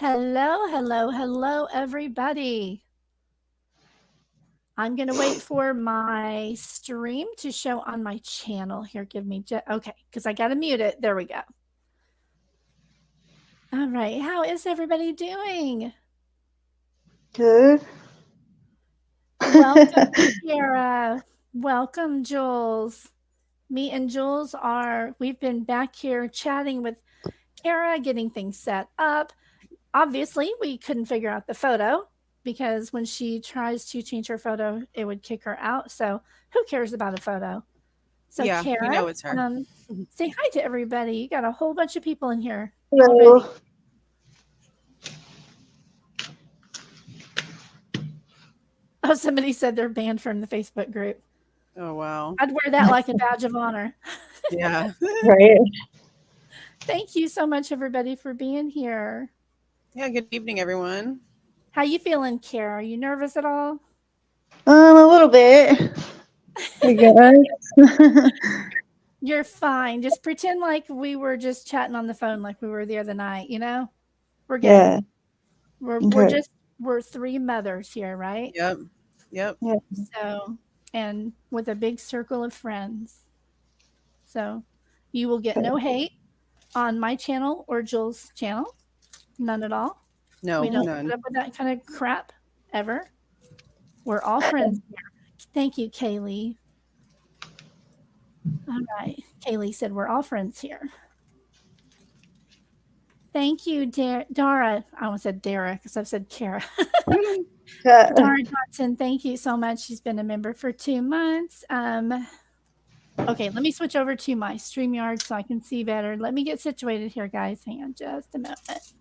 Hello, hello, hello, everybody. I'm going to wait for my stream to show on my channel. Here, give me okay, because I got to mute it. There we go. All right. How is everybody doing? Good. Welcome, Cara. Welcome, Jules. Me and Jules we've been back here chatting with Cara, getting things set up. Obviously, we couldn't figure out the photo because when she tries to change her photo, it would kick her out. So who cares about a photo? So Yeah, Cara, you know it's her. Say hi to everybody. You got a whole bunch of people in here Hello. already. Oh, somebody said they're banned from the Facebook group. Oh, wow. I'd wear that like a badge of honor. Yeah. Right. Thank you so much, everybody, for being here. Yeah, good evening, everyone. How you feeling, Cara? Are you nervous at all? A little bit. I guess. You're fine. Just pretend like we were just chatting on the phone like we were the other night, you know? We're good. Yeah. We're three mothers here, right? Yep. Yeah. So, and with a big circle of friends. So, you will get no hate on my channel or Jules' channel. None at all. No, We don't none. put up with that kind of crap ever. We're all friends here. Thank you, Kaylee. All right. Kaylee said we're all friends here. Thank you, Dara. I almost said Dara because I've said Cara. Dara Johnson, thank you so much. She's been a member for 2 months. Okay, let me switch over to my StreamYard so I can see better. Let me get situated here, guys. Hang on just a moment.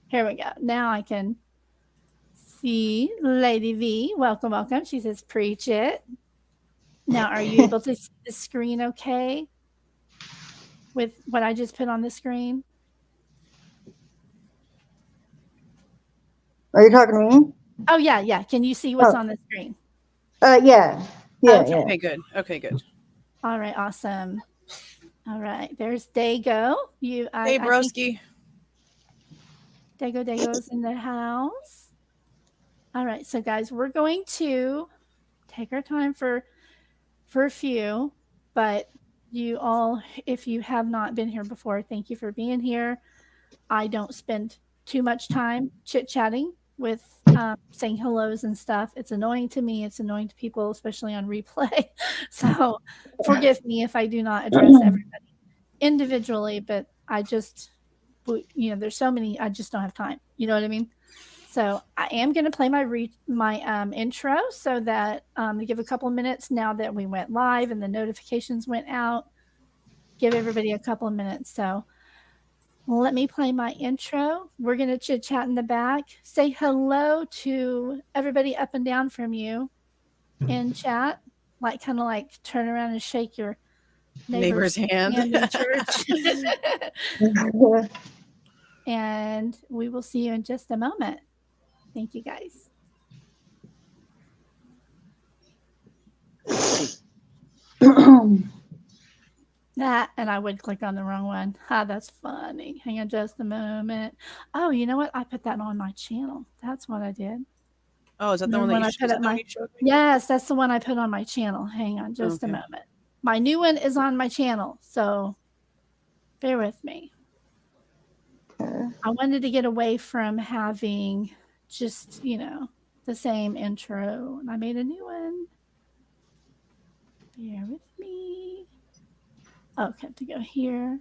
Here we go. Now I can see Lady V. Welcome, welcome. She says, preach it. Now, are you able to see the screen okay with what I just put on the screen? Are you talking to me? Oh, yeah, yeah. Can you see what's on the screen? Yeah. Yeah, Okay. yeah. Okay, good. Okay, good. All right, awesome. All right, there's Dago. Hey, broski. Dago's in the house. All right, so guys, we're going to take our time for a few, but you all, if you have not been here before, thank you for being here. I don't spend too much time chit-chatting with saying hellos and stuff. It's annoying to me. It's annoying to people, especially on replay. So forgive me if I do not address everybody individually, but I just, there's so many, I just don't have time. You know what I mean? So I am going to play my intro so that to give a couple minutes now that we went live and the notifications went out, give everybody a couple of minutes. So let me play my intro. We're going to chit chat in the back. Say hello to everybody up and down from you in chat. Kind of like turn around and shake your neighbor's hand in church. And we will see you in just a moment. Thank you, guys. That, and I would click on the wrong one. That's funny. Hang on just a moment. Oh, you know what? I put that on my channel. That's what I did. Oh, is that the one that you showed me? Yes, that's the one I put on my channel. Hang on just a moment. My new one is on my channel, so bear with me. I wanted to get away from having just, the same intro, and I made a new one. Bear with me. Okay, have to go here.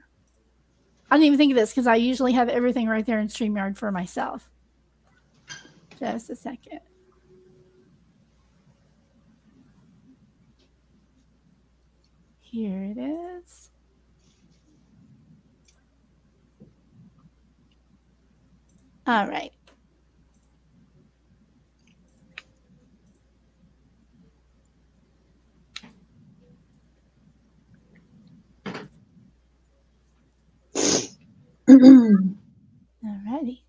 I didn't even think of this because I usually have everything right there in StreamYard for myself. Just a second. Here it is. All right. All righty.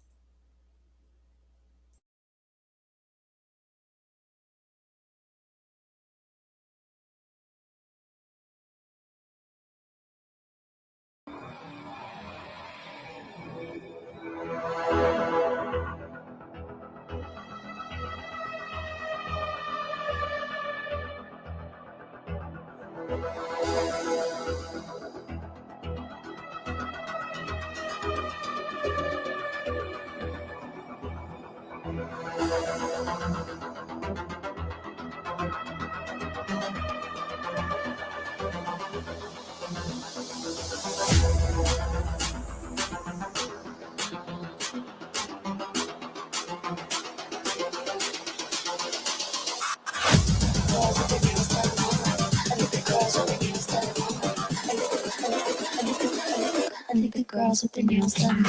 And the good girls with their nails done.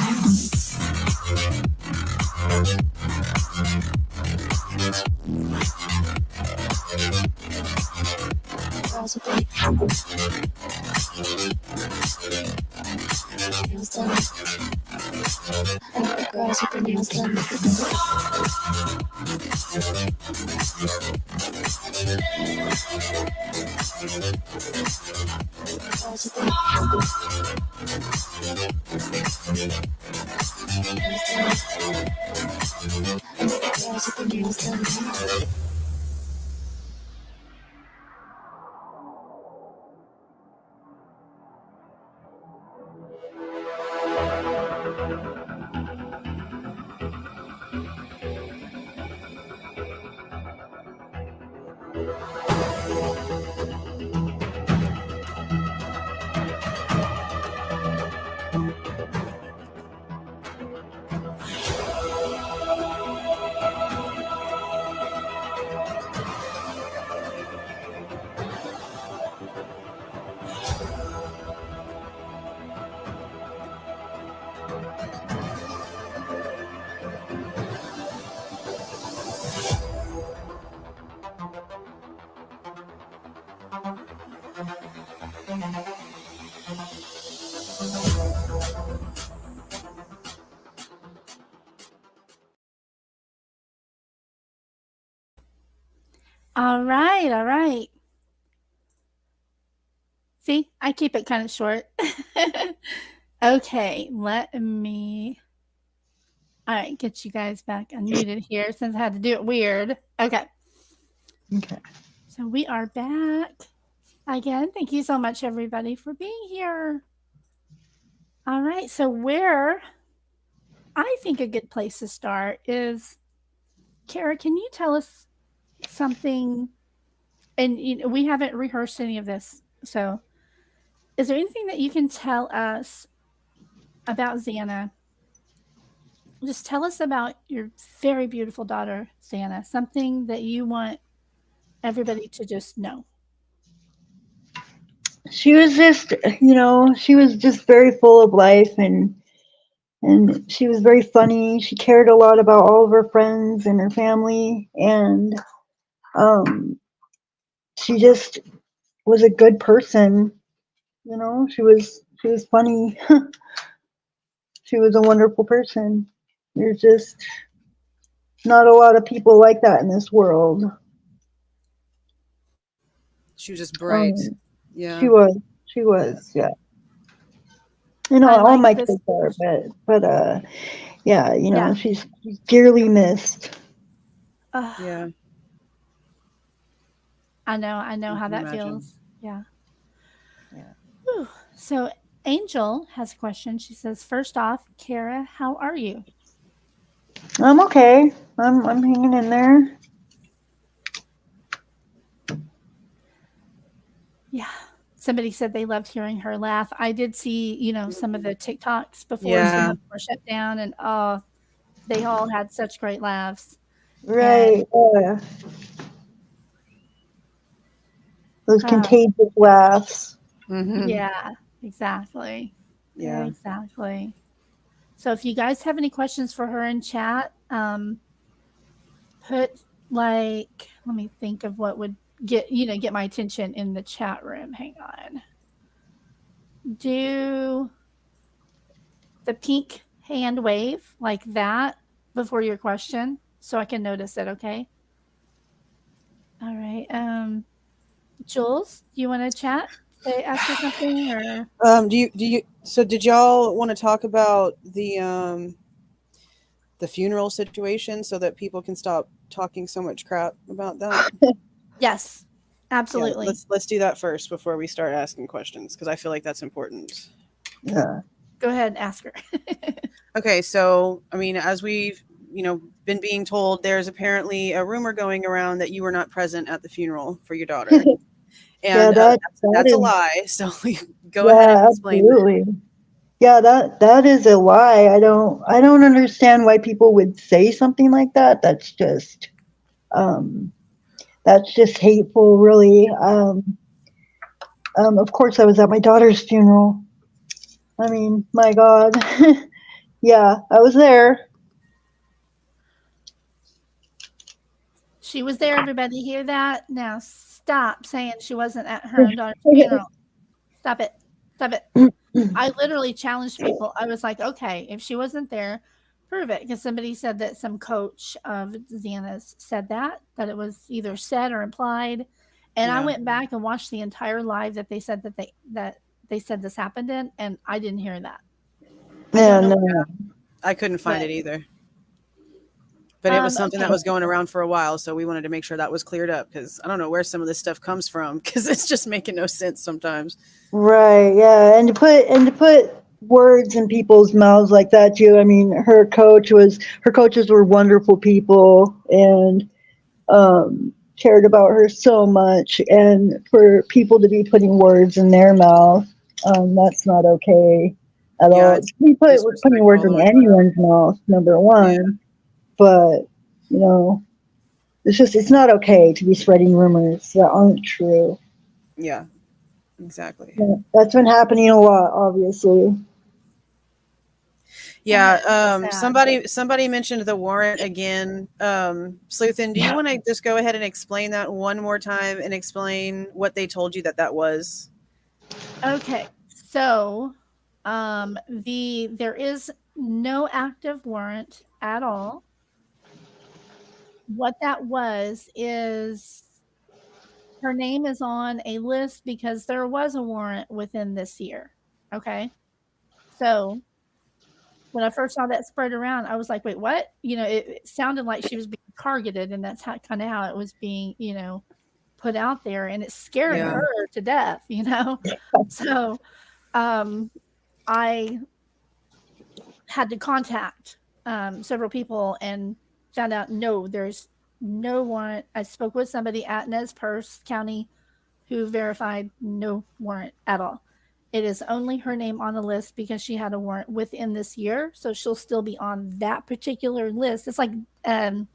Girls with their nails done. And the girls with their nails done. Girls with their nails done. All right. See, I keep it kind of short. Okay, let me. All right, get you guys back unmuted here since I had to do it weird. Okay. So we are back again. Thank you so much, everybody, for being here. All right. So where I think a good place to start is, Cara, can you tell us something? And we haven't rehearsed any of this. So is there anything that you can tell us about Xana? Just tell us about your very beautiful daughter, Xana, something that you want everybody to just know. She was just, she was just very full of life, and she was very funny. She cared a lot about all of her friends and her family, and she just was a good person. She was funny. She was a wonderful person. There's just not a lot of people like that in this world. She was just bright. Yeah. She was, yeah. All my kids are, but yeah, she's dearly missed. Yeah. I know how that feels. Yeah. Whew. So Angel has a question. She says, first off, Cara, how are you? I'm okay. I'm hanging in there. Yeah. Somebody said they loved hearing her laugh. I did see, some of the TikToks before some of them were shut down, and they all had such great laughs. Right. Those contagious laughs. Mm-hmm. Yeah, exactly. Yeah. Exactly. So if you guys have any questions for her in chat, put let me think of what would get my attention in the chat room. Hang on. Do the pink hand wave like that before your question so I can notice it, okay? All right. Jules, do you want to chat? Ask her something, or so did y'all want to talk about the funeral situation so that people can stop talking so much crap about that? Yes, absolutely. Yeah, let's do that first before we start asking questions, because I feel like that's important. Yeah. Go ahead and ask her. Okay, so as we've been being told, there's apparently a rumor going around that you were not present at the funeral for your daughter. And that's a lie. So go ahead and explain absolutely. That. Yeah, that is a lie. I don't understand why people would say something like that. That's just hateful, really. Of course, I was at my daughter's funeral. I mean, my God. Yeah, I was there. She was there. Everybody hear that? Now stop saying she wasn't at her own daughter's funeral. Stop it. Stop it. I literally challenged people. I was like, okay, if she wasn't there, prove it. Because somebody said that some coach of Xana's said that it was either said or implied. And I Yeah. went back and watched the entire live that they said that they said this happened in, and I didn't hear that. Yeah, no. I couldn't find it either. But it was something that was going around for a while, so we wanted to make sure that was cleared up, because I don't know where some of this stuff comes from, because it's just making no sense sometimes. Right, yeah, and to put words in people's mouths like that too. I mean, her coaches were wonderful people and cared about her so much, and for people to be putting words in their mouth, that's not okay at all. Putting words in anyone's mouth, number one. Yeah. But, you know, it's not okay to be spreading rumors that aren't true. Yeah, exactly. Yeah, that's been happening a lot, obviously. Yeah, somebody mentioned the warrant again. Sleuthin, do you want to just go ahead and explain that one more time and explain what they told you that was? Okay, so there is no active warrant at all. What that was is her name is on a list because there was a warrant within this year. Okay. So when I first saw that spread around, I was like, wait, what? You know, it sounded like she was being targeted, and that's kind of how it was being, you know, put out there, and it scared her to death, you know? So I had to contact several people and found out, no, there's no warrant. I spoke with somebody at Nez Perce County who verified no warrant at all. It is only her name on the list because she had a warrant within this year. So she'll still be on that particular list. It's like a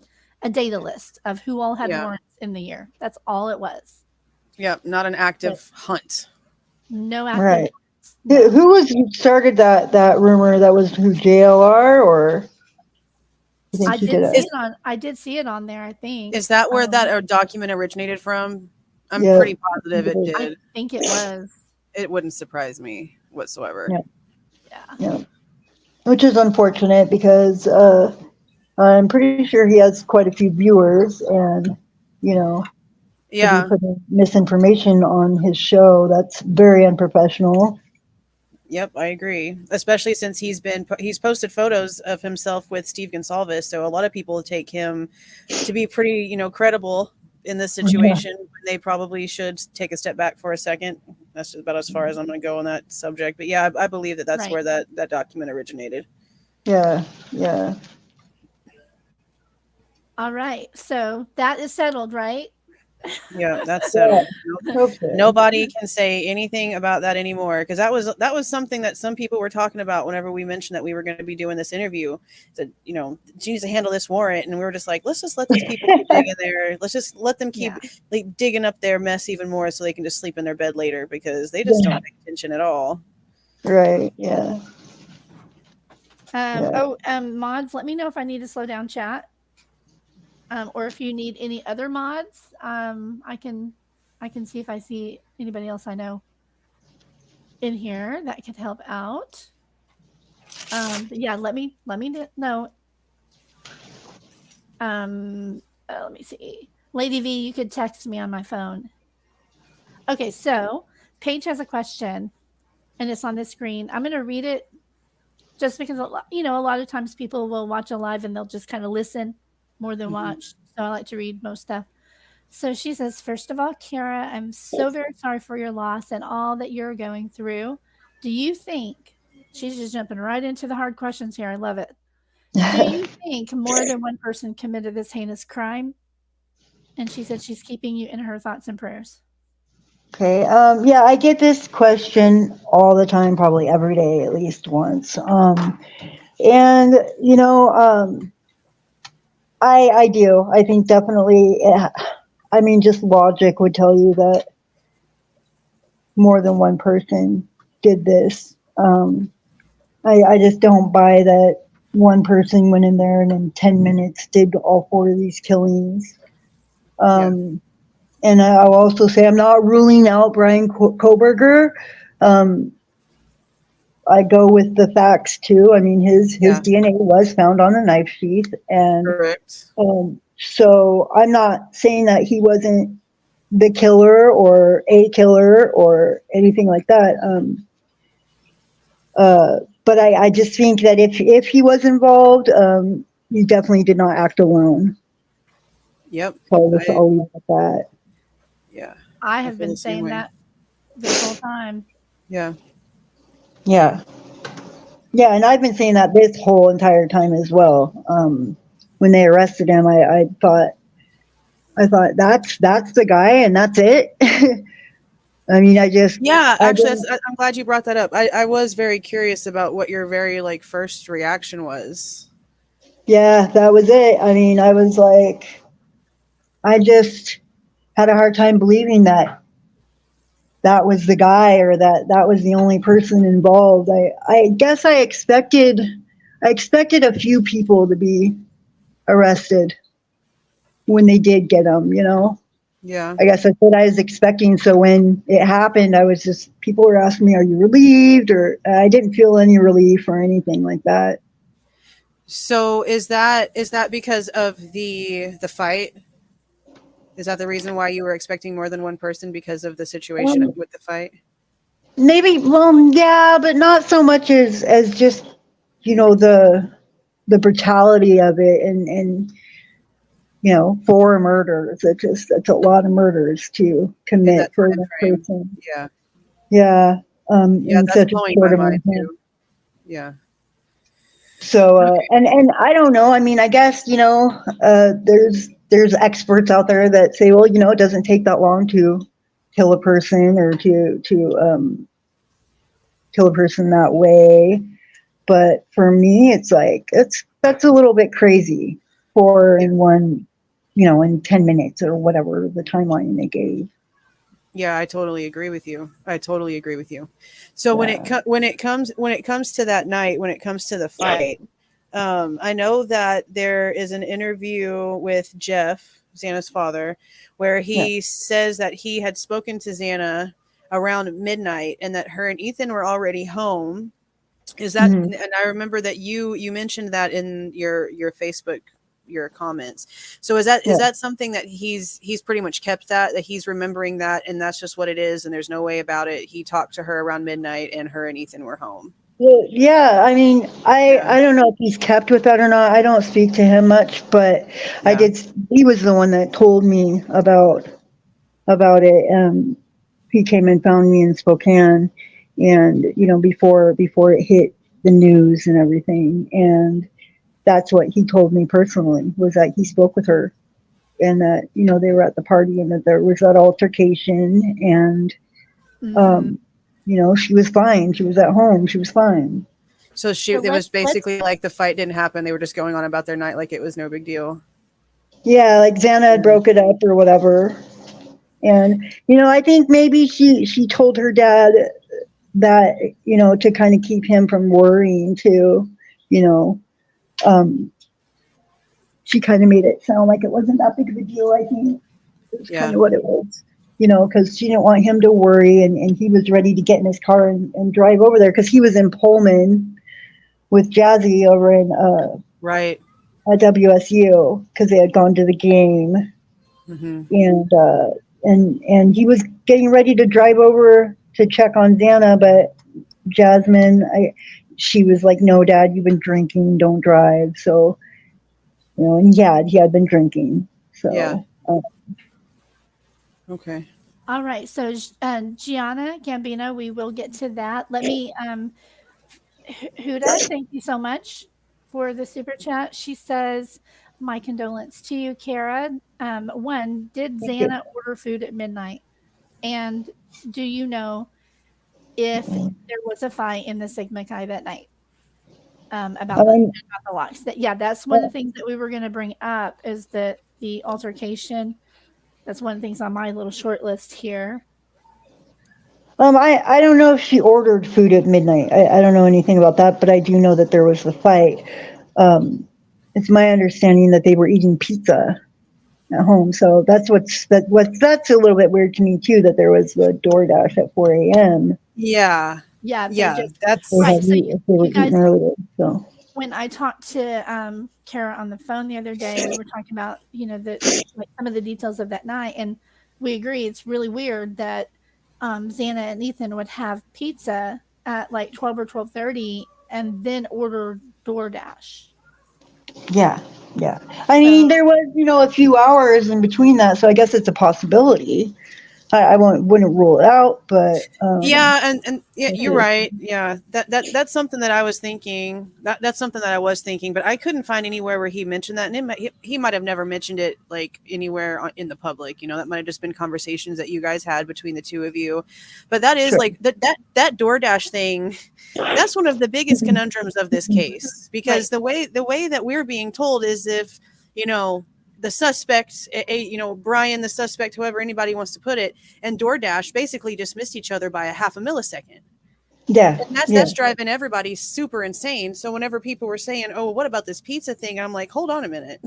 data list of who all had warrants in the year. That's all it was. Yeah, not an active hunt. No active right. No. Who started that rumor? That was who, JLR, or? I did see it on there, I think. Is that where that document originated from? I'm pretty positive it did. I think it was. It wouldn't surprise me whatsoever. Yeah. Which is unfortunate because I'm pretty sure he has quite a few viewers, and you know, yeah, putting misinformation on his show, that's very unprofessional. Yep, I agree. Especially since he's posted photos of himself with Steve Gonsalves, so a lot of people take him to be pretty, you know, credible in this situation. Yeah. They probably should take a step back for a second. That's about as far as I'm going to go on that subject. But yeah, I believe that's where that document originated. Yeah. All right, so that is settled, right? Yeah, that's settled. Nobody can say anything about that anymore, because that was something that some people were talking about whenever we mentioned that we were going to be doing this interview. That, you know, she needs to handle this warrant, and we were just like, let's just let these people keep digging there. Let's just let them keep like digging up their mess even more, so they can just sleep in their bed later, because they just don't pay attention at all. Right. Yeah. Mods, let me know if I need to slow down chat. Or if you need any other mods, I can see if I see anybody else I know in here that could help out. But yeah, let me know. Let me see. Lady V, you could text me on my phone. Okay, so Paige has a question, and it's on the screen. I'm going to read it just because, you know, a lot of times people will watch a live and they'll just kind of listen more than watch. So I like to read most stuff. So she says, first of all, Cara, I'm so very sorry for your loss and all that you're going through. Do you think, she's just jumping right into the hard questions here. I love it. Do you think more than one person committed this heinous crime? And she said she's keeping you in her thoughts and prayers. Okay. Yeah, I get this question all the time, probably every day, at least once. And, you know, I do. I think definitely, I mean, just logic would tell you that more than one person did this. I just don't buy that one person went in there and in 10 minutes did all 4 of these killings. And I'll also say I'm not ruling out Brian Koberger. I go with the facts too. I mean, his DNA was found on the knife sheath, and Correct. so I'm not saying that he wasn't the killer or a killer or anything like that. But I just think that if he was involved, he definitely did not act alone. Yep. So I'll leave it at that. Yeah. I have been saying that this whole time. Yeah. Yeah. Yeah, and I've been saying that this whole entire time as well. When they arrested him, I thought that's the guy and that's it. I mean, actually, I'm glad you brought that up. I was very curious about what your very first reaction was. Yeah, that was it. I mean, I was like, I just had a hard time believing that was the guy or that was the only person involved. I guess I expected a few people to be arrested when they did get him, you know? Yeah. I guess that's what I was expecting. So when it happened, people were asking me, are you relieved? Or I didn't feel any relief or anything like that. So is that because of the fight? Is that the reason why you were expecting more than one person because of the situation with the fight? Maybe, well, yeah, but not so much as just, the brutality of it and 4 murders. It's a lot of murders to commit for one person. Yeah. Yeah. Yeah, in that's such a blowing short my amount mind of time. too. Yeah. So, and I don't know. I mean, I guess, there's experts out there that say, well, it doesn't take that long to kill a person or to kill a person that way. But for me, it's like, that's a little bit crazy for in one, in 10 minutes or whatever the timeline they gave. Yeah, I totally agree with you. So when it comes to that night, when it comes to the fight, I know that there is an interview with Jeff, Xana's father, where he says that he had spoken to Xana around midnight and that her and Ethan were already home. Is that, and I remember that you mentioned that in your Facebook, your comments. So is that something that he's pretty much kept that he's remembering that and that's just what it is and there's no way about it? He talked to her around midnight and her and Ethan were home. Well, yeah, I mean, I don't know if he's kept with that or not. I don't speak to him much, but he was the one that told me about it. He came and found me in Spokane and, before it hit the news and everything. And that's what he told me personally, was that he spoke with her and that, they were at the party and that there was that altercation and, she was fine. She was at home. She was fine. So it was basically like the fight didn't happen. They were just going on about their night like it was no big deal. Yeah, like Xana had broke it up or whatever. And, I think maybe she told her dad that, to kind of keep him from worrying too, she kind of made it sound like it wasn't that big of a deal, I think. That's kind of what it was. Because she didn't want him to worry, and he was ready to get in his car and drive over there because he was in Pullman with Jazzy over in at WSU because they had gone to the game, and he was getting ready to drive over to check on Xana, but Jasmine, she was like, "No, Dad, you've been drinking. Don't drive." So, and he had been drinking. So. Okay. All right. So, Gianna Gambino, we will get to that. Let me, Huda, thank you so much for the super chat. She says, my condolence to you, Cara. One, did Xana order food at midnight? And do you know if there was a fight in the Sigma Chi that night? About the locks. That's one of the things that we were going to bring up is that the altercation. That's one of the things on my little short list here. I don't know if she ordered food at midnight. I don't know anything about that, but I do know that there was the fight. It's my understanding that they were eating pizza at home. So that's that's a little bit weird to me too, that there was the DoorDash at 4 a.m. Yeah. Yeah, they Yeah. just That's right. So If they were you guys, eating earlier. So when I talked to Kara on the phone the other day, we were talking about like some of the details of that night, and we agree it's really weird that Xana and Ethan would have pizza at like 12 or 12:30 and then order DoorDash. yeah. I mean, there was, a few hours in between that, so I guess it's a possibility. I wouldn't rule it out, but yeah, and yeah, you're right. Yeah, that's something that I was thinking. That's something that I was thinking, but I couldn't find anywhere where he mentioned that, and he might have never mentioned it like anywhere in the public. That might have just been conversations that you guys had between the two of you. But that is sure. like that DoorDash thing. That's one of the biggest conundrums of this case, because Right. the way that we're being told is if the suspect, Brian, the suspect, whoever anybody wants to put it, and DoorDash basically dismissed each other by a half a millisecond. Yeah. And that's driving everybody super insane. So whenever people were saying, "Oh, what about this pizza thing?" I'm like, "Hold on a minute."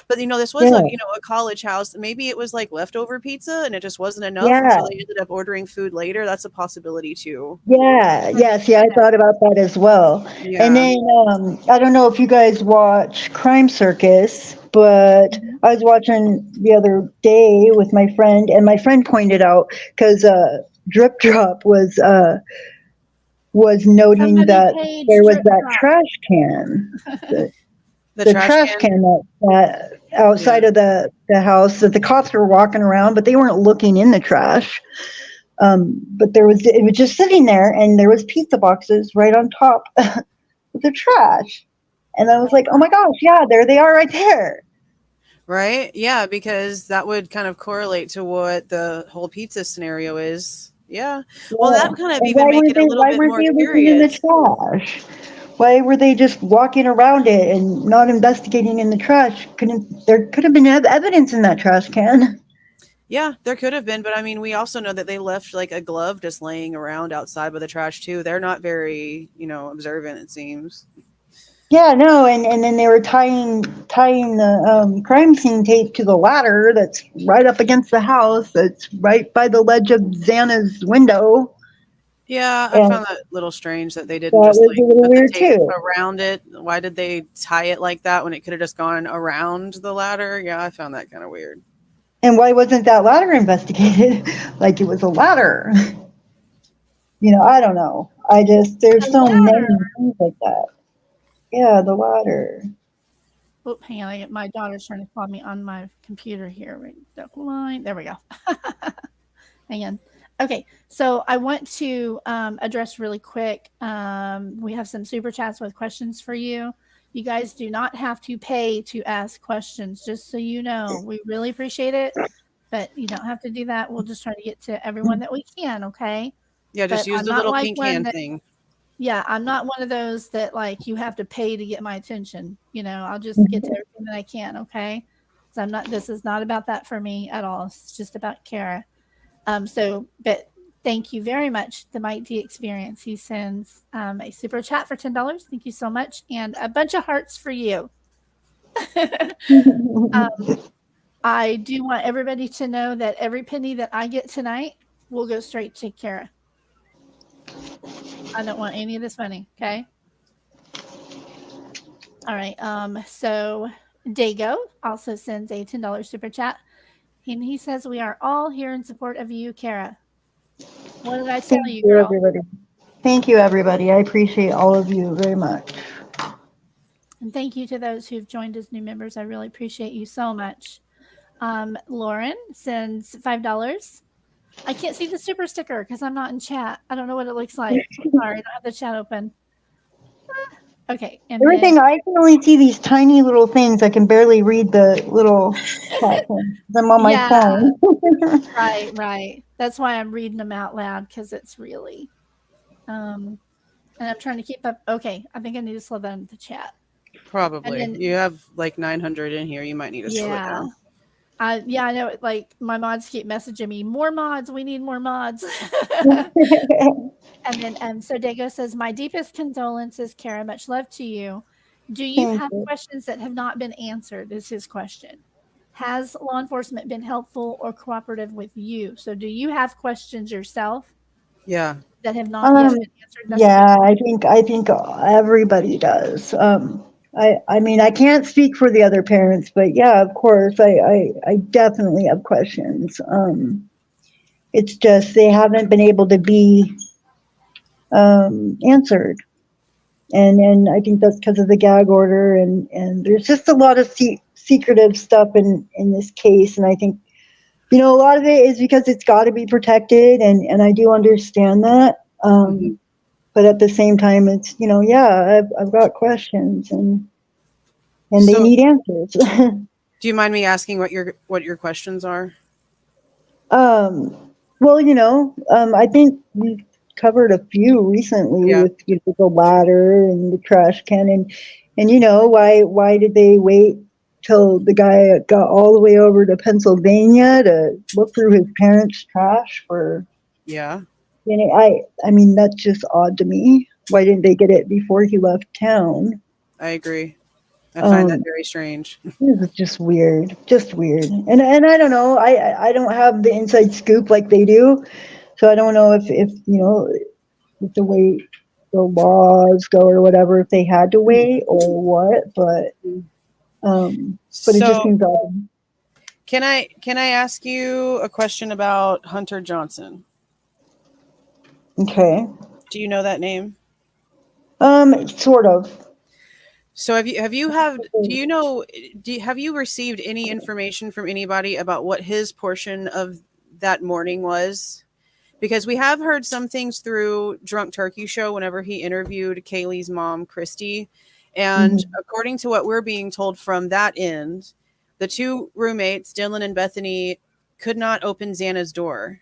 But this was a college house. Maybe it was like leftover pizza and it just wasn't enough, and Yeah. so they ended up ordering food later. That's a possibility too. Yeah. Yes. Yeah. I thought about that as well. And Yeah. then I don't know if you guys watch Crime Circus, but I was watching the other day with my friend, and my friend pointed out because Drip Drop was noting Somebody that page there was Drip that Drop. trash can. The The trash trash can. can that outside of the house that the cops were walking around, but they weren't looking in the trash. But it was just sitting there, and there was pizza boxes right on top of the trash. And I was like, oh my gosh, yeah, there they are right there. Right? Yeah, because that would kind of correlate to what the whole pizza scenario is. Yeah. Well, Yeah. that kind of And even make it a little why bit weren't more they looking in the curious. trash? Why were they just walking around it and not investigating in the trash? There could have been evidence in that trash can. Yeah, there could have been, but I mean, we also know that they left like a glove just laying around outside by the trash too. They're not very, observant, it seems. Yeah, no, and then they were tying the crime scene tape to the ladder that's right up against the house. That's right by the ledge of Xana's window. Yeah, I And found that a little strange that they that didn't just was a like little put the weird tape too. around it. Why did they tie it like that when it could have just gone around the ladder? Yeah, I found that kind of weird. And why wasn't that ladder investigated? Like it was a ladder. I don't know. There's The so many ladder. things like that. Yeah, the ladder. Oh, hang on. My daughter's trying to call me on my computer here. Right, the line. There we go. Hang on. Okay, so I want to address really quick. We have some super chats with questions for you. You guys do not have to pay to ask questions, just so you know. We really appreciate it, but you don't have to do that. We'll just try to get to everyone that we can, okay? Yeah, just But use I'm the not little like pink one hand that, thing. yeah, I'm not one of those that like you have to pay to get my attention. I'll just get to everything that I can, okay? So this is not about that for me at all. It's just about Kara. But thank you very much, the Mike D Experience. He sends a super chat for $10. Thank you so much, and a bunch of hearts for you. I do want everybody to know that every penny that I get tonight will go straight to Kara. I don't want any of this money. Okay. All right. So Dago also sends a $10 super chat, and he says, "We are all here in support of you, Kara." What did I tell Thank you, you, girl? everybody. Thank you, everybody. I appreciate all of you very much. And thank you to those who've joined as new members. I really appreciate you so much. Lauren sends $5. I can't see the super sticker because I'm not in chat. I don't know what it looks like. Sorry, I don't have the chat open. Okay, and Everything, then I can only see these tiny little things. I can barely read the little chat thing. I'm on my yeah, phone. right. That's why I'm reading them out loud because it's really, and I'm trying to keep up. Okay, I think I need to slow down the chat. And Probably. then You have like 900 in here. You might need to slow it yeah, down. Yeah, I know. Like my mods keep messaging me, more mods. We need more mods. And then, so Dago says, "My deepest condolences, Cara. Much love to you. Do you Thank have you. questions that have not been answered?" Is his question. Has law enforcement been helpful or cooperative with you? So, do you have questions yourself Yeah. that have not yet been answered? That's Yeah, I think everybody does. I mean, I can't speak for the other parents, but yeah, of course, I definitely have questions. It's just they haven't been able to be answered. And I think that's because of the gag order, and there's just a lot of secretive stuff in this case. And I think, a lot of it is because it's got to be protected, and I do understand that. But at the same time, it's, yeah, I've got questions, and they So, need answers. do you mind me asking what your questions are? Well, I think we covered a few recently Yeah. with the ladder and the trash can, and why did they wait till the guy got all the way over to Pennsylvania to look through his parents' trash for? Yeah. I mean, that's just odd to me. Why didn't they get it before he left town? I agree. I find that Um, very strange. This is just weird, and I don't know. I don't have the inside scoop like they do, so I don't know if with the way the laws go or whatever, if they had to wait or what. But it just So, seems odd. can I ask you a question about Hunter Johnson? Okay. Do you know that name? Sort of. So have you received any information from anybody about what his portion of that morning was? Because we have heard some things through Drunk Turkey Show whenever he interviewed Kaylee's mom, Christy. And according to what we're being told from that end, the two roommates, Dylan and Bethany, could not open Xana's door.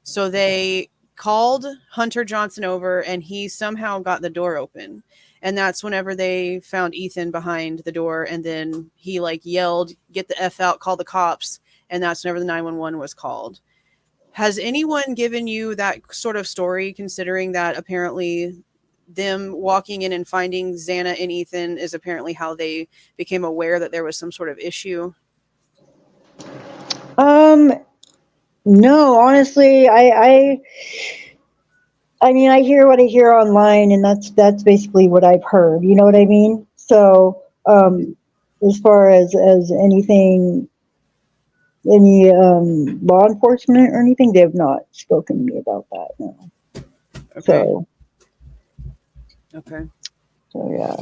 So they called Hunter Johnson over and he somehow got the door open. And that's whenever they found Ethan behind the door. And then he yelled, "Get the F out, call the cops." And that's whenever the 911 was called. Has anyone given you that sort of story, considering that apparently them walking in and finding Xana and Ethan is apparently how they became aware that there was some sort of issue? No, honestly, I mean, I hear what I hear online, and that's basically what I've heard. You know what I mean? So, as far as anything, any law enforcement or anything, they have not spoken to me about that. No. Okay. Okay. So yeah.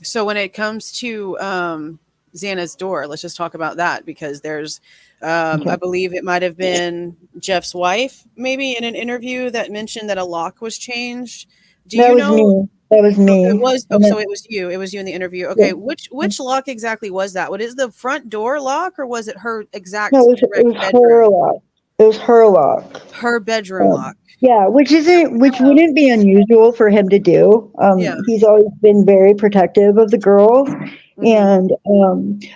So when it comes to Xana's door, let's just talk about that, because there's, I believe it might have been Jeff's wife, maybe in an interview, that mentioned that a lock was changed. That was me. That was me. It was. Oh, so it was you. It was you in the interview. Okay. Yeah. Which lock exactly was that? What is the front door lock, or was it her exact? No, it was her lock. It was her lock. Her bedroom lock. Yeah, which wouldn't be unusual for him to do. He's always been very protective of the girls. And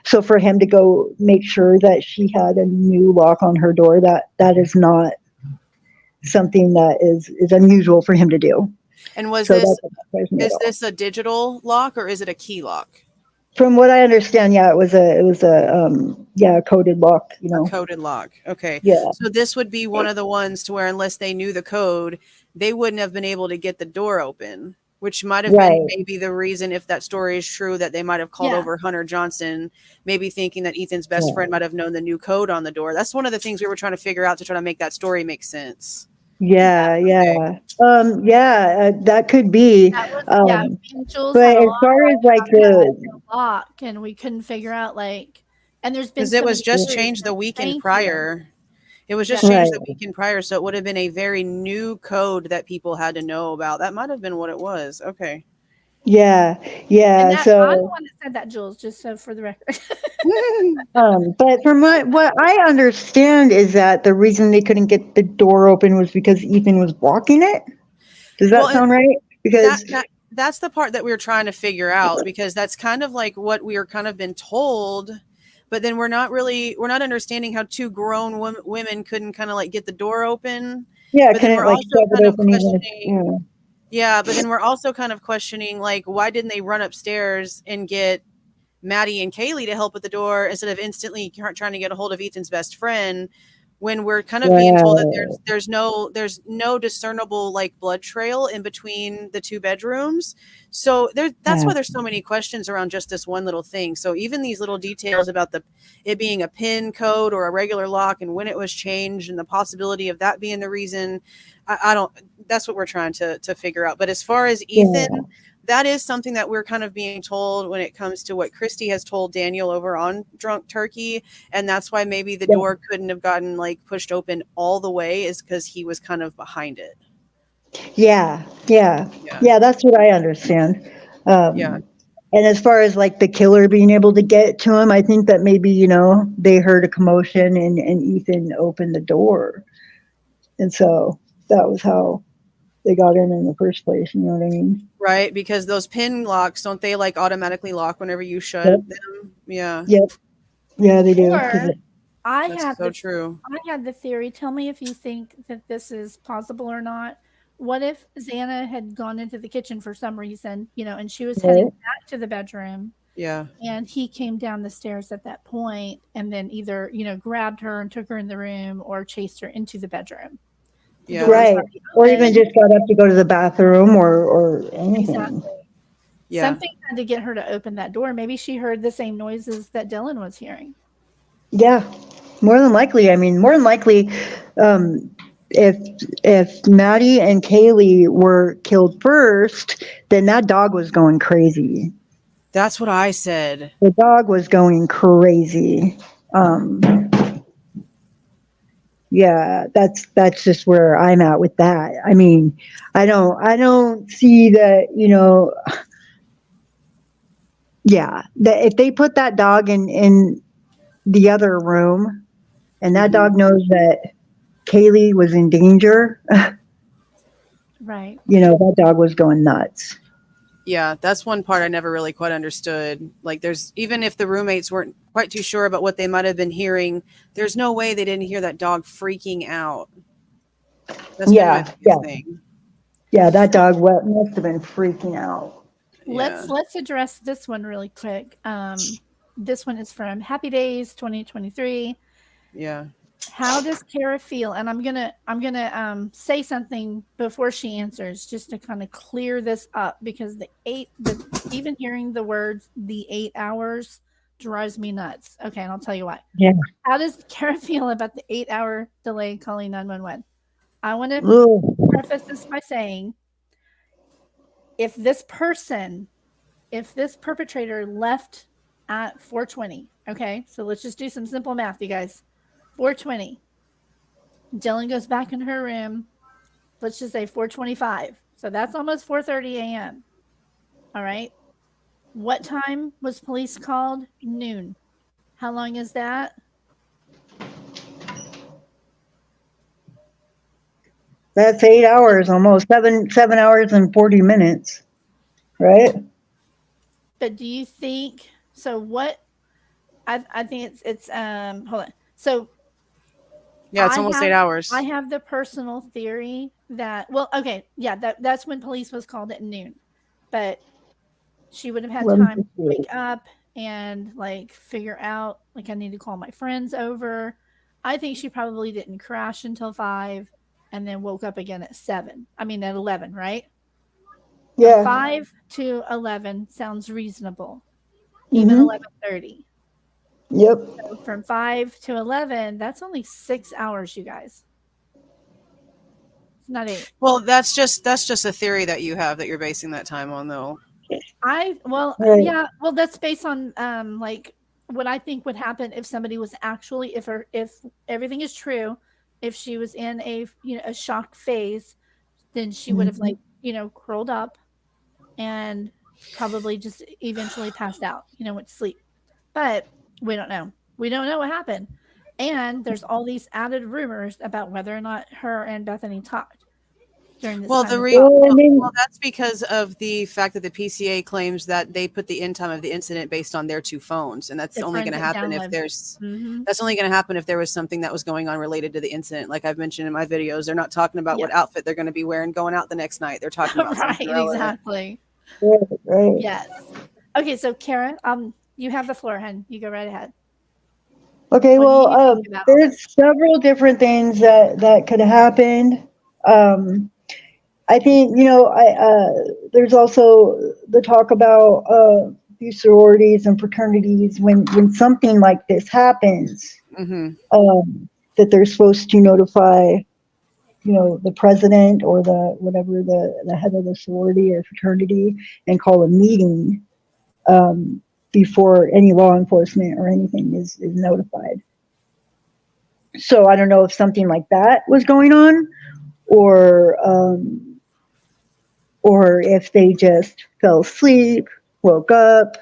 so for him to go make sure that she had a new lock on her door, that is not something that is unusual for him to do. And is this a digital lock or is it a key lock? From what I understand, yeah, it was a coded lock, A coded lock. Okay. Yeah. So this would be one of the ones to where, unless they knew the code, they wouldn't have been able to get the door open, which might have been maybe the reason, if that story is true, that they might have called over Hunter Johnson, maybe thinking that Ethan's best friend might have known the new code on the door. That's one of the things we were trying to figure out to try to make that story make sense. Yeah. That could be. Jules but as far as the lock, and we couldn't figure out and there's been, because it was just changed the weekend prior. It was just changed the weekend prior, so it would have been a very new code that people had to know about. That might have been what it was. Okay. Yeah. And so I'm the one that said that, Jules, just so for the record. But from what I understand is that the reason they couldn't get the door open was because Ethan was blocking it. Does that sound right? Because that's the part that we were trying to figure out, because that's kind of like what we were kind of been told but then we're not understanding how two grown women couldn't kind of like get the door open. Yeah, but then we're like also kind of questioning. Yeah, but then we're also kind of questioning, like, why didn't they run upstairs and get Maddie and Kaylee to help with the door instead of instantly trying to get a hold of Ethan's best friend, when we're kind of being told that there's no discernible like blood trail in between the two bedrooms. So that's why there's so many questions around just this one little thing. So even these little details about it being a PIN code or a regular lock and when it was changed and the possibility of that being the reason, I don't, that's what we're trying to figure out. But as far as Ethan, that is something that we're kind of being told when it comes to what Christy has told Daniel over on Drunk Turkey. And that's why maybe the door couldn't have gotten like pushed open all the way, is because he was kind of behind it. Yeah. That's what I understand. And as far as like the killer being able to get to him, I think that maybe, they heard a commotion and Ethan opened the door. And so that was how they got in the first place. You know what I mean? Right. Because those pin locks, don't they like automatically lock whenever you shut them? Yeah. Yep. Yeah, they do. Or That's true. I had the theory. Tell me if you think that this is possible or not. What if Xana had gone into the kitchen for some reason, and she was heading back to the bedroom? Yeah. And he came down the stairs at that point and then either, grabbed her and took her in the room or chased her into the bedroom. Yeah. Right. Or even just got up to go to the bathroom or anything. Exactly. Yeah. Something had to get her to open that door. Maybe she heard the same noises that Dylan was hearing. Yeah. More than likely. I mean, more than likely, if Maddie and Kaylee were killed first, then that dog was going crazy. That's what I said. The dog was going crazy. Yeah, that's just where I'm at with that. I mean, I don't see that, that if they put that dog in the other room and that dog knows that Kaylee was in danger, right. That dog was going nuts. Yeah, that's one part I never really quite understood. Like, even if the roommates weren't quite too sure about what they might have been hearing, there's no way they didn't hear that dog freaking out. That's been my thing. Yeah, that dog must have been freaking out. Let's address this one really quick. This one is from Happy Days 2023. Yeah. How does Cara feel? And I'm gonna say something before she answers, just to kind of clear this up, because even hearing the words the 8 hours drives me nuts. Okay, and I'll tell you why. Yeah. How does Cara feel about the 8-hour delay calling 911? I want to preface this by saying, if this perpetrator left at 4:20, okay, so let's just do some simple math, you guys. 4:20. Dylan goes back in her room. Let's just say 4:25. So that's almost 4:30 a.m. All right. What time was police called? Noon. How long is that? That's 8 hours, almost 7 hours and 40 minutes, right? But do you think so? What I think it's hold on. So yeah, it's almost 8 hours. I have the personal theory that that's when police was called at noon, but she would have had time to wake up and like figure out, like, I need to call my friends over. I think she probably didn't crash until 5 and then woke up again at 11, right? Yeah. From 5 to 11 sounds reasonable. Even 11:30. Yep. So from 5 to 11, that's only 6 hours, you guys. It's not 8. Well, that's just a theory that you have that you're basing that time on, though. Yeah. Well, that's based on like what I think would happen if somebody was actually, if everything is true, if she was in a shock phase, then she would have curled up and probably just eventually passed out, went to sleep. But we don't know. We don't know what happened. And there's all these added rumors about whether or not her and Bethany talked. during this Well, time. that's because of the fact that the PCA claims that they put the end time of the incident based on their two phones, and that's only going to happen if there's. That's only going to happen if there was something that was going on related to the incident. Like I've mentioned in my videos, they're not talking about what outfit they're going to be wearing going out the next night. They're talking about right, something relevant. exactly. Right. Yes. Okay, so Kara, you have the floor, hun. You go right ahead. Okay, What do you well, think about all there's this? several different things that could have happened. I think, there's also the talk about these sororities and fraternities when something like this happens, that they're supposed to notify, the president or whatever the head of the sorority or fraternity and call a meeting before any law enforcement or anything is notified. So I don't know if something like that was going on, or if they just fell asleep, woke up.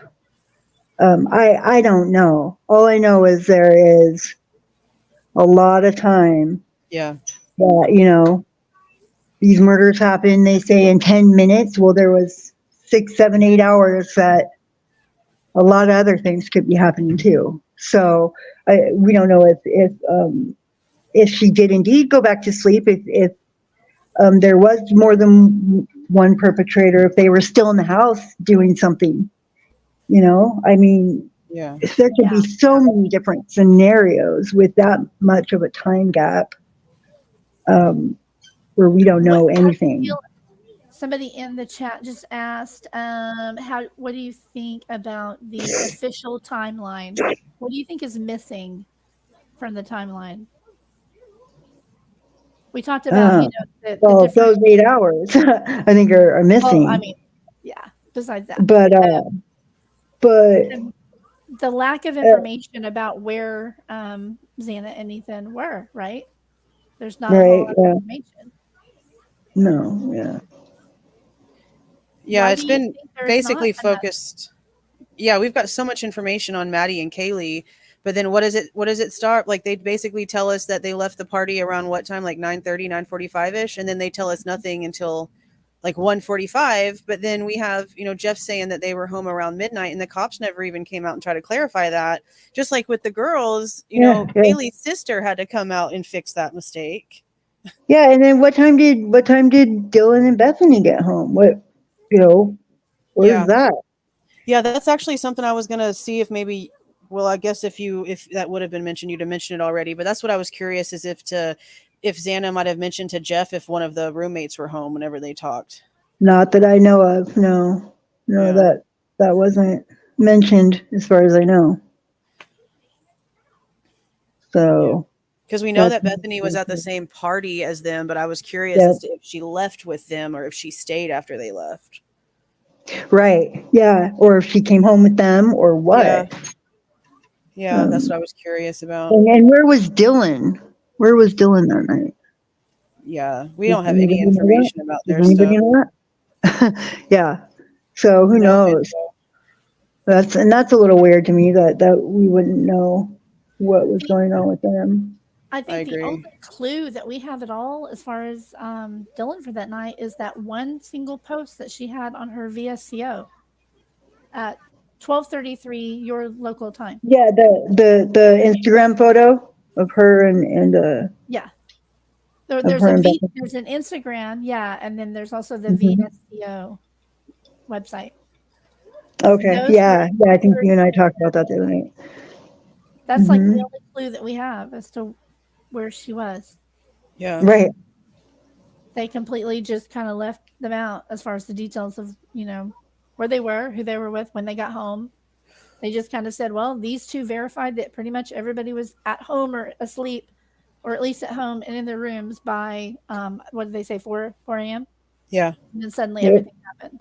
I don't know. All I know is there is a lot of time that, these murders happen, they say in 10 minutes. Well, there was 6, 7, 8 hours that a lot of other things could be happening too. So we don't know if she did indeed go back to sleep, if there was more than one perpetrator, if they were still in the house doing something, I mean, there could be so many different scenarios with that much of a time gap where we don't know anything. Somebody in the chat just asked, what do you think about the official timeline? What do you think is missing from the timeline? We talked about, the different... those 8 hours, I think are missing. Well, I mean, yeah, besides that. But the lack of information about where Xana and Ethan were, right? There's not a whole lot of information. No, yeah, it's been basically focused. Yeah, we've got so much information on Maddie and Kaylee, but then what does it start? Like they basically tell us that they left the party around what time? Like 9:30, 9:45-ish, and then they tell us nothing until like 1:45. But then we have, Jeff saying that they were home around midnight, and the cops never even came out and tried to clarify that. Just like with the girls, Kaylee's sister had to come out and fix that mistake. Yeah, and then what time did Dylan and Bethany get home? What is that? Yeah, that's actually something I was gonna see if maybe. Well, I guess if that would have been mentioned, you'd have mentioned it already. But that's what I was curious is if Xana might have mentioned to Jeff if one of the roommates were home whenever they talked. Not that I know of. No, that wasn't mentioned as far as I know. So. Because we know that Bethany was at the same party as them, but I was curious as to if she left with them or if she stayed after they left. Right. Yeah. Or if she came home with them or what. Yeah, that's what I was curious about. And where was Dylan? Where was Dylan that night? Yeah, we don't have any information about their stuff. Anybody know that? Yeah. So who knows? That's a little weird to me that we wouldn't know what was going on with them. I think the only clue that we have at all as far as Dylan for that night is that one single post that she had on her VSCO at 12:33 your local time. Yeah, the Instagram photo of her and yeah. There's an Instagram, and then there's also the VSCO website. Okay, yeah, I think you and I talked about that the other night. That's like the only clue that we have as to where she was. Yeah. Right. They completely just kind of left them out as far as the details of, where they were, who they were with, when they got home. They just kind of said, well, these two verified that pretty much everybody was at home or asleep, or at least at home and in their rooms by, what did they say, 4 a.m.? Yeah. And then suddenly everything happened,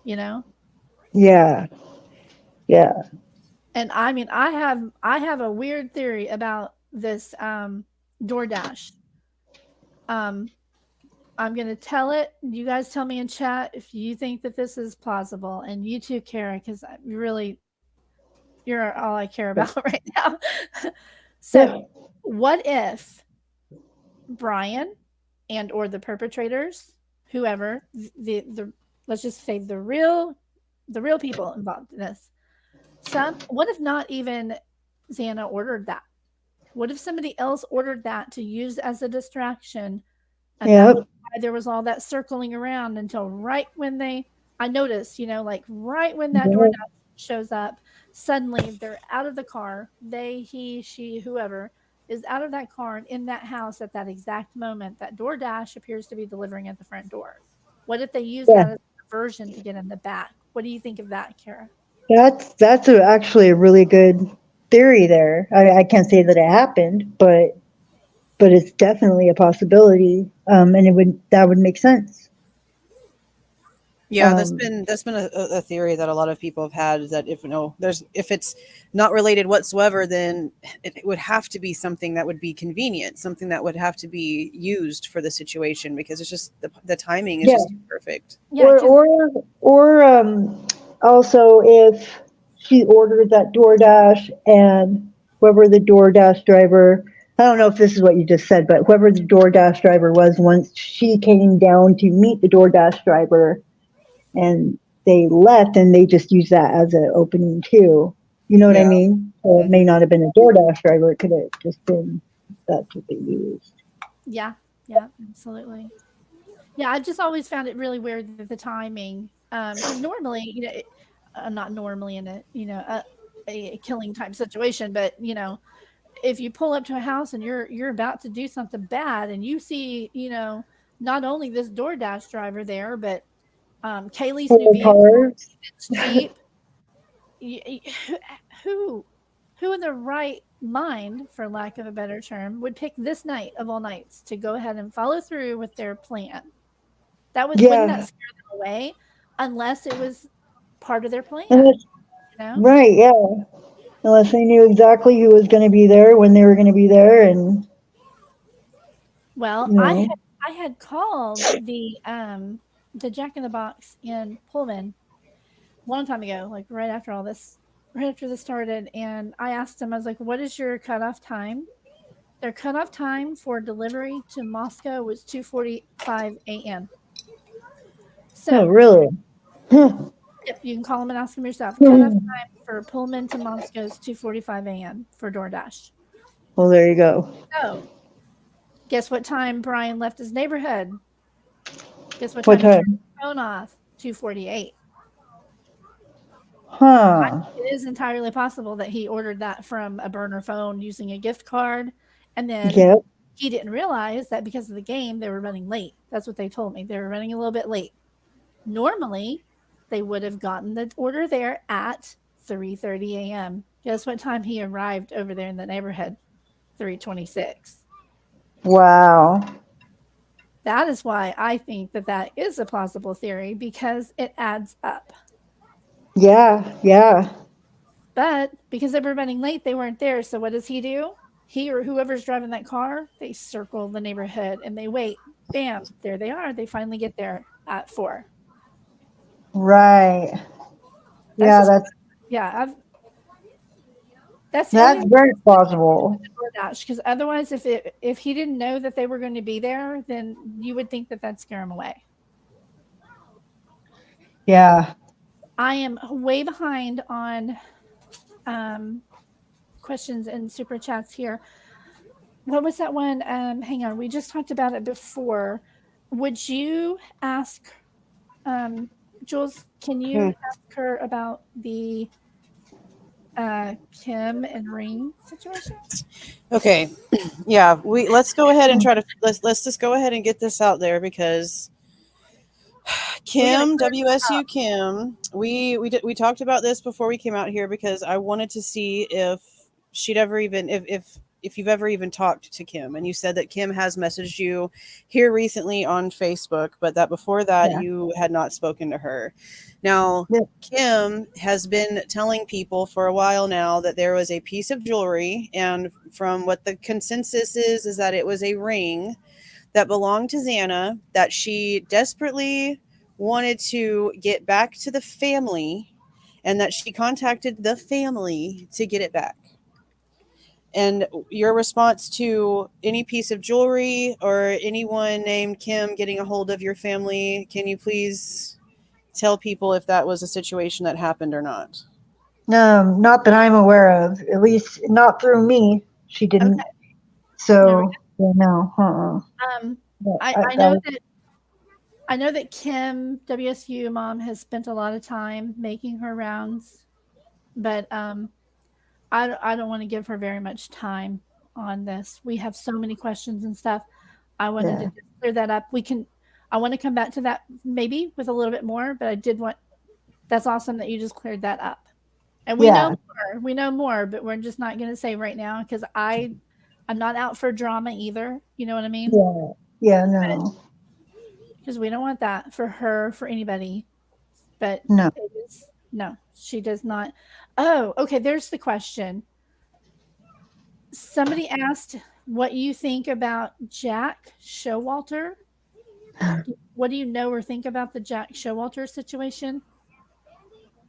Yeah. Yeah. And I mean, I have a weird theory about this DoorDash. I'm going to tell it. You guys tell me in chat if you think that this is plausible. And you too, Kara, because you're all I care about right now. So what if Brian and or the perpetrators, whoever, the let's just say the real people involved in this. What if not even Xana ordered that? What if somebody else ordered that to use as a distraction? And that was why there was all that circling around until right when I noticed, like right when that DoorDash shows up, suddenly they're out of the car. They, he, she, whoever is out of that car and in that house at that exact moment that DoorDash appears to be delivering at the front door. What if they use that as a diversion to get in the back? What do you think of that, Cara? That's actually a really good theory there. I can't say that it happened, but it's definitely a possibility, and that would make sense. Yeah, that's been a theory that a lot of people have had, is that if it's not related whatsoever, then it would have to be something that would be convenient, something that would have to be used for the situation, because it's just the timing is just perfect. Yeah, or also if she ordered that DoorDash and whoever the DoorDash driver, I don't know if this is what you just said, but whoever the DoorDash driver was, once she came down to meet the DoorDash driver and they left, and they just used that as an opening too. You know what I mean? So it may not have been a DoorDash driver. It could have just been that's what they used. Yeah, absolutely. Yeah, I just always found it really weird the timing. Because normally, not normally in a killing type situation, but if you pull up to a house and you're about to do something bad, and you see, not only this DoorDash driver there, but Kaylee's new vehicle, Jeep. Who in their right mind, for lack of a better term, would pick this night of all nights to go ahead and follow through with their plan? Wouldn't that scare them away, unless it was part of their plan? Right? Yeah. Unless they knew exactly who was going to be there, when they were going to be there, and I had called the Jack in the Box in Pullman a long time ago, like right after this started, and I asked them, I was like, "What is your cutoff time?" Their cutoff time for delivery to Moscow was 2:45 a.m. So, really? Yep, you can call them and ask them yourself. Cutoff time for Pullman to Moscow is 2:45 a.m. for DoorDash. Well, there you go. So, guess what time Brian left his neighborhood? Guess what time he turned his phone off? 2:48. It is entirely possible that he ordered that from a burner phone using a gift card, and then he didn't realize that because of the game they were running late. That's what they told me. They were running a little bit late. Normally, they would have gotten the order there at 3:30 a.m. Guess what time he arrived over there in the neighborhood? 3:26. Wow. That is why I think that is a plausible theory, because it adds up. Yeah. But because they were running late, they weren't there. So what does he do? He or whoever's driving that car, they circle the neighborhood and they wait. Bam, there they are. They finally get there at 4. Right. That's very plausible. Because otherwise, if he didn't know that they were going to be there, then you would think that'd scare him away. Yeah. I am way behind on questions and super chats here. What was that one? Hang on. We just talked about it before. Would you ask, Jules, can you ask her about the Kim and Ring situation? Okay. Yeah, let's go ahead and let's just go ahead and get this out there, because Kim, WSU Kim, we talked about this before we came out here, because I wanted to see if she'd ever even if you've ever even talked to Kim, and you said that Kim has messaged you here recently on Facebook, but that before that you had not spoken to her. Now, Kim has been telling people for a while now that there was a piece of jewelry, and from what the consensus is that it was a ring that belonged to Xana, that she desperately wanted to get back to the family, and that she contacted the family to get it back. And your response to any piece of jewelry or anyone named Kim getting a hold of your family, can you please tell people if that was a situation that happened or not? Not that I'm aware of. At least not through me. She didn't. Okay. So no. I know that Kim WSU mom has spent a lot of time making her rounds, but I don't want to give her very much time on this. We have so many questions and stuff. I wanted to just clear that up. I want to come back to that maybe with a little bit more, but that's awesome that you just cleared that up. And we know more, but we're just not going to say right now because I'm not out for drama either. You know what I mean? Yeah, no. Because we don't want that for her, for anybody. But no, she does not. Oh, okay. There's the question. Somebody asked what you think about Jack Showalter. What do you know or think about the Jack Showalter situation?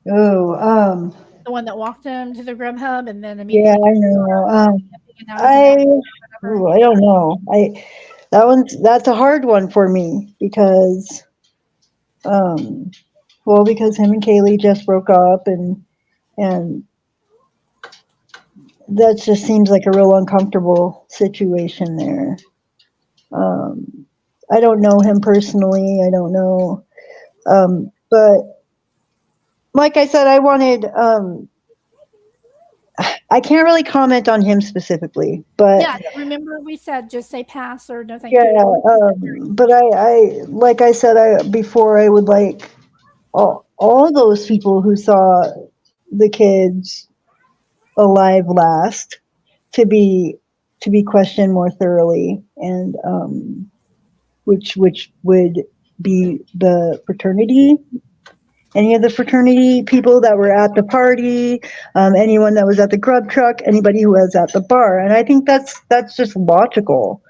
Oh, the one that walked him to the Grubhub and then immediately. Yeah, I know. I don't know. That's a hard one for me because, because him and Kaylee just broke up and that just seems like a real uncomfortable situation there. I don't know him personally. I don't know. But like I said, I can't really comment on him specifically, but yeah, remember we said just say pass or no thank you. But I like I said before, I would like all those people who saw the kids alive last to be questioned more thoroughly, and which would be the fraternity. Any of the fraternity people that were at the party, anyone that was at the grub truck, anybody who was at the bar. And I think that's just logical.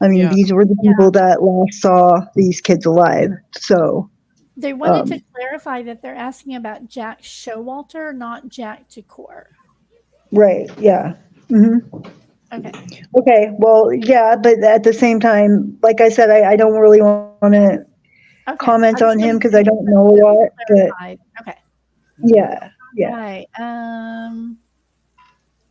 I mean, these were the people that last saw these kids alive. So they wanted to clarify that they're asking about Jack Showalter, not Jack Takor. Right. Yeah. Mm-hmm. Okay. Well, yeah, but at the same time, like I said, I don't really want to comment on him because I don't know a lot. But okay. Yeah. Right.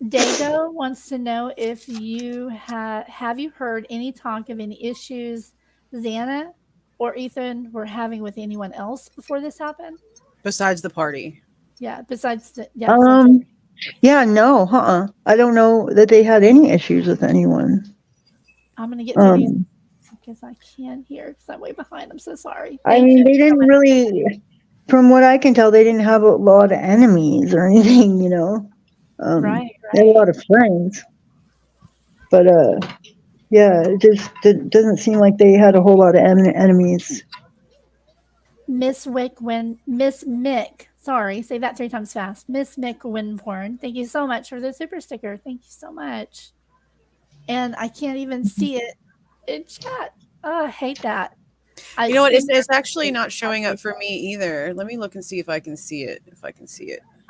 Dago wants to know if you have you heard any talk of any issues Xana or Ethan were having with anyone else before this happened? Besides the party. Yeah. Besides no. I don't know that they had any issues with anyone. I'm gonna get through these because I can't hear because I'm way behind. I'm so sorry. They didn't really, from what I can tell, they didn't have a lot of enemies or anything, you know. Right. They had a lot of friends, but it just doesn't seem like they had a whole lot of enemies. Miss Mick, sorry, say that 3 times fast. Miss Mick Winporn, thank you so much for the super sticker. Thank you so much. And I can't even see it in chat. Oh, I hate that. You know what? It's actually not showing up for me either. Let me look and see if I can see it.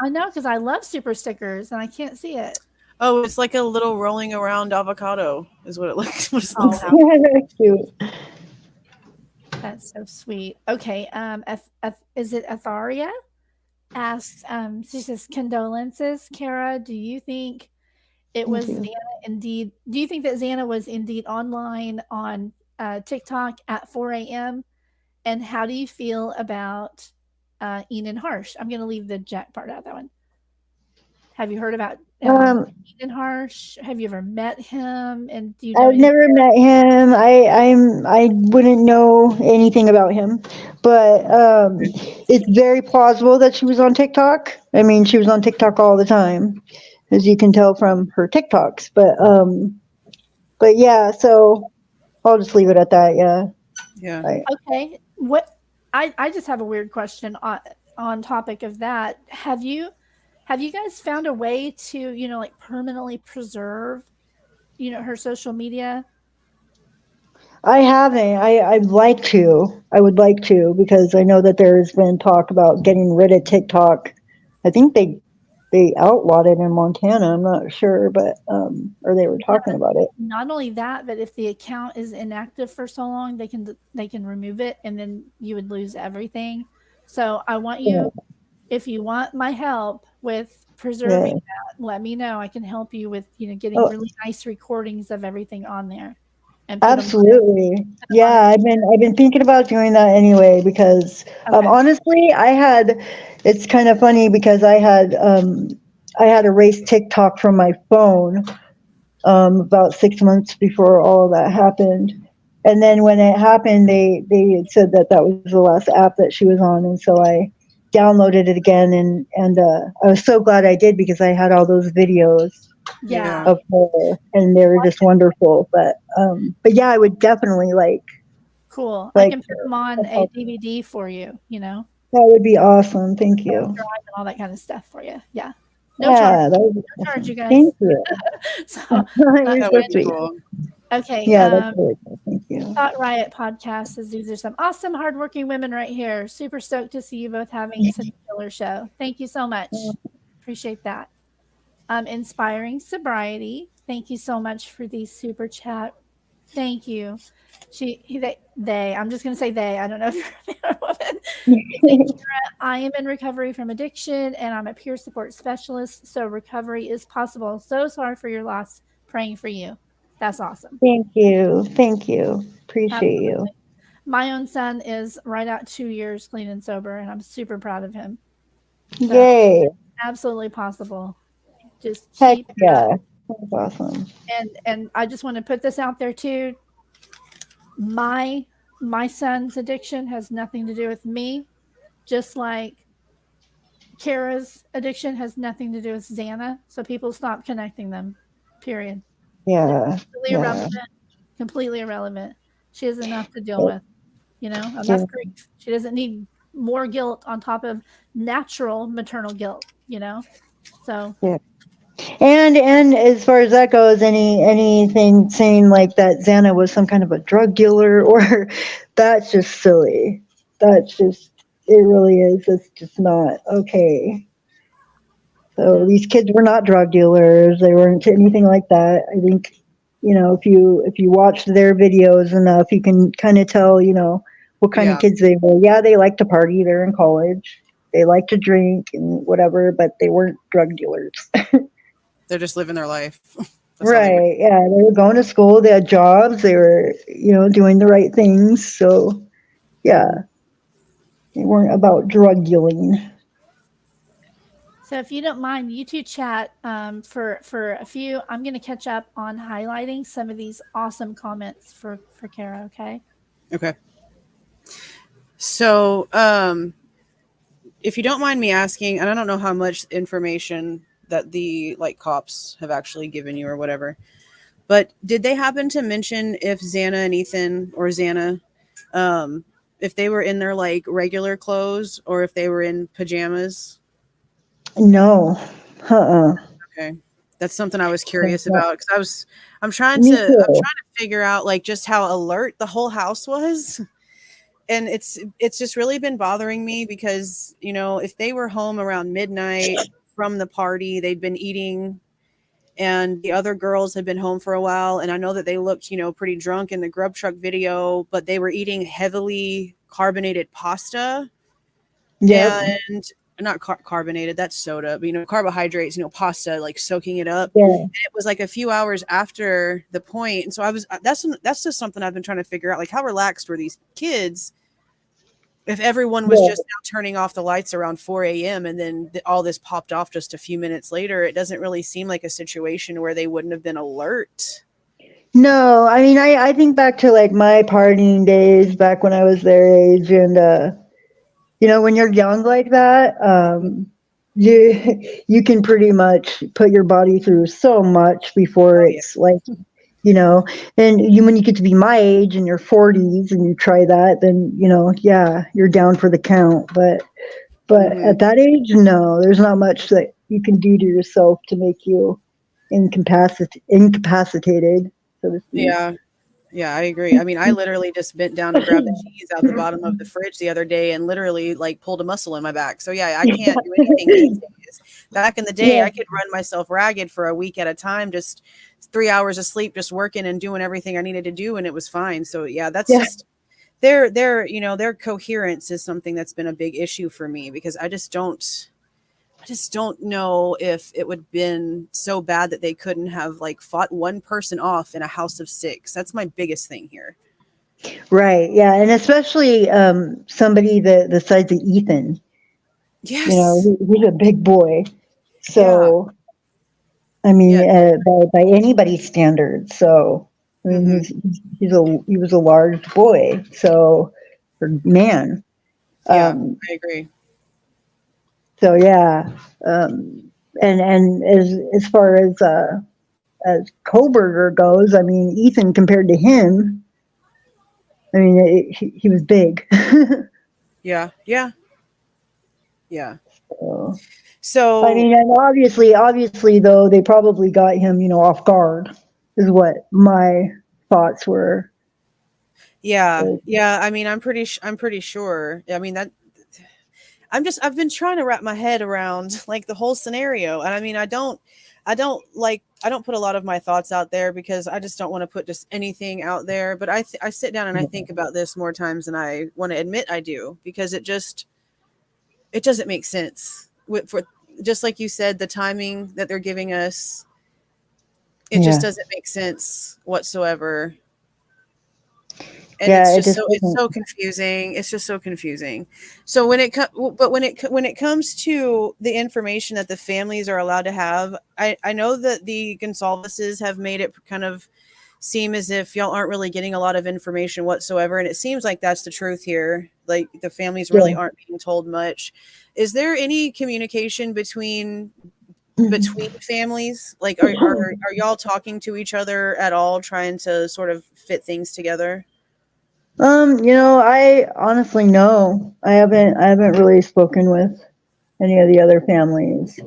I know, because I love super stickers and I can't see it. Oh, it's like a little rolling around avocado is what it looks like. That's cute. That's so sweet. Okay. Is it Atharia? Asks, she says, condolences, Cara. Do you think it was Xana indeed? Do you think that Xana was indeed online on TikTok at 4 a.m.? And how do you feel about Enan Harsh? I'm going to leave the Jack part out of that one. Have you heard about Enan Harsh? Have you ever met him? And do you know I've never met him. I wouldn't know anything about him, but it's very plausible that she was on TikTok. I mean, she was on TikTok all the time, as you can tell from her TikToks. But yeah, so I'll just leave it at that. Yeah. Okay. What? I just have a weird question on topic of that. Have you guys found a way to, permanently preserve, her social media? I haven't. I'd like to. I would like to, because I know that there's been talk about getting rid of TikTok. I think they they outlawed it in Montana. I'm not sure, but or they were talking about it. Not only that, but if the account is inactive for so long, they can remove it, and then you would lose everything. So I want you, if you want my help with preserving that, let me know. I can help you with getting really nice recordings of everything on there. And Absolutely. Yeah, I've been thinking about doing that anyway because honestly, it's kind of funny because I had erased TikTok from my phone about 6 months before all of that happened. And then when it happened, they had said that was the last app that she was on, and so I downloaded it again, and I was so glad I did because I had all those videos of her, and they were just wonderful. But yeah, I would definitely cool. I can put them on a DVD for you. That would be awesome. Thank you. And all that kind of stuff for you. Yeah. No charge. No charge, you guys. Thank you. You're so sweet. Cool. Okay. Yeah, that's really cool. Thank you. Thought Riot Podcast says these are some awesome, hardworking women right here. Super stoked to see you both having such a killer show. Thank you so much. Appreciate that. Inspiring Sobriety. Thank you so much for the super chat. Thank you. They. I'm just going to say they. I don't know if you're a man or woman. I am in recovery from addiction, and I'm a peer support specialist, so recovery is possible. So sorry for your loss. Praying for you. That's awesome. Thank you. Appreciate you. My own son is right at 2 years clean and sober, and I'm super proud of him. So, yay. Absolutely possible. Just keep That's awesome. And I just want to put this out there too. My son's addiction has nothing to do with me, just like Kara's addiction has nothing to do with Xana. So people stop connecting them. Period. Yeah. Completely irrelevant. She has enough to deal with. Enough grief. She doesn't need more guilt on top of natural maternal guilt. So. Yeah. And as far as that goes, anything saying like that Xana was some kind of a drug dealer, or that's just silly. It really is. It's just not okay. So these kids were not drug dealers. They weren't anything like that. I think, if you watch their videos enough, you can kind of tell, what kind of kids they were. Yeah, they like to party. They're in college. They like to drink and whatever, but they weren't drug dealers. They're just living their life. Right. Yeah. They were going to school. They had jobs. They were, doing the right things. So, yeah, they weren't about drug dealing. So if you don't mind, you two chat for a few. I'm going to catch up on highlighting some of these awesome comments for Cara. Okay. Okay. So, if you don't mind me asking, and I don't know how much information that the cops have actually given you or whatever, but did they happen to mention if Xana and Ethan or Xana, if they were in their regular clothes or if they were in pajamas? No. Okay. That's something I was curious about because I'm trying to figure out just how alert the whole house was. And it's just really been bothering me because, if they were home around midnight from the party, they'd been eating, and the other girls had been home for a while. And I know that they looked, pretty drunk in the grub truck video, but they were eating heavily carbonated pasta. Yeah. And not carbonated, that's soda, but carbohydrates, pasta, soaking it up. Yeah. And it was a few hours after the point. And so that's just something I've been trying to figure out, how relaxed were these kids if everyone was just now turning off the lights around 4 a.m. and then all this popped off just a few minutes later. It doesn't really seem like a situation where they wouldn't have been alert. No, I mean, I think back to my partying days back when I was their age, and when you're young like that, you can pretty much put your body through so much before it's and when you get to be my age in your 40s and you try that, then you're down for the count. But at that age, no, there's not much that you can do to yourself to make you incapacitated, so to speak. Yeah, I agree. I mean, I literally just bent down to grab the cheese out the bottom of the fridge the other day and literally pulled a muscle in my back. So yeah, I can't do anything Because back in the day, I could run myself ragged for a week at a time, just 3 hours of sleep, just working and doing everything I needed to do, and it was fine. So yeah, that's just their you know, their coherence is something that's been a big issue for me, because I just don't know if it would have been so bad that they couldn't have like fought one person off in a house of 6. That's my biggest thing here. Right. Yeah. And especially somebody the size of Ethan. Yes. You know, he's a big boy. So, I mean, by anybody's standards. So, I mean, he was a large boy. So, or man. I agree. So yeah, and as far as Koberger goes, I mean, Ethan compared to him, I mean, he was big. Yeah. So I mean, and obviously though, they probably got him, you know, off guard, is what my thoughts were. Yeah. I mean, I'm pretty sure. I mean, that I've been trying to wrap my head around like the whole scenario. And I mean, I don't put a lot of my thoughts out there, because I just don't want to put just anything out there. But I sit down and I think about this more times than I want to admit I do, because it doesn't make sense. For just like you said, the timing that they're giving us, it just doesn't make sense whatsoever. And it's so confusing. It's just so confusing. So when it comes to the information that the families are allowed to have, I know that the Gonsalveses have made it kind of seem as if y'all aren't really getting a lot of information whatsoever, and it seems like that's the truth here. Like the families really aren't being told much. Is there any communication between families? Like are y'all talking to each other at all, trying to sort of fit things together? You know, I honestly no. I haven't really spoken with any of the other families.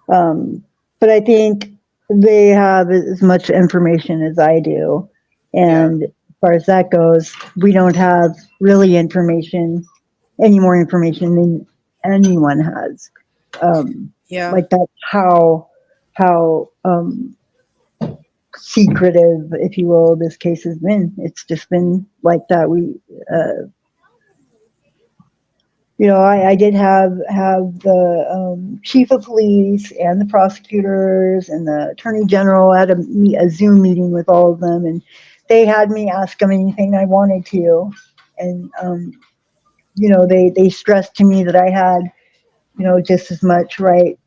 But I think they have as much information as I do. And as far as that goes, we don't have really any more information than anyone has. Like that's how secretive, if you will, this case has been. It's just been like that. I did have the chief of police and the prosecutors and the attorney general. I had a Zoom meeting with all of them, and they had me ask them anything I wanted to. And, they stressed to me that I had, just as much right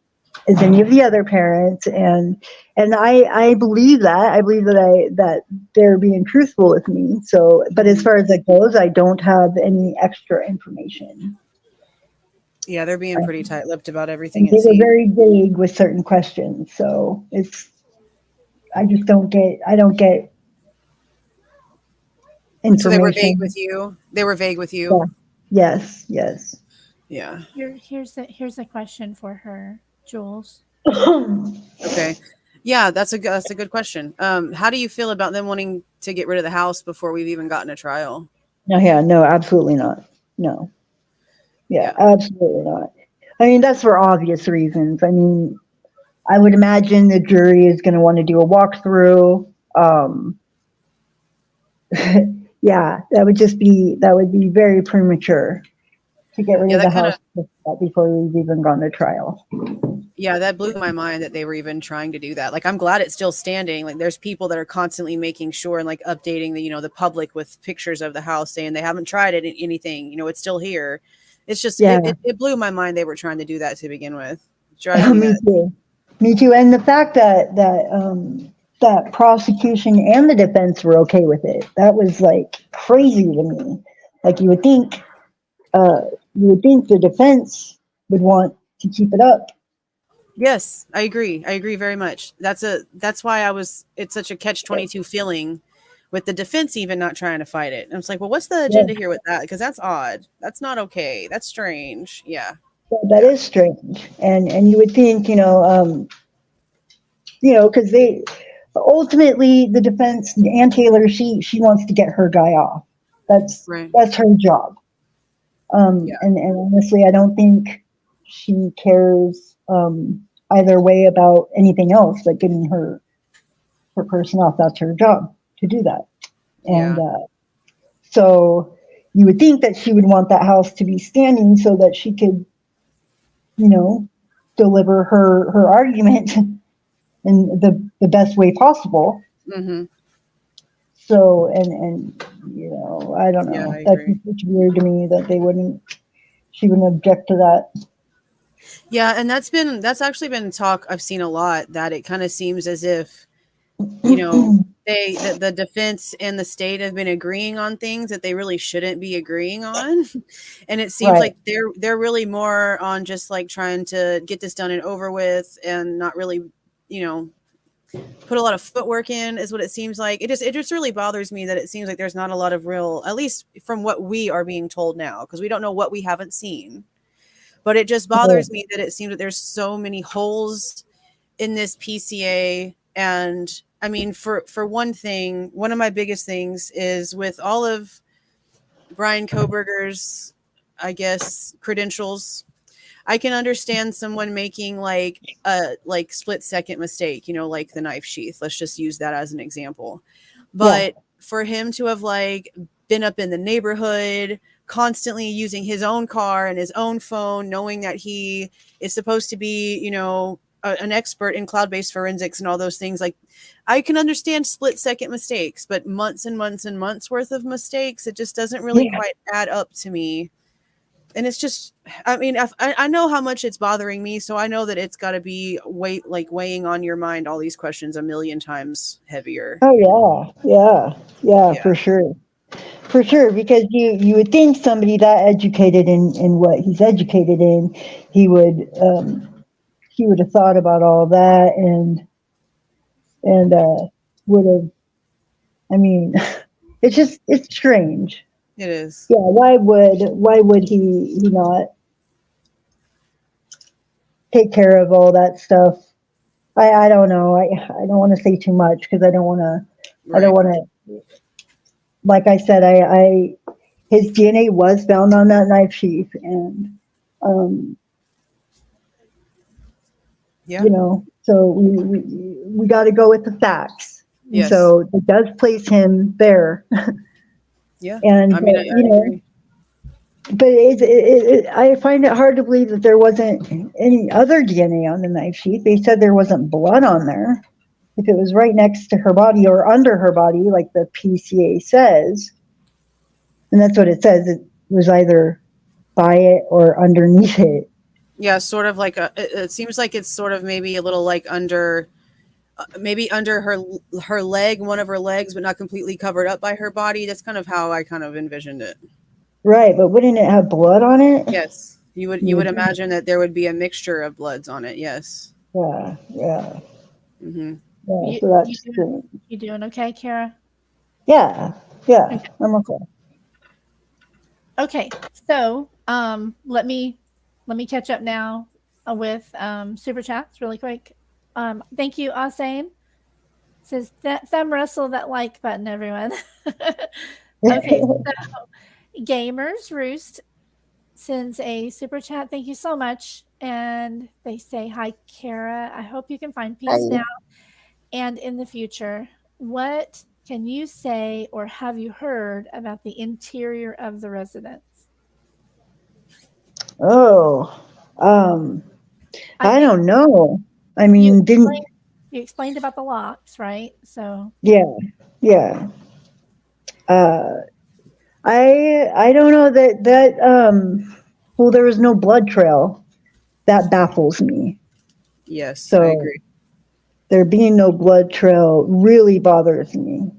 as any of the other parents, and I believe that. I believe that they're being truthful with me. So, but as far as that goes, I don't have any extra information. Yeah, they're being pretty tight-lipped about everything. They were very vague with certain questions, so I don't get information. So they were vague with you? They were vague with you? Yeah. Yes. Yeah. Here's a question for her, Jules. Okay. Yeah, that's a good question. How do you feel about them wanting to get rid of the house before we've even gotten a trial? No, absolutely not. No. Yeah, absolutely not. I mean, that's for obvious reasons. I mean, I would imagine the jury is going to want to do a walkthrough. Yeah, that would be very premature to get rid of the house before we've even gone to trial. Yeah, that blew my mind that they were even trying to do that. Like, I'm glad it's still standing. Like, there's people that are constantly making sure and like updating the public with pictures of the house, saying they haven't tried it, anything, it's still here. It's just, it blew my mind they were trying to do that to begin with. Me too. And the fact that prosecution and the defense were okay with it, that was like crazy to me. Like you would think the defense would want to keep it up. Yes, I agree very much. That's why it's such a catch-22 feeling with the defense even not trying to fight it. And it's like, well, what's the agenda here with that? Because that's odd. That's not okay. That's strange. Yeah. That is strange. And you would think, because they ultimately, the defense, Ann Taylor, she wants to get her guy off. That's her job. And honestly, I don't think she cares either way about anything else, like getting her person off. That's her job to do that. And so you would think that she would want that house to be standing so that she could, deliver her argument in the best way possible. Mm-hmm. So, and I don't know. Yeah, I That's agree. just weird to me that she wouldn't object to that. Yeah, and that's actually been talk I've seen a lot, that it kind of seems as if, the defense and the state have been agreeing on things that they really shouldn't be agreeing on. And it seems like they're really more on just like trying to get this done and over with, and not really, put a lot of footwork in, is what it seems like. It just really bothers me that it seems like there's not a lot of real, at least from what we are being told now, because we don't know what we haven't seen. But it just bothers me that it seems that there's so many holes in this PCA. And I mean, for one thing, one of my biggest things is with all of Brian Koberger's, I guess, credentials, I can understand someone making like a split second mistake, like the knife sheath. Let's just use that as an example. But for him to have like been up in the neighborhood, constantly using his own car and his own phone, knowing that he is supposed to be, an expert in cloud-based forensics and all those things, like I can understand split second mistakes, but months and months and months worth of mistakes, it just doesn't really quite add up to me. And it's just, I mean, I know how much it's bothering me, so I know that it's got to be weighing on your mind all these questions a million times heavier. Oh yeah, for sure. For sure, because you would think somebody that educated in what he's educated in, he would have thought about all that and would have. I mean, it's strange. It is. Yeah, why would he not take care of all that stuff? I don't know. I don't want to say too much because I don't want to. Like I said, his DNA was found on that knife sheath, and so we got to go with the facts. Yes. So it does place him there. Yeah. And I mean, I agree. But I find it hard to believe that there wasn't any other DNA on the knife sheath. They said there wasn't blood on there. If it was right next to her body or under her body, like the PCA says, and that's what it says, it was either by it or underneath it. Yeah, sort of like it seems like it's sort of maybe a little like under her leg, one of her legs, but not completely covered up by her body. That's kind of how I kind of envisioned it. Right, but wouldn't it have blood on it? Yes, you would imagine that there would be a mixture of bloods on it. Yes. Yeah. Mm-hmm. Yeah, so that's true. You doing okay, Cara? Yeah, Okay. I'm okay. Okay, so let me catch up now with super chats really quick. Thank you, Asain. Says thumb wrestle that like button, everyone. Okay, so Gamers Roost sends a super chat. Thank you so much, and they say, "Hi, Cara. I hope you can find peace now and in the future. What can you say or have you heard about the interior of the residence?" Oh, I don't know. I mean, you explained about the locks, right? So yeah. I don't know that well, there was no blood trail. That baffles me. Yes, so I agree. There being no blood trail really bothers me.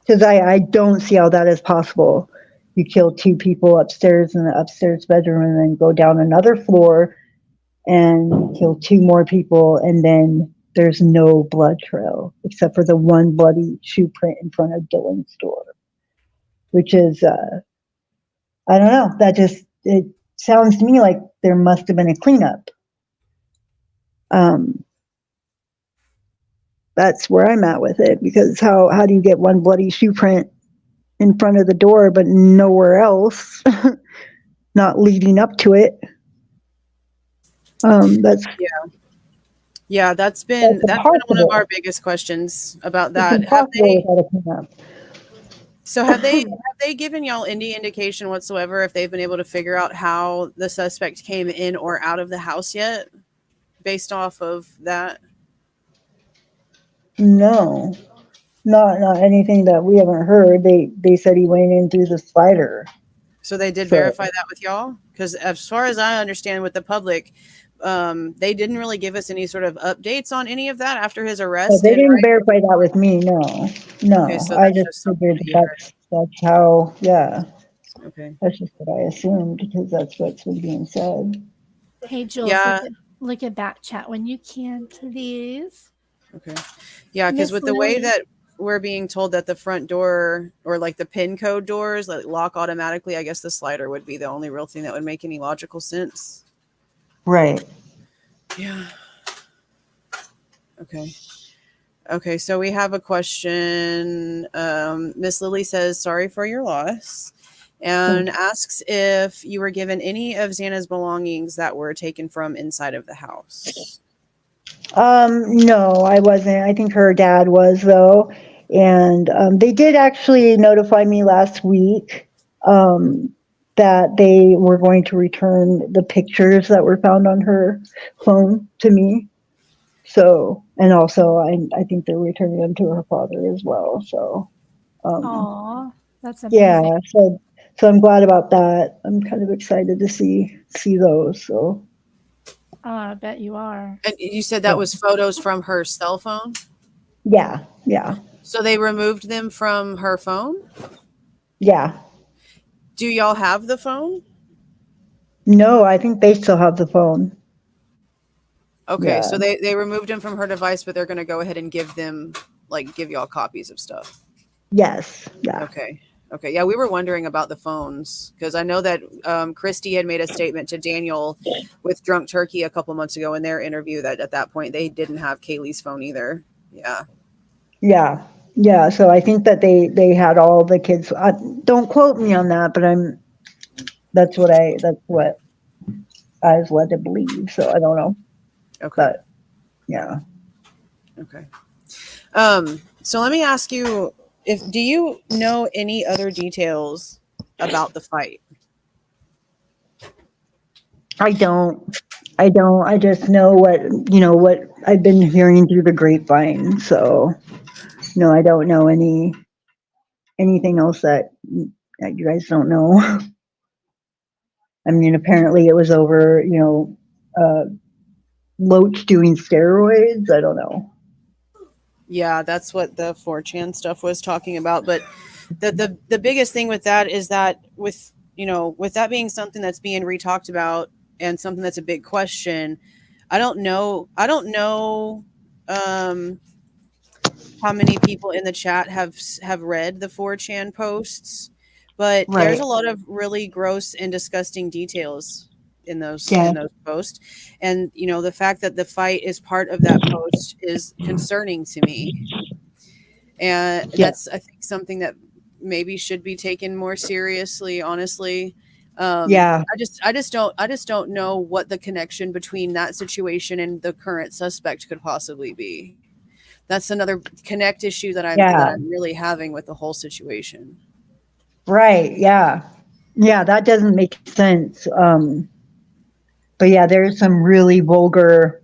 Because I don't see how that is possible. You kill 2 people upstairs in the upstairs bedroom and then go down another floor and kill 2 more people, and then there's no blood trail except for the one bloody shoe print in front of Dylan's door, which is, I don't know, it sounds to me like there must have been a cleanup. That's where I'm at with it, because how do you get one bloody shoe print in front of the door but nowhere else, not leading up to it? That's Yeah, that's been one of impossible. our biggest questions about It's that. impossible without a prenup. So have they given y'all any indication whatsoever if they've been able to figure out how the suspect came in or out of the house yet, based off of that? No, not anything that we haven't heard. They said he went in through the slider. So they did So- verify that with y'all? Because as far as I understand with the public, they didn't really give us any sort of updates on any of that after his But arrest. they and didn't right- verify that with me. No. Okay, so I that's just just something figured that you heard. that's how. Yeah, Okay. that's just what I assumed because that's what's been being said. Hey, Jules, Yeah. look at back chat when you can, please. Okay. Yeah, because Miss with the way Lily. that we're being told that the front door or like the pin code doors like lock automatically, I guess the slider would be the only real thing that would make any logical sense. Right. Yeah. Okay. Okay, so we have a question. Miss Lily says, sorry for your loss, and asks if you were given any of Xana's belongings that were taken from inside of the house. No, I wasn't. I think her dad was though, and they did actually notify me last week that they were going to return the pictures that were found on her phone to me. So, and also I think they're returning them to her father as well. So, Aw, that's amazing. yeah. So I'm glad about that. I'm kind of excited to see those. So. Oh, I bet you are. And you said that was photos from her cell phone? Yeah. So they removed them from her phone? Yeah. Do y'all have the phone? No, I think they still have the phone. Okay, Yeah. so they removed them from her device, but they're going to go ahead and give y'all copies of stuff. Yes. Yeah. Okay. Yeah, we were wondering about the phones because I know that Christy had made a statement to Daniel with Drunk Turkey a couple months ago in their interview that at that point they didn't have Kaylee's phone either. Yeah. Yeah. So I think that they had all the kids. Don't quote me on that, but that's what I was led to believe. So I don't know. Okay. But yeah. Okay. So let me ask you, do you know any other details about the fight? I don't. I just know what I've been hearing through the grapevine. So no, I don't know anything else that you guys don't know. I mean, apparently it was over, Loach doing steroids. I don't know. Yeah, that's what the 4chan stuff was talking about. But the biggest thing with that is that with that being something that's being re-talked about and something that's a big question, I don't know how many people in the chat have read the 4chan posts, but there's Right. a lot of really gross and disgusting details in those Yeah. posts, and the fact that the fight is part of that post is concerning to me, and that's I think something that maybe should be taken more seriously, honestly. Yeah. I just don't know what the connection between that situation and the current suspect could possibly be. That's another connect issue that I'm really having with the whole situation. Right. Yeah. Yeah. That doesn't make sense. But yeah, there's some really vulgar,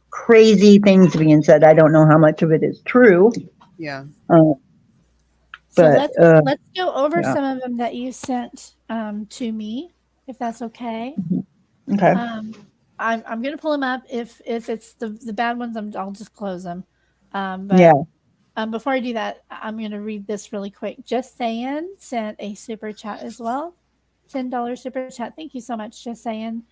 crazy things being said. I don't know how much of it is true. Yeah. So But let's go over yeah. some of them that you sent to me, if that's okay. Okay. I'm gonna pull them up. If it's the bad ones, I'll just close them. But Yeah. before I do that, I'm gonna read this really quick. Just saying sent a super chat as well, $10 super chat. Thank you so much, Just saying.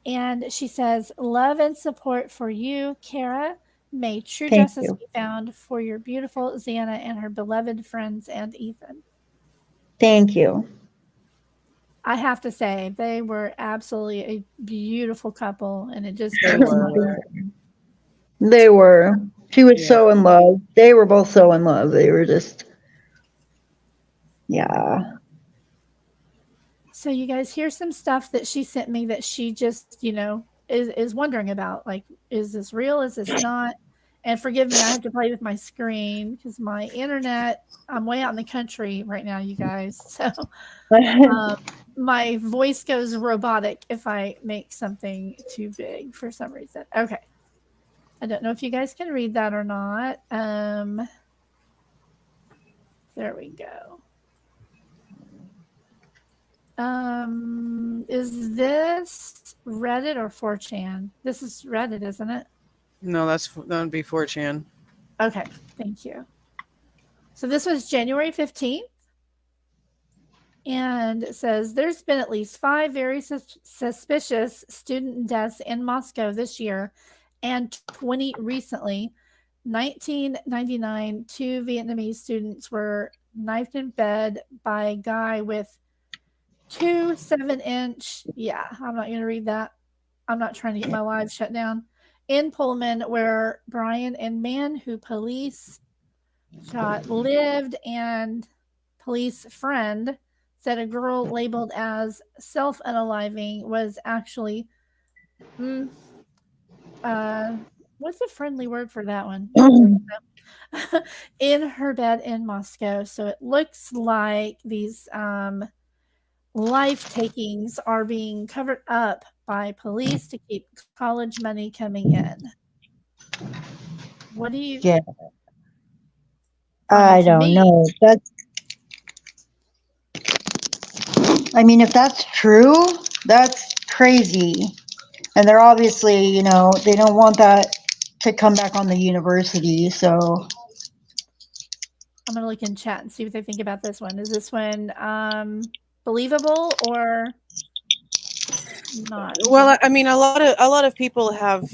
And she says, "Love and support for you, Cara. May true Thank justice you. be found for your beautiful Xana and her beloved friends and Ethan." Thank you. I have to say, they were absolutely a beautiful couple, and it just They breaks my were. heart. They were. She was Yeah. so in love. They were both so in love. They were just, yeah. So you guys, here's some stuff that she sent me that she just, is wondering about. Like, is this real? Is this not? And forgive me, I have to play with my screen because my internet, I'm way out in the country right now, you guys. So my voice goes robotic if I make something too big for some reason. Okay. I don't know if you guys can read that or not. There we go. Is this Reddit or 4chan? This is Reddit, isn't it? No, that would be 4chan. Okay, thank you. So this was January 15th. And it says, there's been at least 5 very suspicious student deaths in Moscow this year and 20 recently. 1999, 2 Vietnamese students were knifed in bed by a guy with 2 7-inch. Yeah, I'm not going to read that. I'm not trying to get my live shut down. In Pullman, where Brian and man who police shot lived, and police friend said a girl labeled as self-unaliving was actually, what's a friendly word for that one? In her bed in Moscow. So it looks like these life takings are being covered up by police to keep college money coming in. What do you? Yeah. I don't know. I mean, if that's true, that's crazy. And they're obviously, they don't want that to come back on the university. So I'm going to look in chat and see what they think about this one. Is this one believable or not? Well, I mean, a lot of people have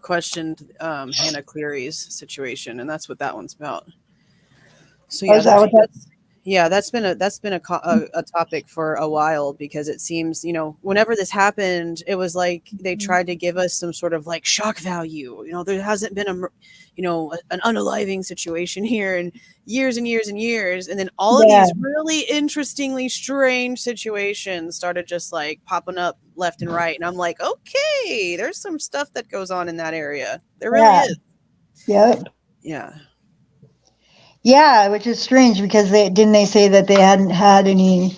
questioned Hannah Cleary's situation, and that's what that one's about. So yeah, that's been a topic for a while, because it seems, whenever this happened, it was like they tried to give us some sort of like shock value. There hasn't been an unaliving situation here in years and years and years, and then all of these really interestingly strange situations started just like popping up left and right, and I'm like, okay, there's some stuff that goes on in that area. There really is. Yeah, which is strange, because they say that they hadn't had any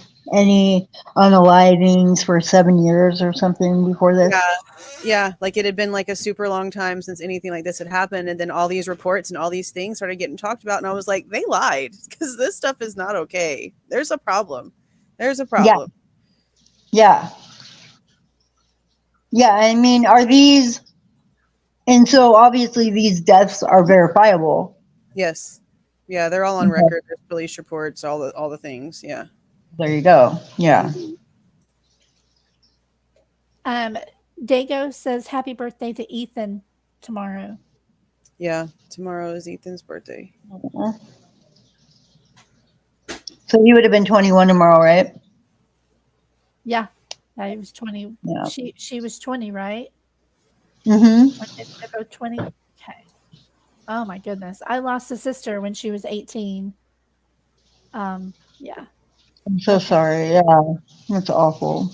unalivings for 7 years or something before this. Yeah, like it had been like a super long time since anything like this had happened, and then all these reports and all these things started getting talked about, and I was like, they lied, because this stuff is not okay. There's a problem. Yeah. I mean, are these, and so obviously these deaths are verifiable. Yes. Yeah, they're all on record. There's police reports, all the things. Yeah. There you go. Yeah. Dago says happy birthday to Ethan tomorrow. Yeah, tomorrow is Ethan's birthday. So he would have been 21 tomorrow, right? Yeah, he was 20. Yeah. She was 20, right? Mm-hmm. They're both 20. Okay. Oh my goodness. I lost a sister when she was 18. Yeah. I'm so sorry. Yeah. That's awful.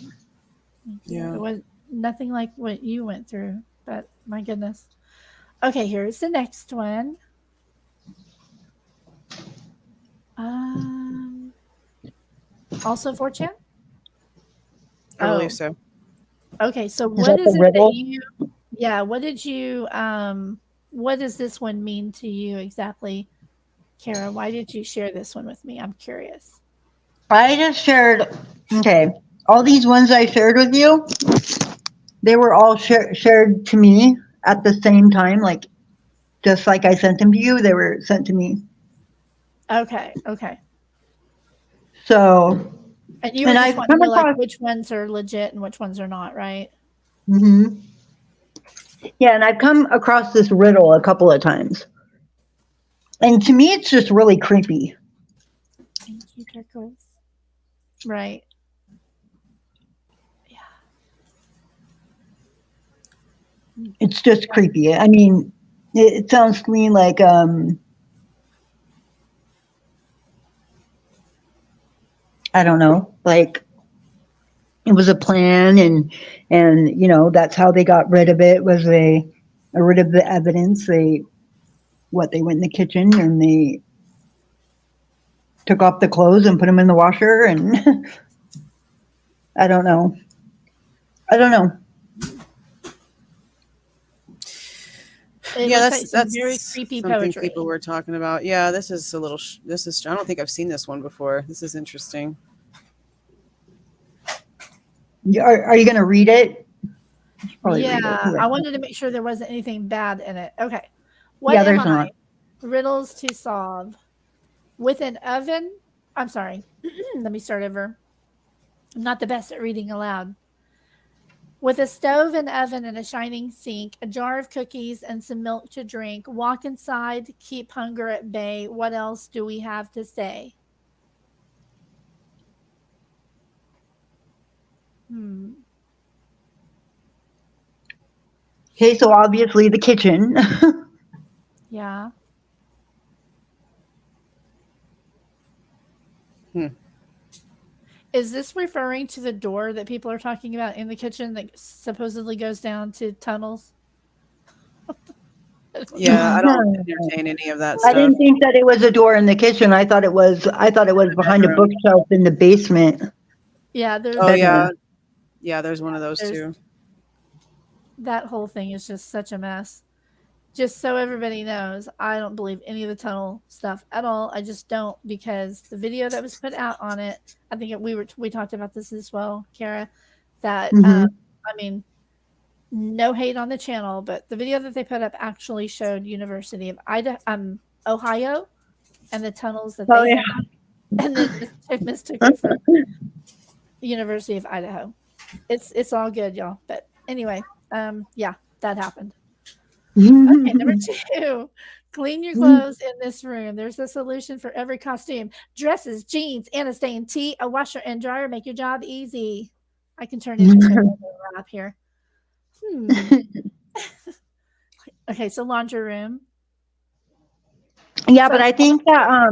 Yeah. It was nothing like what you went through, but my goodness. Okay, here's the next one. Also 4chan? I believe so. Okay, so what is it that you, what does this one mean to you exactly, Kara? Why did you share this one with me? I'm curious. I just shared, all these ones I shared with you, they were all shared to me at the same time, like just like I sent them to you, they were sent to me. Okay. So, and you were just wanting to know, like, which ones are legit and which ones are not, right? Mm-hmm. Yeah, and I've come across this riddle a couple of times. And to me, it's just really creepy. Thank you, Turquoise. Right. Yeah. It's just creepy. I mean, it sounds to me like, I don't know, like it was a plan, and you know that's how they got rid of it. Was they rid of the evidence? They went in the kitchen and they took off the clothes and put them in the washer, and I don't know. I don't know. It Yeah, looks like that's some very creepy something poetry. people were talking about. Yeah, this is a little. This is. I don't think I've seen this one before. This is interesting. Are you going to read it? Probably read it. Yeah, I wanted to make sure there wasn't anything bad in it. Okay. What Yeah, am there's I? not. Riddles to solve. With an oven. I'm sorry. Let me start over. I'm not the best at reading aloud. With a stove, an oven, and a shining sink, a jar of cookies, and some milk to drink, walk inside, keep hunger at bay. What else do we have to say? Okay, so obviously the kitchen. Yeah. Is this referring to the door that people are talking about in the kitchen that supposedly goes down to tunnels? Yeah, I don't entertain any of that I stuff. didn't think that it was a door in the kitchen. I thought it was behind a bookshelf in the basement. Yeah, there's. Oh yeah, yeah. There's one of those too. That whole thing is just such a mess. Just so everybody knows, I don't believe any of the tunnel stuff at all. I just don't, because the video that was put out on it, I think we talked about this as well, Cara, that I mean, no hate on the channel, but the video that they put up actually showed University of Ohio and the tunnels that they have, and then mistook it for University of Idaho. It's all good, y'all. But anyway, yeah, that happened. Okay, number 2, clean your clothes in this room. There's a solution for every costume. Dresses, jeans, Anastain tee, a washer and dryer make your job easy. I can turn it into a wrap here. Okay, so laundry room. Yeah, but I think that I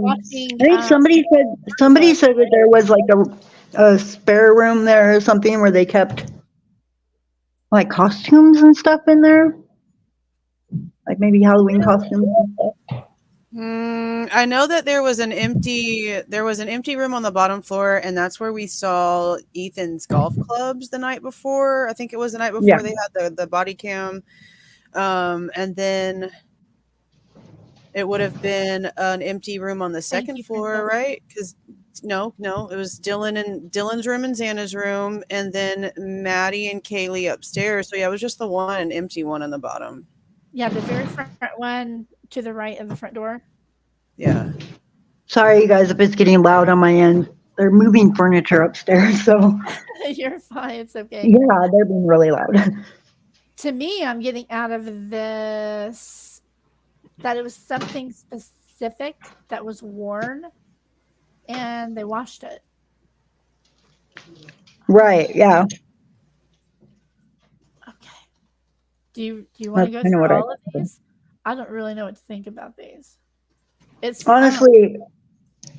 think somebody said that there was like a spare room there or something where they kept like costumes and stuff in there. Like maybe Halloween costumes and stuff. I know that there was an empty room on the bottom floor, and that's where we saw Ethan's golf clubs the night before. I think it was the night before they had the body cam. And then it would have been an empty room on the second floor, right? Because no, it was Dylan's room and Xana's room, and then Maddie and Kaylee upstairs. So yeah, it was just the one empty one on the bottom. Yeah, the very front one to the right of the front door. Yeah. Sorry, you guys, if it's getting loud on my end. They're moving furniture upstairs, so. You're fine. It's okay. Yeah, they're being really loud. To me, I'm getting out of this that it was something specific that was worn, and they washed it. Right, yeah. Do you want to go through all of these? I don't really know what to think about these. It's honestly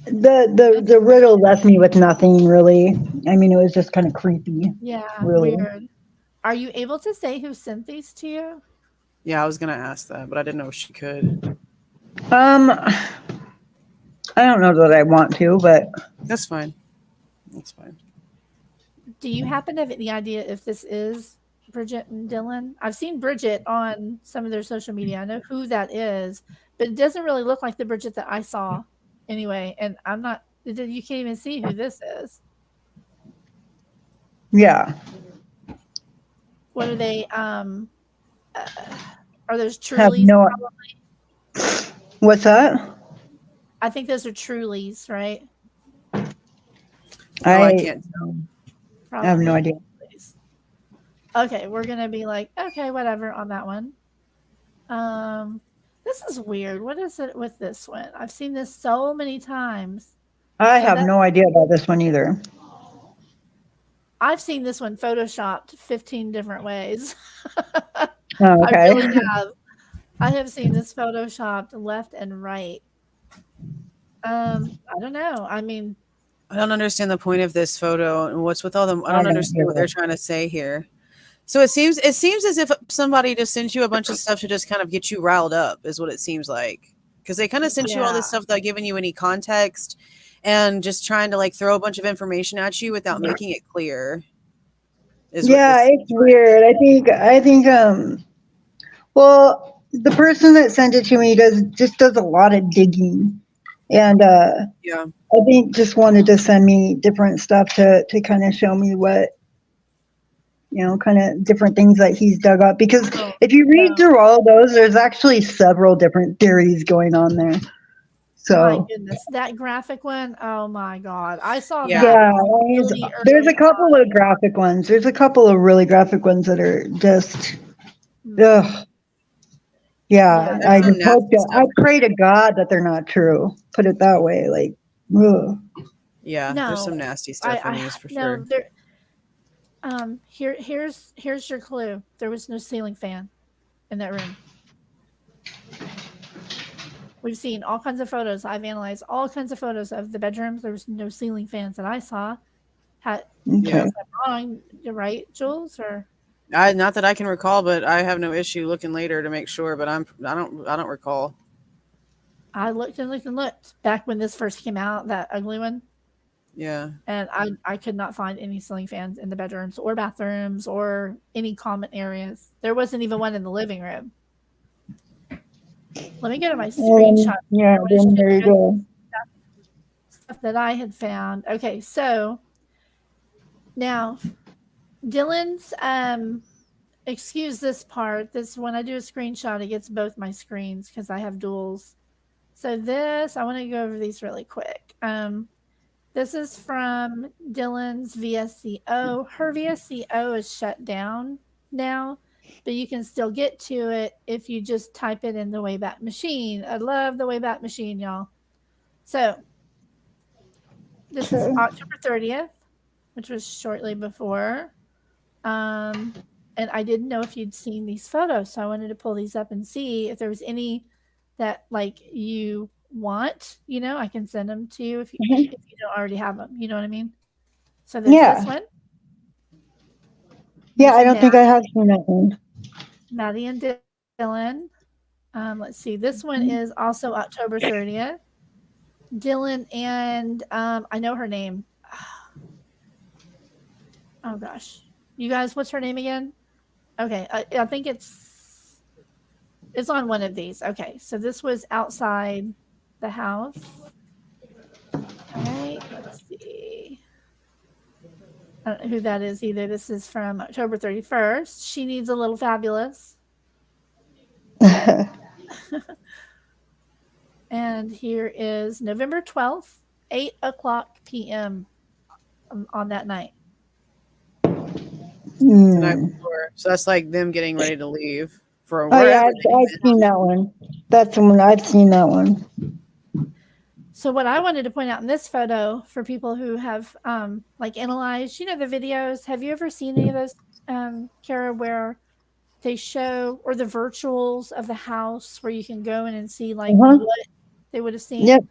the riddle left me with nothing really. I mean, it was just kind of creepy. Yeah, really weird. Are you able to say who sent these to you? Yeah, I was gonna ask that, but I didn't know if she could. I don't know that I want to, but that's fine. That's fine. Do you happen to have any idea if this is Bridget and Dylan? I've seen Bridget on some of their social media. I know who that is, but it doesn't really look like the Bridget that I saw anyway. And you can't even see who this is. Yeah. What are they? Are those Trulies? No. What's that? I think those are Trulies, right? I can't tell. I have no idea. Okay, we're gonna be like, okay, whatever on that one. This is weird. What is it with this one? I've seen this so many times. I have no idea about this one either. I've seen this one photoshopped 15 different ways. Oh, okay. I really have. I have seen this photoshopped left and right. I don't know. I mean, I don't understand the point of this photo and what's with all them. I don't don't understand what either. they're trying to say here. So it seems as if somebody just sent you a bunch of stuff to just kind of get you riled up, is what it seems like. Because they kind of sent you all this stuff without giving you any context and just trying to like throw a bunch of information at you without making it clear. Yeah, it's weird. I think well, the person that sent it to me does a lot of digging, and Yeah. I think just wanted to send me different stuff to kind of show me what, kind of different things that he's dug up. Because if you read through all those, there's actually several different theories going on there. So my goodness, that graphic one, oh my God. I saw Yeah. that. yeah, there's a couple of graphic ones. There's a couple of really graphic ones that are just, ugh. Yeah, there's I some just hope nasty that, I stuff. pray to God that they're not true. Put it that way, like, ugh. Yeah, there's some nasty stuff in these for sure. Here's your clue. There was no ceiling fan in that room. We've seen all kinds of photos. I've analyzed all kinds of photos of the bedrooms. There was no ceiling fans that I saw. Okay. Is that wrong? You're right, Jules? Or Not that I can recall, but I have no issue looking later to make sure. But I don't recall. I looked and looked and looked back when this first came out, that ugly one. Yeah. And I could not find any ceiling fans in the bedrooms or bathrooms or any common areas. There wasn't even one in the living room. Let me go to my screenshot. Yeah, then there you go. Stuff that I had found. Okay, so now Dylan's excuse this part. This when I do a screenshot, it gets both my screens because I have duals. So this, I want to go over these really quick. This is from Dylan's VSCO. Her VSCO is shut down now, but you can still get to it if you just type it in the Wayback Machine. I love the Wayback Machine, y'all. So this is October 30th, which was shortly before. And I didn't know if you'd seen these photos, so I wanted to pull these up and see if there was any that like you want. I can send them to you if you don't already have them. You know what I mean? So there's this one. Yeah, I don't think I have seen that one. Maddie and Dylan. Let's see. This one is also October 30th. Dylan and I know her name. Oh gosh, you guys, what's her name again? Okay, I think it's on one of these. Okay, so this was outside the house. All right, let's see. I don't know who that is either. This is from October 31st. She needs a little fabulous. And here is November 12th, 8:00 p.m. on that night. The night before. So that's like them getting ready to leave for wherever. Oh yeah, I've seen that one. That's the one. I've seen that one. So what I wanted to point out in this photo for people who have like analyzed, the videos. Have you ever seen any of those, Cara, where they show, or the virtuals of the house where you can go in and see like what they would have seen? Yep.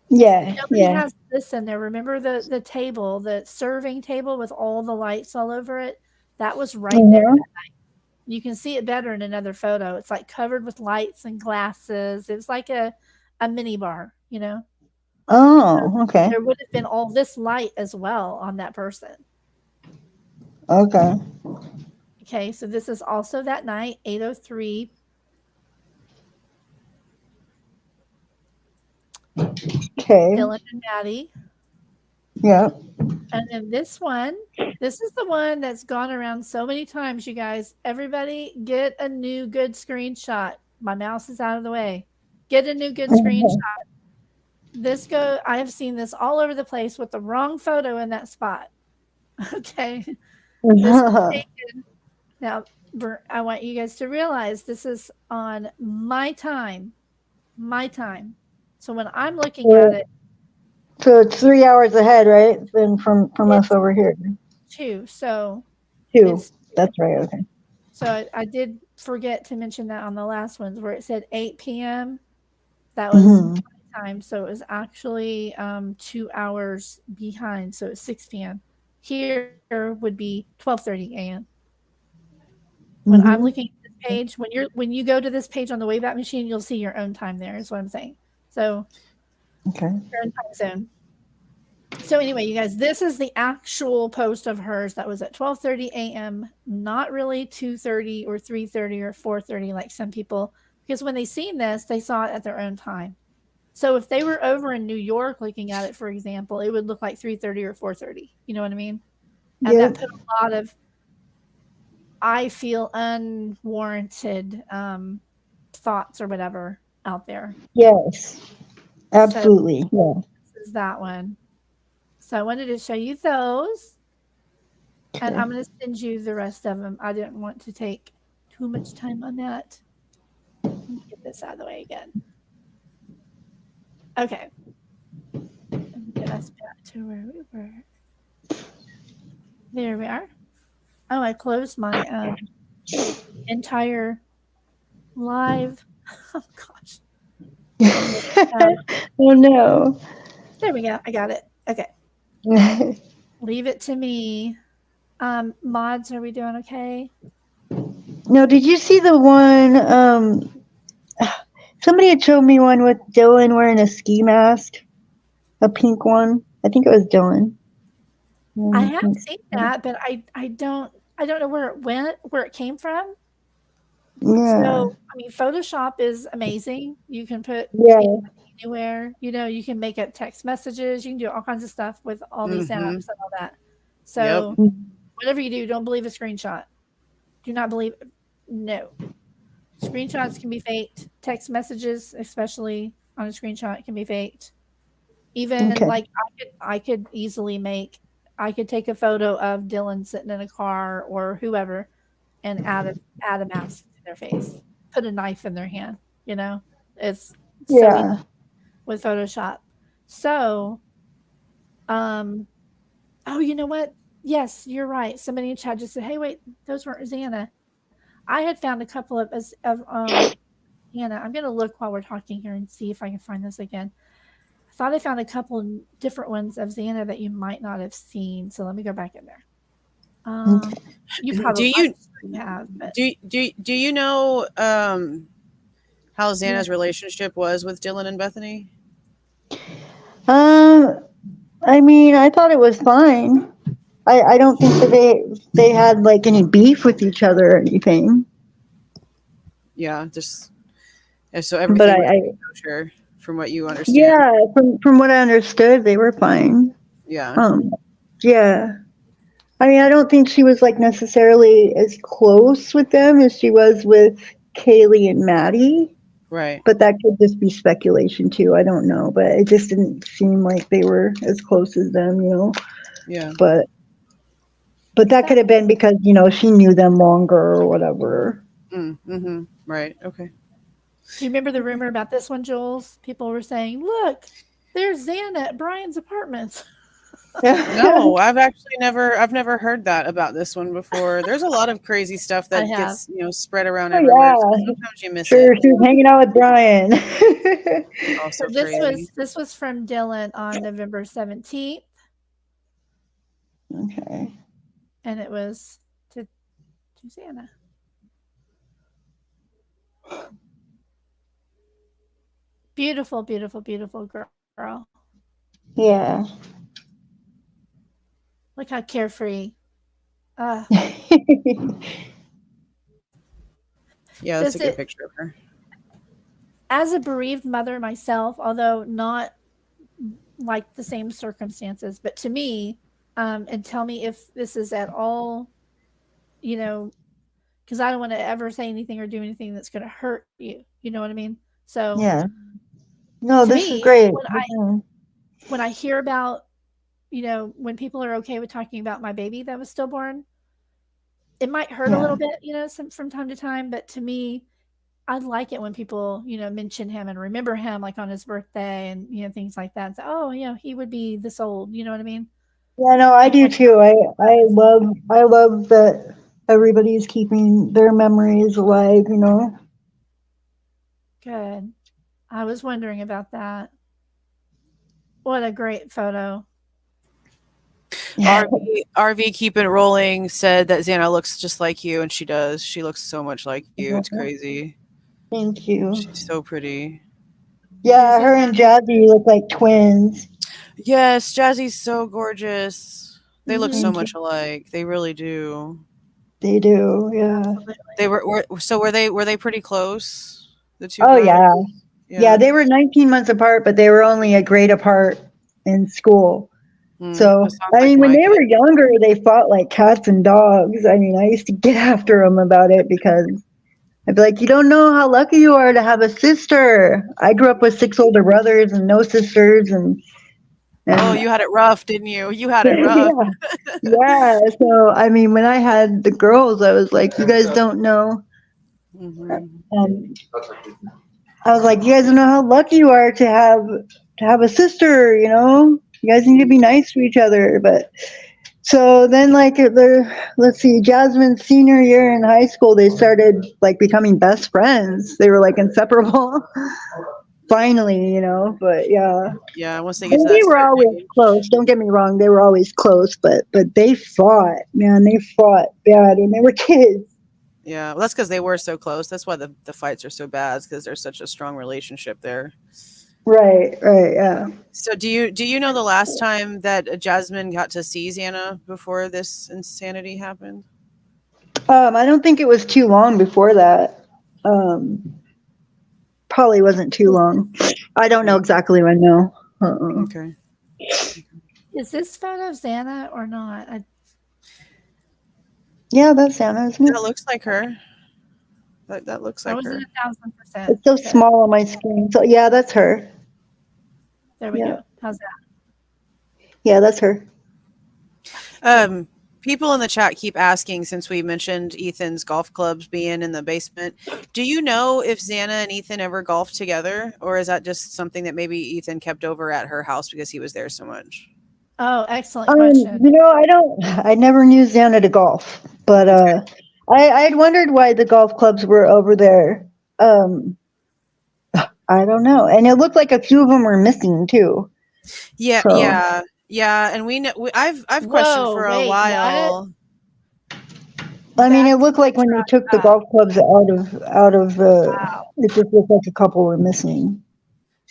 Yeah. Nobody has this in there. Remember the table, the serving table with all the lights all over it? That was right there that night. You can see it better in another photo. It's like covered with lights and glasses. It was like a mini bar, Oh, okay. There would have been all this light as well on that person. Okay. Okay, so this is also that night, 8:03. Okay. Dylan and Maddie. Yeah. And then this is the one that's gone around so many times, you guys. Everybody get a new good screenshot. My mouse is out of the way. Get a new good screenshot. I have seen this all over the place with the wrong photo in that spot. Okay. This was taken. Now, I want you guys to realize this is on my time. So when I'm looking at it. So it's 3 hours ahead, right? Then from us over here. 2. So 2. That's right. Okay. So I did forget to mention that on the last ones where it said 8 p.m. That was time, so it was actually 2 hours behind, so it's 6 p.m. Here would be 12:30 a.m. When I'm looking at this page, when you go to this page on the Wayback Machine, you'll see your own time there, is what I'm saying. So Okay. your own time zone. So anyway, you guys, this is the actual post of hers that was at 12:30 a.m., not really 2:30 or 3:30 or 4:30 like some people, because when they seen this, they saw it at their own time. So if they were over in New York looking at it, for example, it would look like 3:30 or 4:30. You know what I mean? And that put a lot of, I feel, unwarranted thoughts or whatever out there. Yes, absolutely. So this is that one. So I wanted to show you those. Okay. And I'm going to send you the rest of them. I didn't want to take too much time on that. Let me get this out of the way again. Okay. Let me get us back to where we were. There we are. Oh, I closed my entire live. Oh, gosh. Oh, no. There we go. I got it. Okay. Leave it to me. Mods, are we doing okay? No, did you see the one? Somebody had showed me one with Dylan wearing a ski mask, a pink one. I think it was Dylan. I have seen that, but I don't know where it went, where it came from. Yeah. So I mean, Photoshop is amazing. You can put anywhere. You know, you can make up text messages. You can do all kinds of stuff with all these apps and all that. So whatever you do, don't believe a screenshot. Do not believe. No. Screenshots can be faked. Text messages, especially on a screenshot, can be faked. Even like I could easily take a photo of Dylan sitting in a car or whoever and add a mask to their face, put a knife in their hand. You know, it's so easy with Photoshop. So, oh, you know what? Yes, you're right. Somebody in chat just said, "Hey, wait, those weren't Xana." I had found a couple of Xana. I'm going to look while we're talking here and see if I can find this again. I thought I found a couple different ones of Xana that you might not have seen. So let me go back in there. You probably have. But. Do you know how Xana's relationship was with Dylan and Bethany? I mean, I thought it was fine. I don't think that they had like any beef with each other or anything. Yeah, just so everything was kosher from what you understand. Yeah, from what I understood, they were fine. Yeah. Yeah. I mean, I don't think she was like necessarily as close with them as she was with Kaylee and Maddie. Right. But that could just be speculation too. I don't know, but it just didn't seem like they were as close as them, you know. Yeah. But that could have been because, you know, she knew them longer or whatever. Right. Okay. Do you remember the rumor about this one, Jules? People were saying, "Look, there's Xana at Brian's apartments." No, I've never heard that about this one before. There's a lot of crazy stuff that gets, you know, spread around everywhere. So sometimes you miss it. She was hanging out with Brian. Also so crazy. This was from Dylan on November 17th. Okay. And it was to Xana. Beautiful, beautiful, beautiful girl. Yeah. Look how carefree. Yeah, that's a good picture of her. As a bereaved mother myself, although not like the same circumstances, but to me, and tell me if this is at all, you know, because I don't want to ever say anything or do anything that's going to hurt you. You know what I mean? So yeah. No, this is great. When I hear about, you know, when people are okay with talking about my baby that was stillborn, it might hurt a little bit, you know, from time to time. But to me, I like it when people, you know, mention him and remember him like on his birthday and, you know, things like that. So, oh, you know, he would be this old, you know what I mean? Yeah, no, I do too. I love that everybody's keeping their memories alive, you know. Good. I was wondering about that. What a great photo. Yeah. RV keep it rolling said that Xana looks just like you, and she does. She looks so much like you. It's crazy. Thank you. She's so pretty. Yeah, her and Jazzy look like twins. Yes, Jazzy's so gorgeous. They look so Thank much alike. They really do. They do, yeah. Absolutely. They were they pretty close? The two Oh, girls? yeah. They were 19 months apart, but they were only a grade apart in school. So, that sounds I like mean, when my they kid. were younger, they fought like cats and dogs. I mean, I used to get after them about it because I'd be like, you don't know how lucky you are to have a sister. I grew up with 6 older brothers and no sisters. And Oh, you had it rough, didn't you? You had it rough. yeah. So, I mean, when I had the girls, I was like, you guys don't know. And I was like, you guys don't know how lucky you are to have a sister, you know? You guys need to be nice to each other. But so then, like, let's see, Jasmine's senior year in high school, they started like becoming best friends. They were like inseparable. Finally, you know. But yeah, Yeah, once they I get mean, to that they were certain always age. close. Don't get me wrong, they were always close. But they fought, man. They fought bad when they were kids. Yeah, well, that's because they were so close. That's why the fights are so bad, because there's such a strong relationship there. Right, yeah. So do you know the last time that Jasmine got to see Xana before this insanity happened? I don't think it was too long before that. Probably wasn't too long. I don't know exactly when, no. Okay. Is this photo of Xana or not? Yeah, that's Anna, isn't it? That looks like her. That looks I like wasn't her. 1,000%. It's so small on my screen. So yeah, that's her. There we Yeah. go. How's that? Yeah, that's her. People in the chat keep asking, since we mentioned Ethan's golf clubs being in the basement, do you know if Xana and Ethan ever golfed together, or is that just something that maybe Ethan kept over at her house because he was there so much? Oh, excellent question. You know, I never knew Xana to golf, but I'd wondered why the golf clubs were over there. I don't know, and it looked like a few of them were missing too. Yeah, So. yeah, and we know. I've questioned for a while. I mean, it looked like when they took the golf clubs out of it just looked like a couple were missing.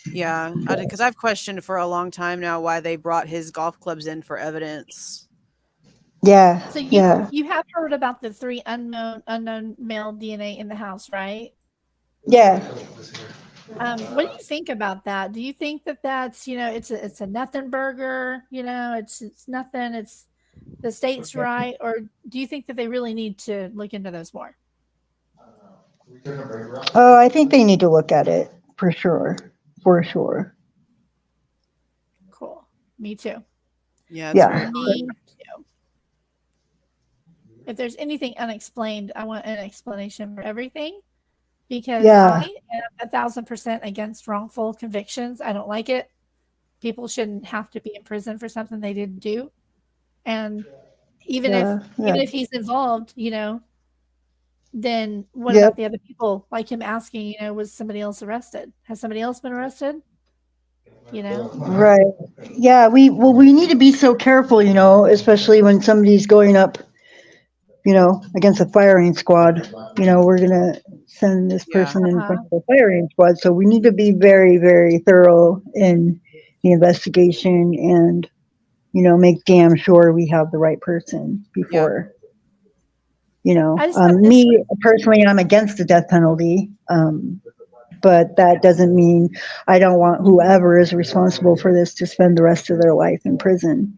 Yeah, because I've questioned for a long time now why they brought his golf clubs in for evidence. Yeah. So yeah. You have heard about the 3 unknown male DNA in the house, right? Yeah. What do you think about that? Do you think that that's, it's a nothing burger, it's nothing, it's the state's right, or do you think that they really need to look into those more? Oh, I think they need to look at it for sure. For sure. Cool. Me too. Yeah. Me too. If there's anything unexplained, I want an explanation for everything, because I am 1,000% against wrongful convictions. I don't like it. People shouldn't have to be in prison for something they didn't do. And even if he's involved, then what about the other people? Like him asking, was somebody else arrested? Has somebody else been arrested? Right. Yeah, we need to be so careful, especially when somebody's going up, against a firing squad. We're gonna send this person in front of a firing squad. So we need to be very, very thorough in the investigation and, make damn sure we have the right person before. Me personally, I'm against the death penalty. But that doesn't mean I don't want whoever is responsible for this to spend the rest of their life in prison.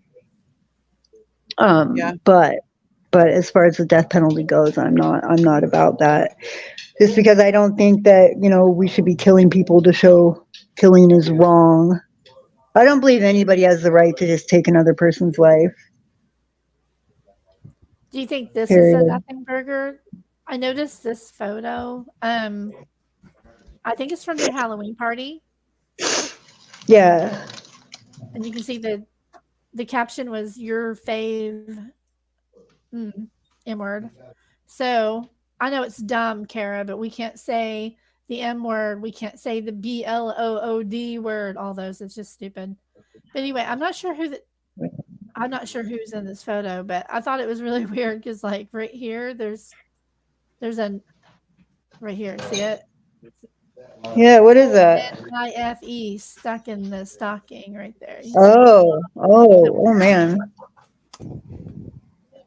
But as far as the death penalty goes, I'm not about that. Just because I don't think that, we should be killing people to show killing is wrong. I don't believe anybody has the right to just take another person's life. Do you think this is a nothing burger? I noticed this photo. I think it's from their Halloween party. Yeah. And you can see the caption was your fave M word. So I know it's dumb, Cara, but we can't say the M word. We can't say the BLOOD word, all those. It's just stupid. But anyway, I'm not sure who's in this photo, but I thought it was really weird because, like, right here, there's a right here. See it? Yeah, what is that? NIFE stuck in the stocking right there. You see? Oh man.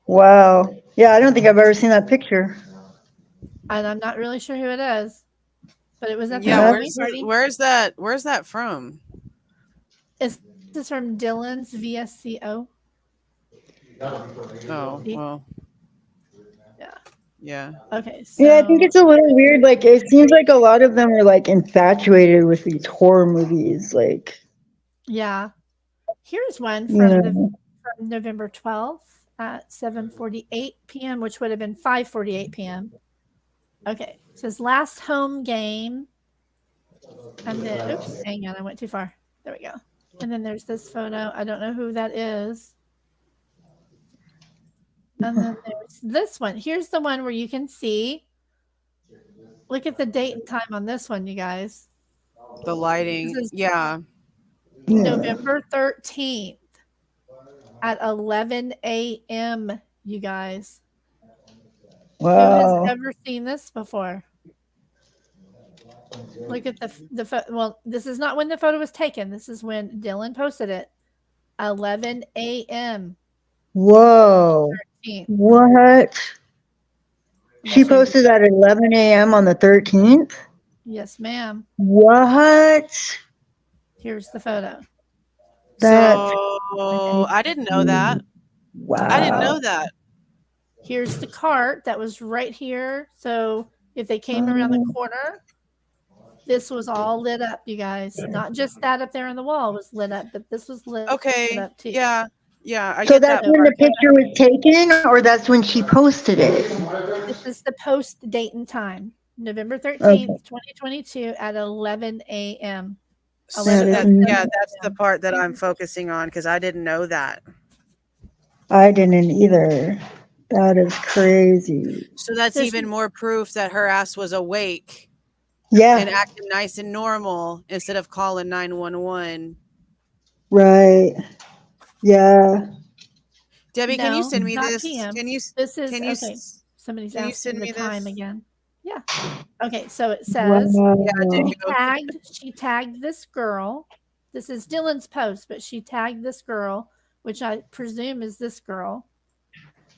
Wow. Yeah, I don't think I've ever seen that picture. And I'm not really sure who it is, but it was at the Yeah, Halloween party. where's that from? This is from Dylan's VSCO. Oh, See? well. Yeah. Yeah. Okay. So Yeah, I think it's a little weird. Like, it seems like a lot of them are like infatuated with these horror movies. Like, yeah. Here's one you from know. from November 12th at 7:48 p.m., which would have been 5:48 p.m. Okay. It says last home game. And then, oops, hang on, I went too far. There we go. And then there's this photo. I don't know who that is. And then there's this one. Here's the one where you can see. Look at the date and time on this one, you guys. The lighting. This is Yeah. November 13th at 11 a.m., you guys. Who Wow. has ever seen this before? Look at the photo. Well, this is not when the photo was taken. This is when Dylan posted it. 11 a.m. Whoa. 13th. What? She Unless you- posted at 11 a.m. on the 13th? Yes, ma'am. What? Here's the photo. That's So I didn't know that. wow. I didn't know that. Here's the cart that was right here. So if they came around the corner, this was all lit up, you guys. Not just that up there on the wall was lit up, but this was lit Okay. up too. Yeah. Yeah. I So get that's that when the part. picture was taken, or that's when she posted it? This is the post date and time. November 13th, Okay. 2022 at 11 a.m. So 11 that's the part that I'm focusing on because I didn't know that. I didn't either. That is crazy. So that's even more proof that her ass was awake Yeah. and acting nice and normal instead of calling 911. Right. Yeah. Debbie, can you send me not this? PM. Can you? This is Can you? okay. Somebody's Can you asking send the me time this? again. Yeah. Okay, so it says Wow. she tagged this girl. This is Dylan's post, but she tagged this girl, which I presume is this girl.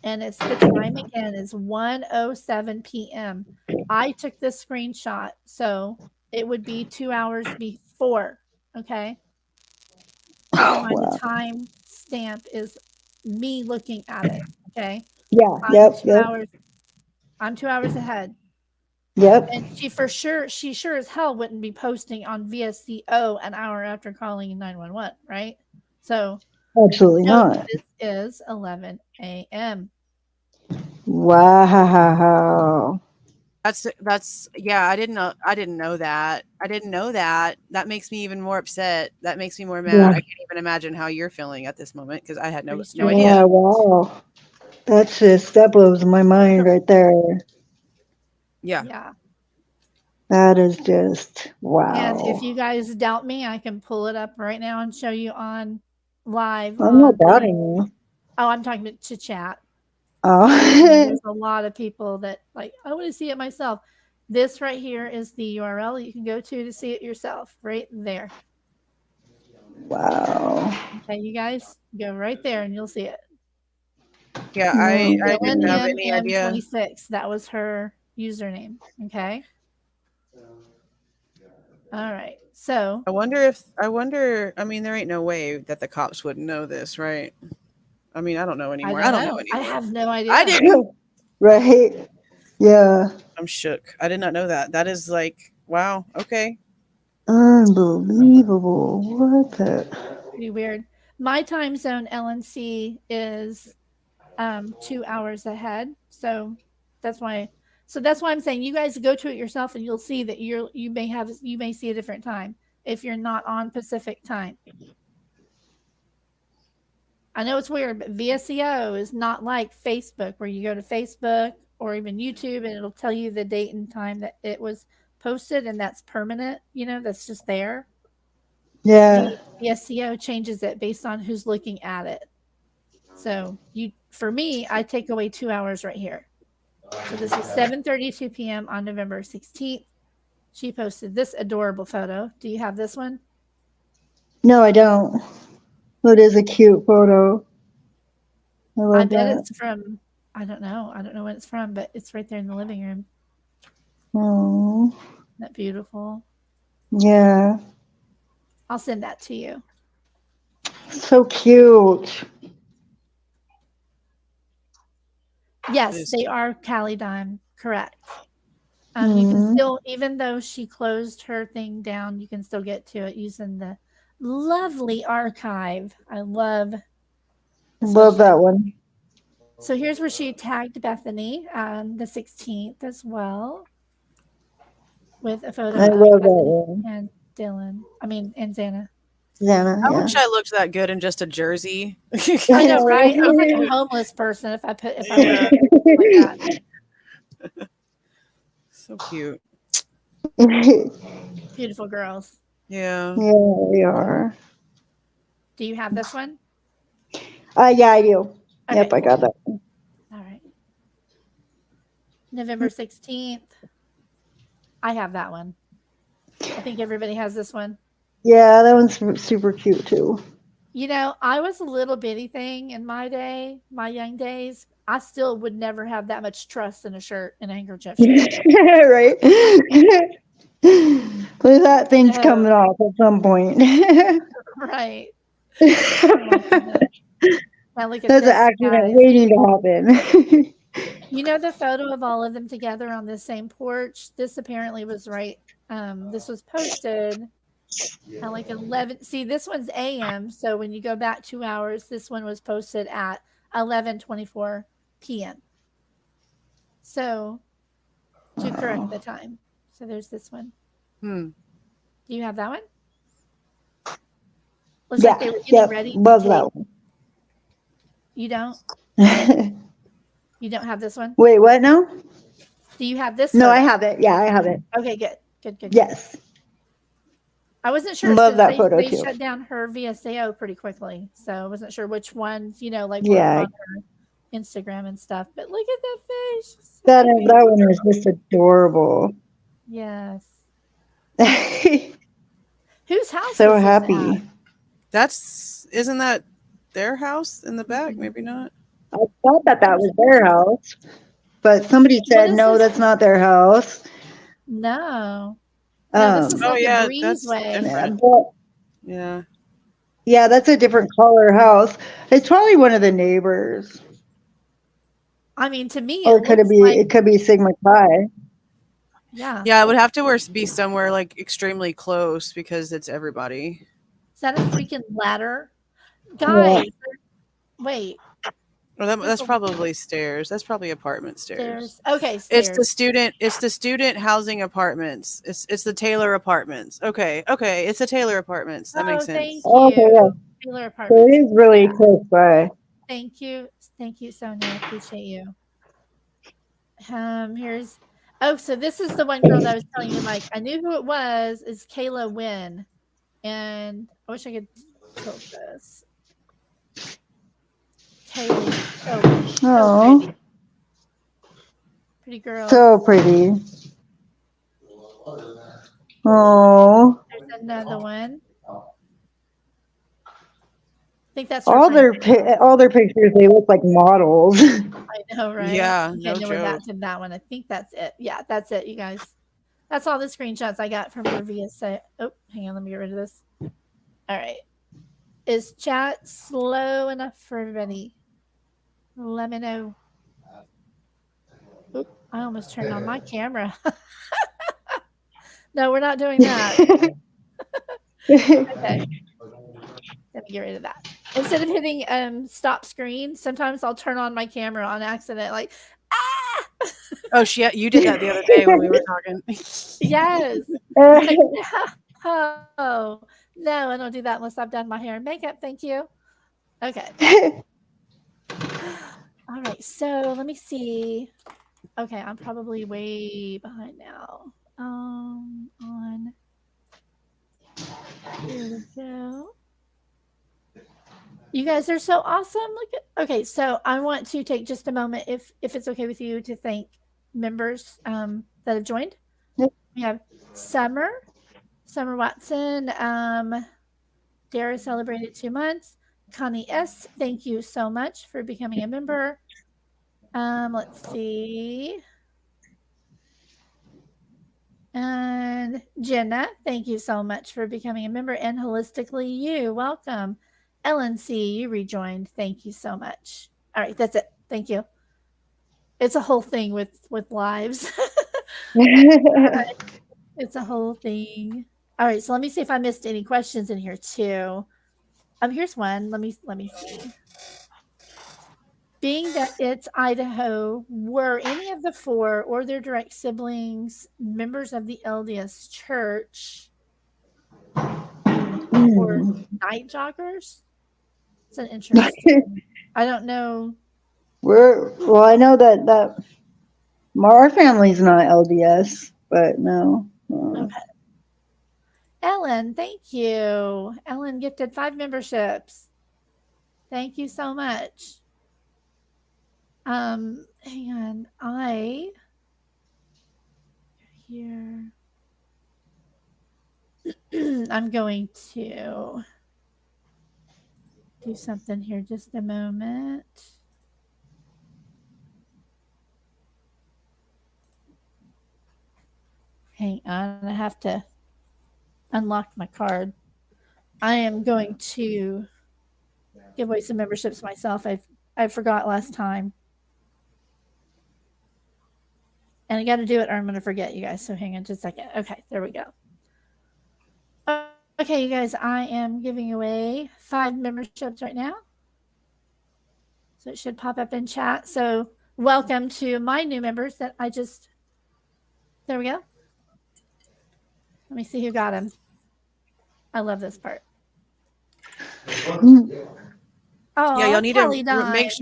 And it's the time again is 1:07 p.m. I took this screenshot, so it would be 2 hours before. Okay. Wow. The time stamp is me looking at it. Okay. Yeah. I'm 2 hours ahead. Yep. And she sure as hell wouldn't be posting on VSCO an hour after calling 911, right? So Absolutely not. this is 11 a.m. Wow. That's yeah. I didn't know that. I didn't know that. That makes me even more upset. That makes me more mad. Yeah. I can't even imagine how you're feeling at this moment because I had no Yeah, idea. wow. That blows my mind right there. Yeah. Yeah. That is just wow. And if you guys doubt me, I can pull it up right now and show you on live. I'm not doubting you. Oh, I'm talking to chat. Oh. There's a lot of people that like, I want to see it myself. This right here is the URL you can go to see it yourself, right there. Wow. Okay, you guys go right there and you'll see it. Yeah, I didn't have any idea. 26. That was her username. Okay. All right. So I wonder. I mean, there ain't no way that the cops wouldn't know this, right? I mean, I don't know anymore. I don't know anymore. I have no idea. I didn't. Right. Yeah. I'm shook. I did not know that. That is like, wow. Okay. Unbelievable. What the? Pretty weird. My time zone LNC is 2 hours ahead. So that's why I'm saying you guys go to it yourself and you'll see that you may see a different time if you're not on Pacific time. I know it's weird, but VSCO is not like Facebook where you go to Facebook or even YouTube and it'll tell you the date and time that it was posted and that's permanent, that's just there. Yeah. the SEO changes it based on who's looking at it. So for me, I take away 2 hours right here. So this is 7:32 p.m. on November 16th. She posted this adorable photo. Do you have this one? No, I don't. It is a cute photo. I love I bet that. it's from, I don't know when it's from, but it's right there in the living room. Oh, Isn't that beautiful? yeah. I'll send that to you. So cute. Yes, they are Cali Dime, correct. You Mm-hmm. can still, even though she closed her thing down, you can still get to it using the lovely archive. I love that one. So here's where she tagged Bethany on the 16th as well, with a photo I of love that Bethany one. and Dylan. And Xana. Xana, I yeah. wish I looked that good in just a jersey. I know, right? I look like a homeless person if I wear like that. So cute. Beautiful girls. Yeah. Yeah, we are. Do you have this one? Yeah, I do. Okay, Yep, I got that. All right. November 16th. I have that one. I think everybody has this one. Yeah, that one's super cute too. You know, I was a little bitty thing in my young days. I still would never have that much trust in a shirt and a handkerchief. Right? But that thing's coming off at some point. Right. Now look at That's this, an accident guys. waiting to happen. You know the photo of all of them together on the same porch? This apparently was right. This was posted at like 11. See, this one's AM. So when you go back 2 hours, this one was posted at 11:24 p.m. So to correct the time. So there's this one. Do you have that one? Looks like they were getting ready to love take. that one. You don't? You don't have this one? Wait, what now? Do you have this? No, photo? I have it. Yeah, I have it. Okay, good. Yes. I wasn't sure. Love that they, photo they too. shut down her VSAO pretty quickly, so I wasn't sure which ones, like Yeah. were on her Instagram and stuff. But look at that face. So That cute. one is just adorable. Yes. So Whose house? Was happy. Isn't that their house in the back? Maybe not. I thought that was their house, but somebody said no, that's not their house. No, this is like a breezeway. Yeah. Yeah, that's a different color house. It's probably one of the neighbors. I mean, to me, or could it be? It could be Sigma Chi. Yeah. Yeah, it would have to be somewhere like extremely close because it's everybody. Is that a freaking ladder, guys? Yeah. Wait. Well, that's probably stairs. That's probably apartment stairs. Okay, stairs. It's the student housing apartments. It's the Taylor apartments. Okay. It's the Taylor apartments. That makes sense. Thank you. Okay, yeah. Taylor So apartments. it is really close by. Thank you, Sonia. I appreciate you. So this is the one girl that I was telling you, Mike. I knew who it was. Is Kayla Wynn, and I wish I could tilt this. Kaylee. Oh, pretty girl. so pretty. Oh. There's another one. I think that's all their pictures. They look like models. I know, right? Yeah, no no joke. We're back to that one. I think that's it. Yeah, that's it, you guys. That's all the screenshots I got from her VSA. Oh, hang on, let me get rid of this. All right. Is chat slow enough for everybody? Let me know. Oop, I almost turned on my camera. No, we're not doing that. Okay. Let me get rid of that. Instead of hitting stop screen, sometimes I'll turn on my camera on accident, like, ah! Oh, you did that the other day when we were talking. Yes. Like, oh, no, I don't do that unless I've done my hair and makeup. Thank you. Okay. All right. So let me see. Okay. I'm probably way behind now. On Here we go. You guys are so awesome. Look at, okay, so I want to take just a moment, if it's okay with you, to thank members that have joined. Yep. We have Summer Watson. Dara celebrated 2 months. Connie S., thank you so much for becoming a member. Let's see. And Jenna, thank you so much for becoming a member. And Holistically You, welcome. Ellen C., you rejoined. Thank you so much. All right, that's it. Thank you. It's a whole thing with lives. It's a whole thing. All right, so let me see if I missed any questions in here too. Here's one. Let me see. Being that it's Idaho, were any of the 4 or their direct siblings members of the LDS Church or night joggers? It's an interesting. I don't know. Well, I know that our family's not LDS, but no. Okay. Ellen, thank you. Ellen gifted 5 memberships. Thank you so much. Hang on. Here. I'm going to do something here just a moment. Hang on, I have to unlock my card. I am going to give away some memberships myself. I forgot last time. And I got to do it or I'm going to forget, you guys. So hang on just a second. Okay, there we go. Okay, you guys, I am giving away 5 memberships right now. So it should pop up in chat. So welcome to my new members that I just, there we go. Let me see who got them. I love this part. Oh, yeah, y'all need Kelly to died. make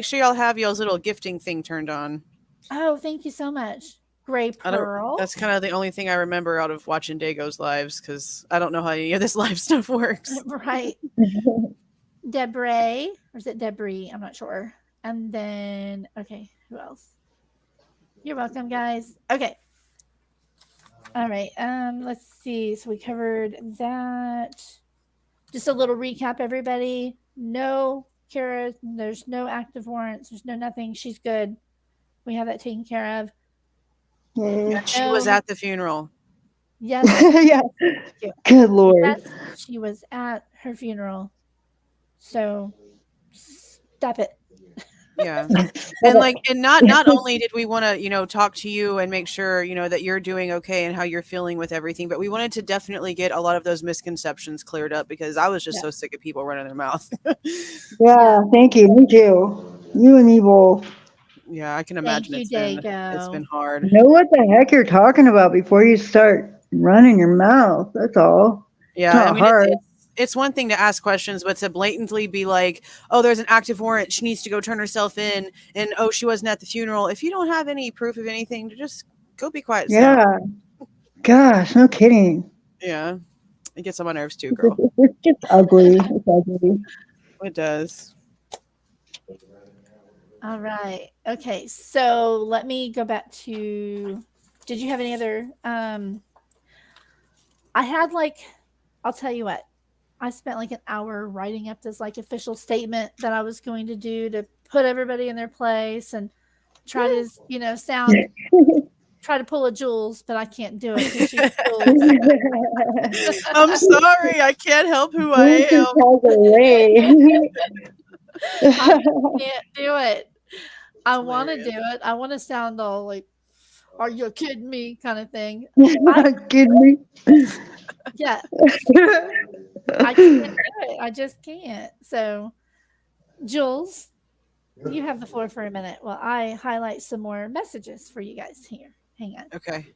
sure y'all have y'all's little gifting thing turned on. Oh, thank you so much. Gray Pearl. That's kind of the only thing I remember out of watching Dago's lives, because I don't know how any of this live stuff works. Right. Debray, or is it Debris? I'm not sure. And then, okay, who else? You're welcome, guys. Okay. All right. Let's see. So we covered that. Just a little recap, everybody. No, Kara, there's no active warrants. There's no nothing. She's good. We have that taken care of. Yeah. She was at the funeral. Yes. Yeah. Good Lord. Yes, she was at her funeral. So stop it. Yeah. And not only did we want to, talk to you and make sure, that you're doing okay and how you're feeling with everything, but we wanted to definitely get a lot of those misconceptions cleared up, because I was just so sick of people running their mouth. Yeah, thank you. Me too. You and me both. Yeah, I can imagine it's been hard. Know what the heck you're talking about before you start running your mouth. That's all. Yeah, hard. It's one thing to ask questions, but to blatantly be like, oh, there's an active warrant, she needs to go turn herself in, and oh, she wasn't at the funeral. If you don't have any proof of anything, just go be quiet. Yeah. Gosh, no kidding. Yeah. It gets on my nerves too, girl. It's just ugly. It's ugly. It does. All right. Okay. So let me go back to, did you have any other, I had I'll tell you what, I spent an hour writing up this official statement that I was going to do to put everybody in their place and try to, try to pull a Jules, but I can't do it. She's Jules. I'm sorry. I can't help who I am. I can't do it. I want to do it. I want to sound all like, are you kidding me kind of thing. Kidding me? Yeah. I can't do it. I just can't. So, Jules, you have the floor for a minute while I highlight some more messages for you guys here. Hang on. Okay.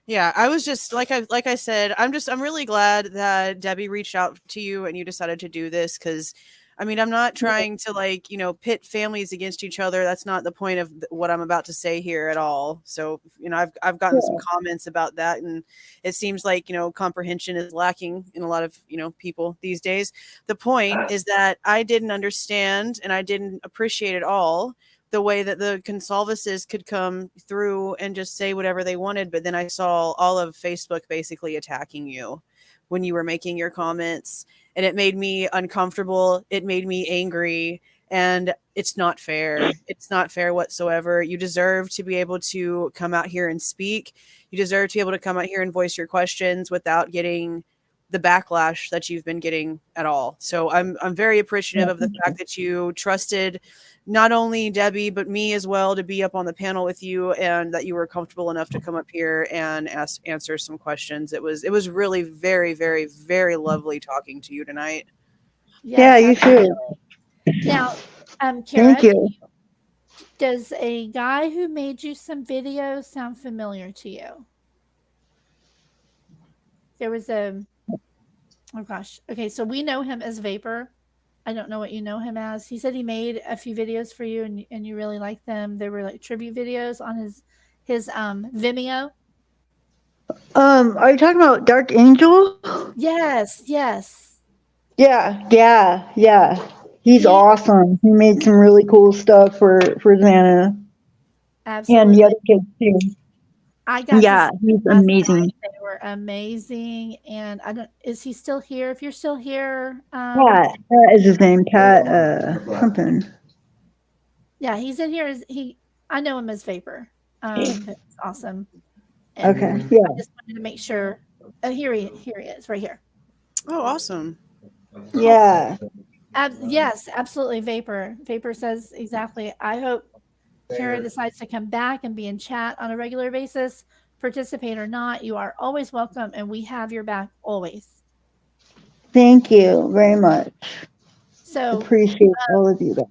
Yeah, I was just like I said, I'm really glad that Debbie reached out to you and you decided to do this, because I mean, I'm not trying to like, pit families against each other. That's not the point of what I'm about to say here at all. So, I've gotten some comments about that, and it seems like, comprehension is lacking in a lot of, people these days. The point is that I didn't understand and I didn't appreciate at all the way that the consolvases could come through and just say whatever they wanted. But then I saw all of Facebook basically attacking you when you were making your comments, and it made me uncomfortable. It made me angry, and it's not fair. It's not fair whatsoever. You deserve to be able to come out here and speak. You deserve to be able to come out here and voice your questions without getting the backlash that you've been getting at all. So I'm very appreciative of the fact that you trusted not only Debbie, but me as well to be up on the panel with you, and that you were comfortable enough to come up here and answer some questions. It was really very, very, very lovely talking to you tonight. Yeah, you too. Now, Kara, thank you. Does a guy who made you some videos sound familiar to you? There was oh gosh. Okay, so we know him as Vapor. I don't know what you know him as. He said he made a few videos for you, and you really liked them. They were like tribute videos on his Vimeo. Are you talking about Dark Angel? Yes. Yeah. He's awesome. He made some really cool stuff for Xana. Absolutely. And the other kids too. I got he's amazing. They were amazing. And is he still here? If you're still here, Pat is his name. Pat something. Yeah, he's in here. I know him as Vapor. That's awesome. And okay. Yeah. I just wanted to make sure. Oh, here he is, right here. Oh, awesome. Yeah. Yes, absolutely. Vapor says exactly. I hope Cara decides to come back and be in chat on a regular basis. Participate or not, you are always welcome, and we have your back always. Thank you very much. So appreciate all of you guys.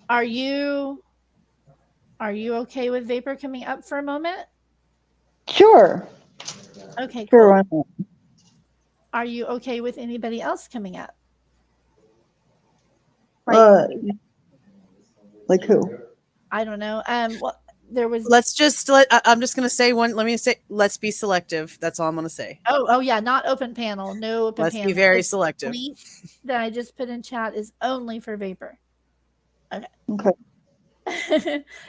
Are you okay with Vapor coming up for a moment? Sure. Okay, sure. cool. Are you okay with anybody else coming up? Like who? I don't know. Well, there was. I'm just gonna say one. Let's be selective. That's all I'm gonna say. Oh yeah, not open panel. No open panel. Let's be very selective. The link that I just put in chat is only for Vapor. Okay.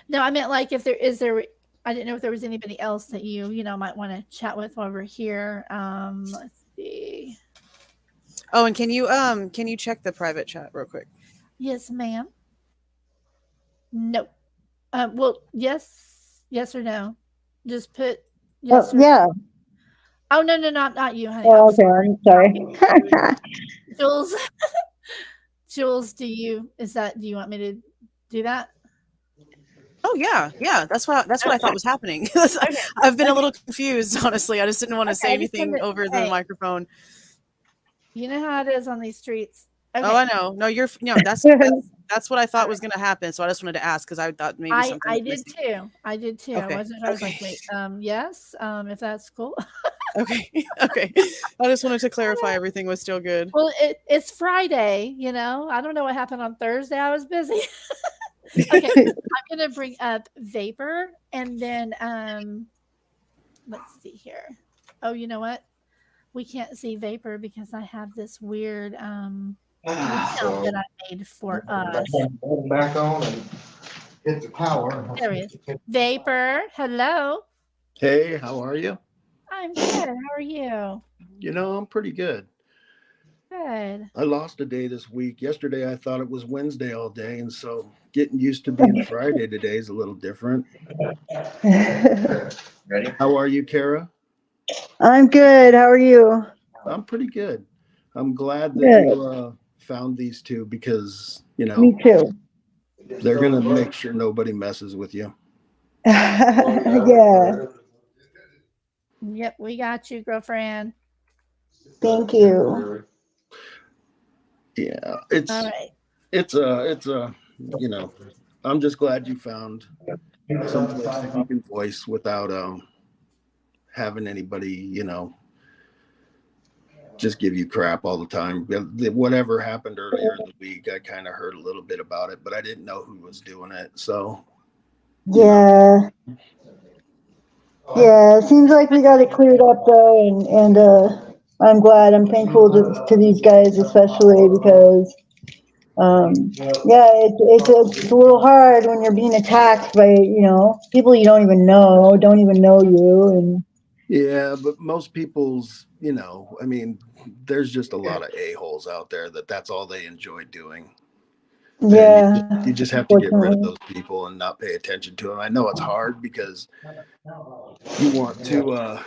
No, I meant like if there is there. I didn't know if there was anybody else that you might want to chat with while we're here. Let's see. Oh, and can you check the private chat real quick? Yes, ma'am. No. Well, yes or no. Just put yes. Yeah. Oh no, not you, honey. Oh, okay, I'm sorry. Jules, do you want me to do that? Oh yeah. That's what I thought was happening. I've been a little confused, honestly. I just didn't want to say anything over the microphone. You know how it is on these streets. Okay. Oh, I know. No, that's what I thought was going to happen. So I just wanted to ask because I thought maybe something. I did too. Okay. I was like, wait, yes, if that's cool. Okay. I just wanted to clarify everything was still good. Well, it's Friday. I don't know what happened on Thursday. I was busy. Okay, I'm gonna bring up Vapor, and then let's see here. Oh, you know what? We can't see Vapor because I have this weird account that I made for us. Back on and hit the power. There he is. Vapor, hello. Hey, how are you? I'm good. How are you? I'm pretty good. Good. I lost a day this week. Yesterday I thought it was Wednesday all day, and so getting used to being Friday today is a little different. Ready? How are you, Cara? I'm good. How are you? I'm pretty good. I'm glad that you found these two because, Me too. They're going to make sure nobody messes with you. Yeah. Yep, we got you, girlfriend. Thank you. Yeah, it's all right. It's I'm just glad you found some place that you can voice without having anybody, just give you crap all the time. Whatever happened earlier in the week, I kind of heard a little bit about it, but I didn't know who was doing it. So, yeah. Yeah, it seems like we got it cleared up though, and I'm glad. I'm thankful to these guys especially because, yeah, it's a little hard when you're being attacked by, people you don't even know you, and yeah, but most people's, I mean, there's just a lot of a-holes out there that's all they enjoy doing. yeah, And you just have to get rid of unfortunately. those people and not pay attention to them. I know it's hard because you want to,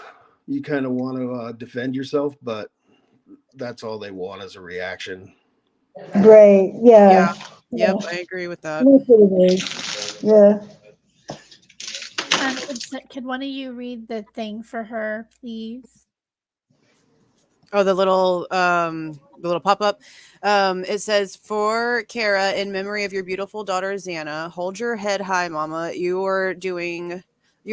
you kind of want to defend yourself, but that's all they want is a reaction. Right, yeah. Yep, I agree with that. That's what it is. Yeah. Could one of you read the thing for her, please? Oh, the little pop-up. It says, for Cara, in memory of your beautiful daughter Xana, hold your head high, mama. You're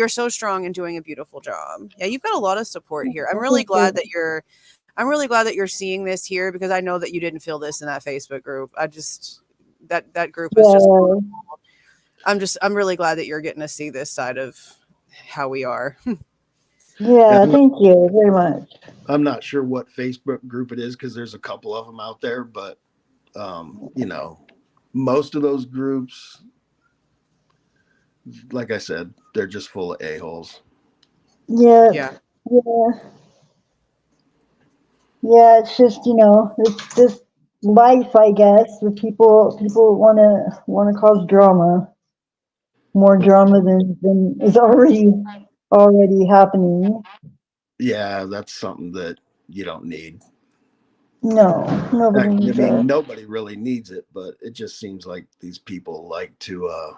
so strong and doing a beautiful job. Yeah, you've got a lot of support here. I'm really glad that you're seeing this here, because I know that you didn't feel this in that Facebook group. That group was just wonderful. I'm really glad that you're getting to see this side of how we are. Yeah, thank you very much. I'm not sure what Facebook group it is because there's a couple of them out there, but most of those groups, like I said, they're just full of a-holes. Yeah. It's just, it's just life, I guess. The people want to cause drama, more drama than is already happening. Yeah, that's something that you don't need. No, nobody needs that. Nobody really needs it, but it just seems like these people like to,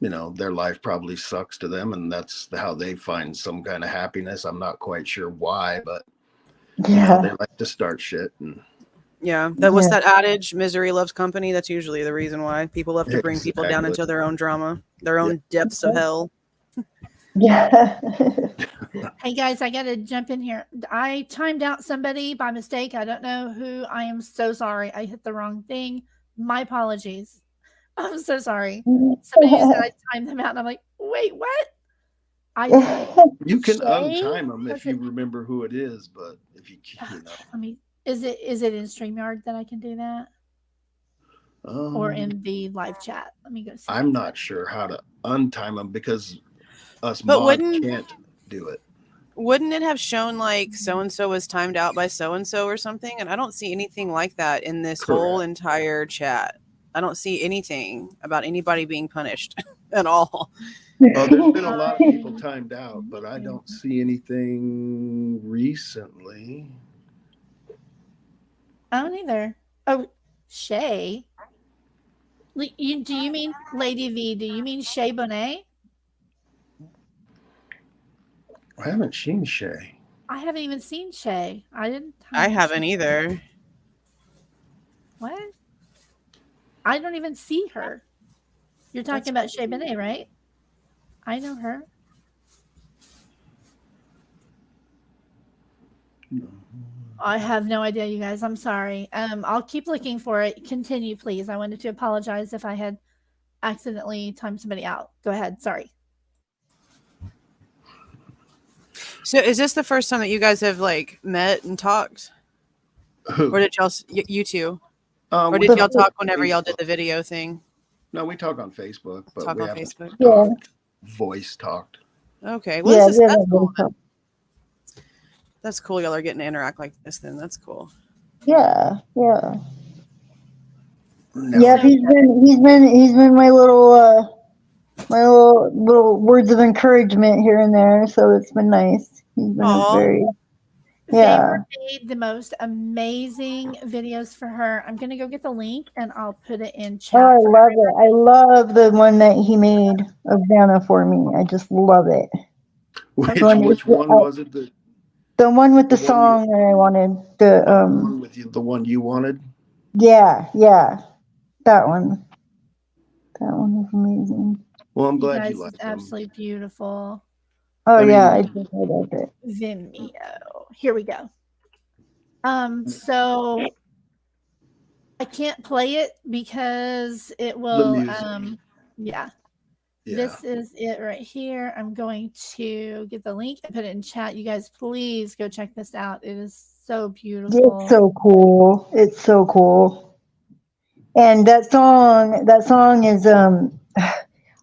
their life probably sucks to them, and that's how they find some kind of happiness. I'm not quite sure why, but they like to start shit. And that adage, misery loves company. That's usually the reason why people love to bring people down into their own drama, their own depths of hell. Yeah. Hey guys, I gotta jump in here. I timed out somebody by mistake. I don't know who. I am so sorry. I hit the wrong thing. My apologies. I'm so sorry. Somebody said I timed them out, and I'm like, wait, what? You can untime them if you remember who it is, but if you can't, I mean, is it in StreamYard that I can do that? Or in the live chat? Let me go see. I'm not sure how to untime them because us mods can't do it. Wouldn't it have shown like so-and-so was timed out by so-and-so or something? And I don't see anything like that in this whole entire chat. I don't see anything about anybody being punished at all. Well, there's been a lot of people timed out, but I don't see anything recently. I don't either. Oh, Shay. Do you mean Lady V? Do you mean Shay Bonet? I haven't seen Shay. I haven't even seen Shay. I haven't either. What? I don't even see her. You're talking about Shay Bonet, right? I know her. I have no idea, you guys. I'm sorry. I'll keep looking for it. Continue, please. I wanted to apologize if I had accidentally timed somebody out. Go ahead. Sorry. So is this the first time that you guys have like met and talked? Who? Or did y'all, you two? Or did y'all talk whenever y'all did the video thing? No, we talk on Facebook, but talk we on haven't Facebook. Voice talked. Okay. Well, that's cool. Then. That's cool. Y'all are getting to interact like this then. That's cool. Yeah. No. Yeah, he's been my little words of encouragement here and there, so it's been nice. He's been They made the most amazing videos for her. I'm gonna go get the link and I'll put it in chat. Oh, I love it. I love the one that he made of Xana for me. I just love it. Which one was it? The one with the song that I wanted. The one with you, the one you wanted? Yeah. That one. That one was amazing. Well, I'm glad you liked it. Absolutely beautiful. Oh, I did love it. Vimeo. Here we go. So I can't play it because it will. The music. Yeah. Yeah. This is it right here. I'm going to get the link and put it in chat. You guys, please go check this out. It is so beautiful. It's so cool. It's so cool. And that song is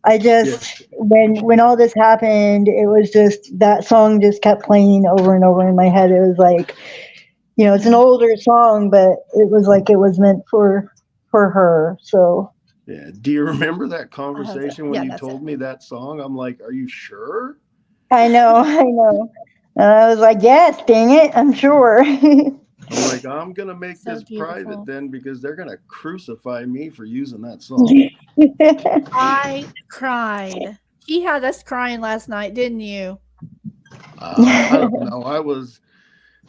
I just when all this happened, it was just that song just kept playing over and over in my head. It was like, you know, it's an older song, but it was like it was meant for her. So Yeah. Do you remember that conversation when Yeah, you that's told it. me that song? I'm like, are you sure? I know. And I was like, yes, dang it, I'm sure. I'm like, I'm gonna make So this beautiful. private then because they're gonna crucify me for using that song. I cried. He had us crying last night, didn't you? I don't know.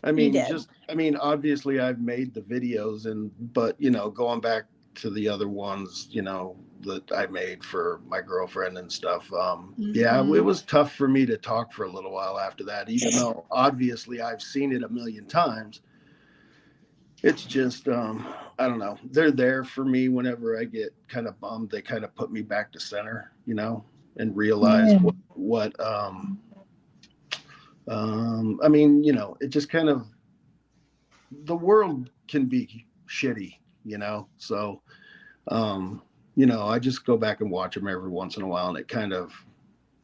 You did. Obviously I've made the videos but you know, going back to the other ones, you know, that I made for my girlfriend and stuff. Yeah, it was tough for me to talk for a little while after that, even though obviously I've seen it a million times. It's just, I don't know. They're there for me whenever I get kind of bummed. They kind of put me back to center, you know, and realize what I mean, you know, it just kind of, the world can be shitty, you know? So, you know, I just go back and watch them every once in a while and it kind of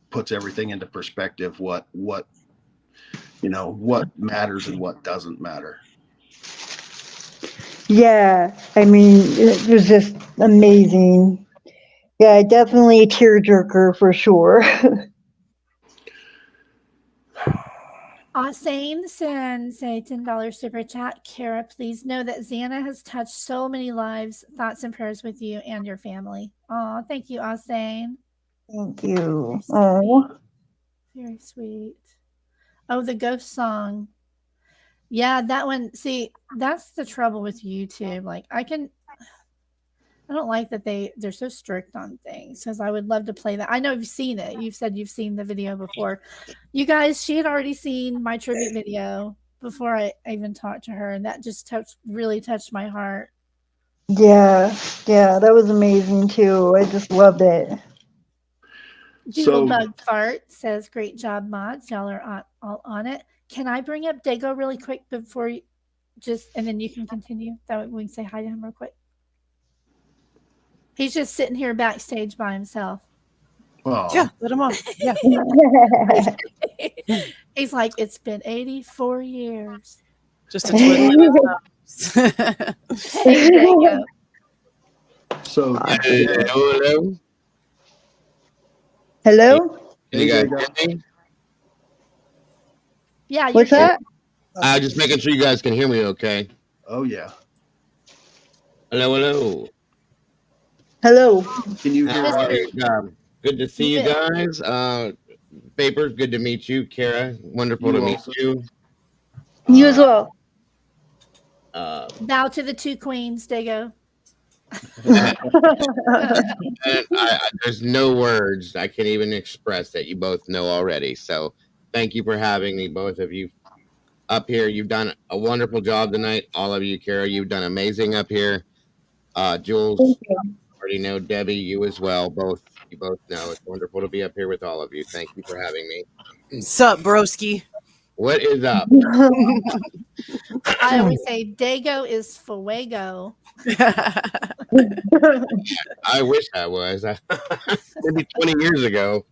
puts everything into perspective, what, you know, what matters and what doesn't matter. Yeah, I mean, it was just amazing. Yeah, definitely a tearjerker for sure. Asane sends a $10 super chat. Kara, please know that Xana has touched so many lives. Thoughts and prayers with you and your family. Oh, thank you, Asane. Thank you. Oh, Very sweet. Oh, the ghost song. Yeah, that one. See, that's the trouble with YouTube. Like, I don't like that they're so strict on things because I would love to play that. I know you've seen it. You've said you've seen the video before. You guys, she had already seen my tribute video before I even talked to her, and that just really touched my heart. yeah, that was amazing too. I just loved it. Doodlebug Fart says, "Great job, mods. Y'all are all on it." Can I bring up Dago really quick before you and then you can continue? That way we can say hi to him real quick. He's just sitting here backstage by himself. Oh. Yeah, let him on. Yeah. He's like, it's been 84 years. Just a twiddling his thumbs. Hey, Dago. So, hello. Hello? Can you guys hear me? Yeah, you're What's that? Just making sure you guys can hear me okay. Oh, yeah. Hello. Hello. Can you hear us? Good to see you guys. Paper, good to meet you. Kara, wonderful to meet you. You as well. Bow to the two queens, Dago. There's no words I can even express that you both know already. So thank you for having me, both of you up here. You've done a wonderful job tonight. All of you, Kara, you've done amazing up here. Jules, already know. Debbie, you as well. You both know. It's wonderful to be up here with all of you. Thank you for having me. Sup, broski? What is up? I always say Dago is fuego. I wish I was. Maybe 20 years ago.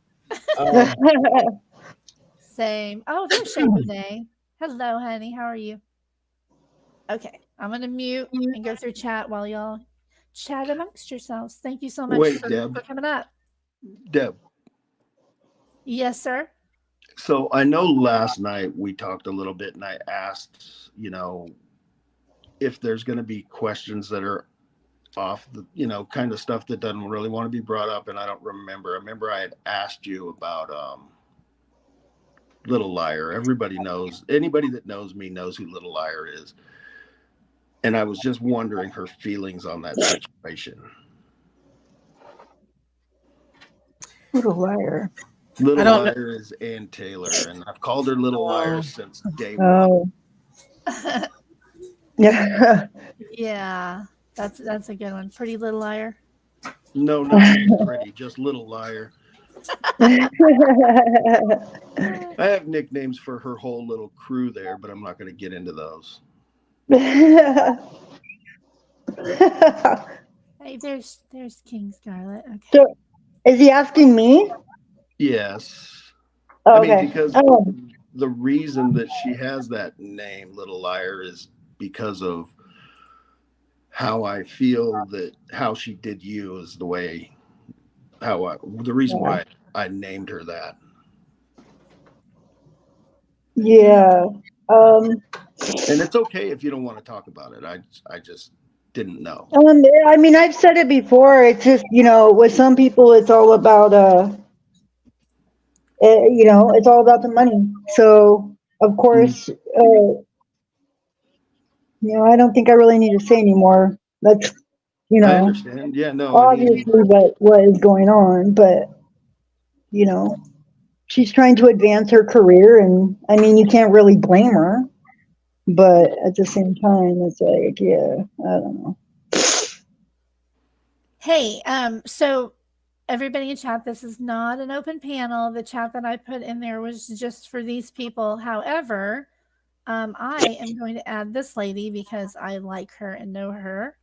Same. Oh, there's Chardonnay. Hello, honey. How are you? Okay, I'm going to mute and go through chat while y'all chat amongst yourselves. Thank you so much for coming up. Deb. Yes, sir. So I know last night we talked a little bit and I asked, you know, if there's going to be questions that are off the, you know, kind of stuff that doesn't really want to be brought up. And I don't remember. I remember I had asked you about Little Liar. Everybody knows, anybody that knows me knows who Little Liar is. And I was just wondering her feelings on that situation. Little Liar. Little Liar is Ann Taylor, and I've called her Little Liar since day one. Oh. Yeah. Yeah, that's a good one. Pretty Little Liar. No, not pretty, just Little Liar. I have nicknames for her whole little crew there, but I'm not going to get into those. Hey, there's King Scarlet. Okay. So, is he asking me? Yes. Oh, I mean, okay. because Oh, the reason that she has that name, Little Liar, is because of how I feel that how she did you is the way, the reason why I named her that. yeah. And it's okay if you don't want to talk about it. I just didn't know. I mean, I've said it before. It's just, with some people, it's all about, it's all about the money. So, of course, I don't think I really need to say anymore. That's, I understand. Yeah, no, I mean, obviously what is going on, but, she's trying to advance her career, and I mean, you can't really blame her, but at the same time, it's like, yeah, I don't know. Hey, so everybody in chat, this is not an open panel. The chat that I put in there was just for these people. However, I am going to add this lady because I like her and know her.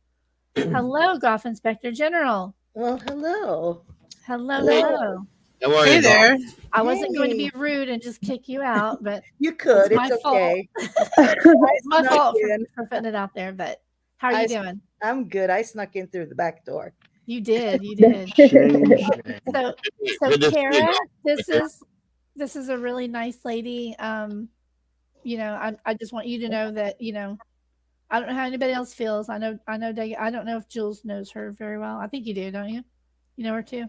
Hello, Golf Inspector General. Well, hello. Hello. How are Hey you, there. I wasn't going to be rude and just kick you out, but You could. my It's fault. okay. My snuck fault in. for putting it out there. But how are you doing? I'm good. I snuck in through the back door. You did. You did. shame. So Good to see you. Kara, this is a really nice lady. I just want you to know that, I don't know how anybody else feels. I know Dag, I don't know if Jules knows her very well. I think you do, don't you? You know her too?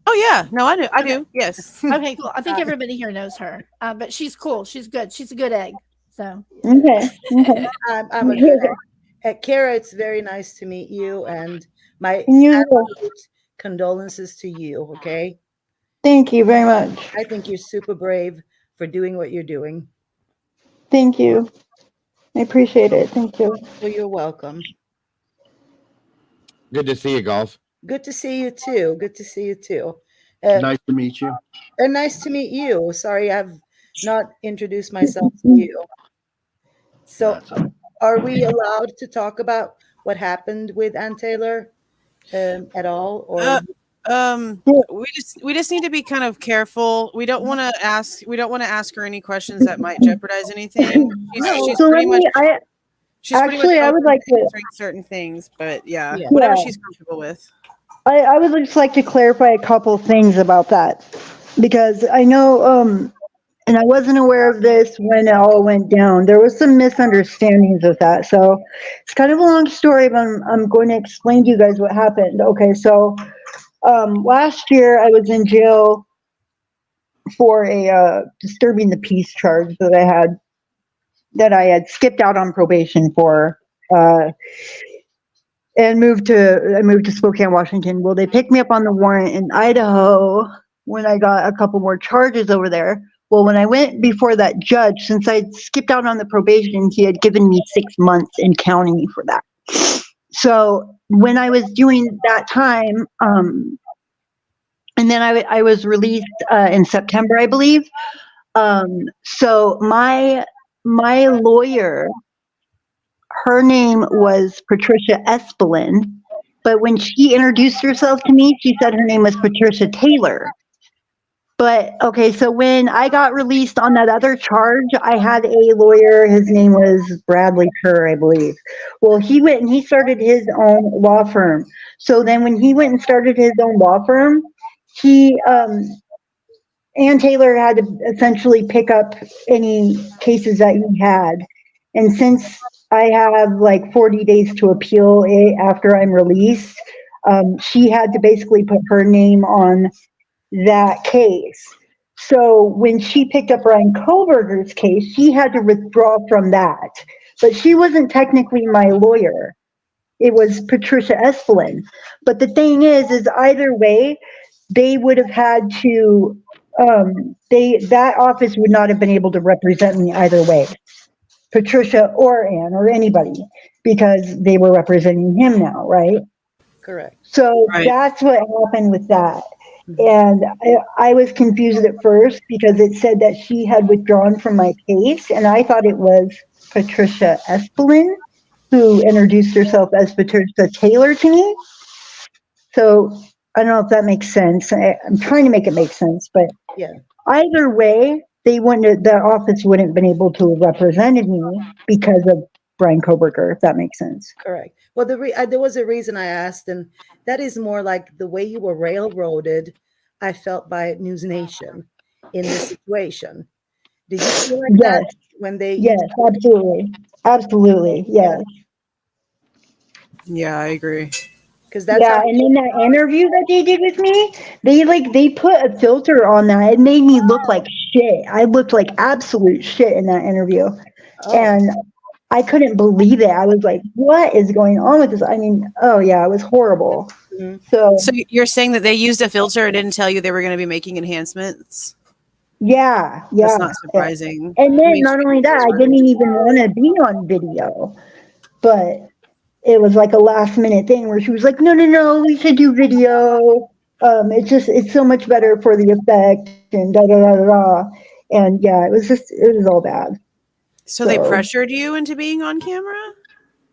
Oh yeah, no, I do. Yes. Okay, cool. I think everybody here knows her. But she's cool. She's good. She's a good egg. So Okay. I'm a good egg. Kara, it's very nice to meet you, and my You, absolute condolences to you. Okay, thank you very much. I think you're super brave for doing what you're doing. Thank you. I appreciate it. Thank you. So you're welcome. Good to see you, Golf. Good to see you too. Good to see you too. Nice to meet you. And nice to meet you. Sorry, I've not introduced myself to you. So, are we allowed to talk about what happened with Ann Taylor at all? Or We just need to be kind of careful. We don't want to ask her any questions that might jeopardize anything. She's So pretty much. She's actually, pretty much I would like to answering certain things, but yeah, Yeah. whatever she's comfortable with. I would just like to clarify a couple things about that, because I know, and I wasn't aware of this when it all went down. There was some misunderstandings with that. So it's kind of a long story, but I'm going to explain to you guys what happened. Okay, so last year I was in jail for a disturbing the peace charge that I had skipped out on probation for. And I moved to Spokane, Washington. Well, they picked me up on the warrant in Idaho when I got a couple more charges over there. Well, when I went before that judge, since I'd skipped out on the probation, he had given me 6 months and counting me for that. So when I was doing that time, and then I was released in September, I believe. So my lawyer, her name was Patricia Espelin, but when she introduced herself to me, she said her name was Patricia Taylor. But okay, so when I got released on that other charge, I had a lawyer. His name was Bradley Kerr, I believe. Well, he went and he started his own law firm. So then when he went and started his own law firm, Ann Taylor had to essentially pick up any cases that he had. And since I have like 40 days to appeal it after I'm released, she had to basically put her name on that case. So when she picked up Ryan Koberger's case, she had to withdraw from that. But she wasn't technically my lawyer. It was Patricia Espelin. But the thing is either way, they would have had to, that office would not have been able to represent me either way. Patricia or Ann or anybody because they were representing him now, right? Correct. So Right. that's what happened with that. And I was confused at first because it said that she had withdrawn from my case, and I thought it was Patricia Espelin who introduced herself as Patricia Taylor to me. So I don't know if that makes sense. I'm trying to make it make sense, but Yeah. either way, they wouldn't. The office wouldn't have been able to have represented me because of Brian Koberger, if that makes sense. Correct. Well, there was a reason I asked, and that is more like the way you were railroaded, I felt by NewsNation in this situation. Did you feel like that Yes, when they yes, absolutely, absolutely, yes. Yeah, I agree. Because that's Yeah, how and then that interview that they did with me, they put a filter on that. It made me look like shit. I looked like absolute shit in that interview. And I couldn't believe it. I was like, what is going on with this? I mean, oh yeah, it was horrible. Mhm. So So you're saying that they used a filter and didn't tell you they were going to be making enhancements? yeah, That's yeah. not surprising. And I then mean, not only that, I didn't even want to be on video, but it was like a last minute thing where she was like, no, no, no, we should do video. It's so much better for the effect and da da da da da. And yeah, it was all bad. So they pressured you into being on camera?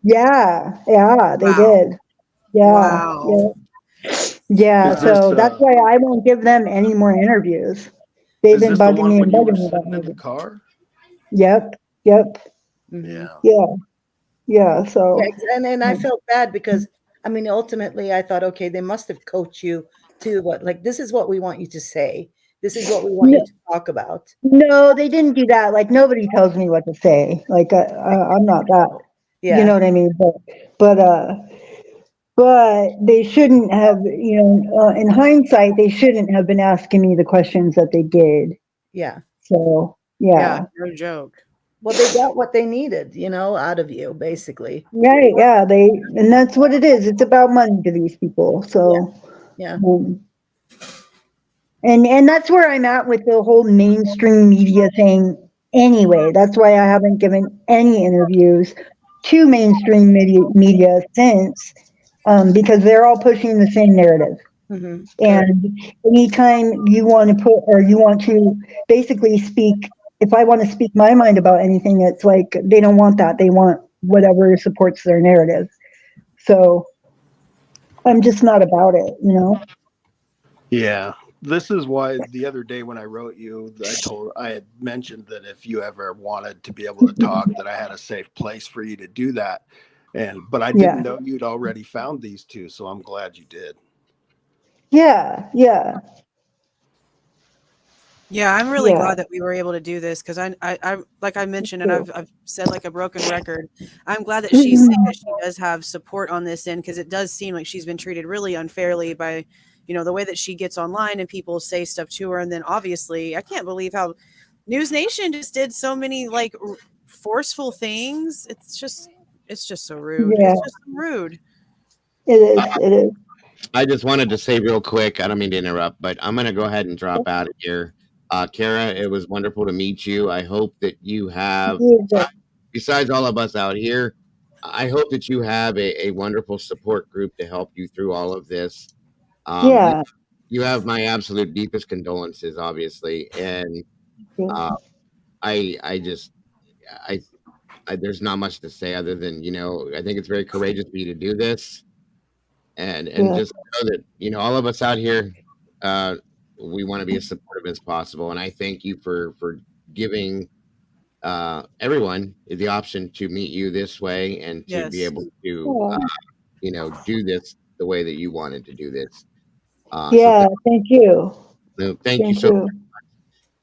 Yeah, yeah, they Wow. did. Yeah, Wow. yeah. Is So this that's why I won't give them any more interviews. They've is been this the bugging one me when and you were bugging me about sitting in the it. car? Yep, yep, Mhm. Yeah. yeah. So Yeah, and I felt bad because I mean ultimately I thought, okay, they must have coached you to what, like, this is what we want you to say. This is what we want you no, to talk about. no, they didn't do that. Like nobody tells me what to say. Like I'm not that. You Yeah. know what I mean? But they shouldn't have. In hindsight, they shouldn't have been asking me the questions that they did. Yeah. So Yeah, yeah, no joke. Well, they got what they needed, out of you, basically. right. Yeah, and that's what it is. It's about money to these people. So. Yeah. um, And that's where I'm at with the whole mainstream media thing anyway. That's why I haven't given any interviews to mainstream media since, because they're all pushing the same narrative. Mm-hmm. And anytime you want to put, or you want to basically speak, if I want to speak my mind about anything, it's like they don't want that. They want whatever supports their narrative. So I'm just not about it, Yeah. This is why the other day when I wrote you, I had mentioned that if you ever wanted to be able to talk, that I had a safe place for you to do that. But I didn't Yeah. know you'd already found these two, so I'm glad you did. Yeah, yeah. Yeah, I'm really Yeah. glad that we were able to do this because I like I mentioned, and I've said like a broken record. I'm glad that she's saying that she does have support on this end because it does seem like she's been treated really unfairly by, the way that she gets online and people say stuff to her, and then obviously I can't believe how NewsNation just did so many like forceful things. It's just so rude. Yeah. It's just rude. It is. It is. I just wanted to say real quick, I don't mean to interrupt, but I'm going to go ahead and drop out of here. Cara, it was wonderful to meet you. I hope that you have, besides all of us out here, I hope that you have a wonderful support group to help you through all of this. Yeah. You have my absolute deepest condolences, obviously. And I just, there's not much to say other than, I think it's very courageous for you to do this. And just know that, all of us out here, we want to be as supportive as possible. And I thank you for giving everyone the option to meet you this way and to be able to, do this the way that you wanted to do this. Yeah. Thank you. Thank you so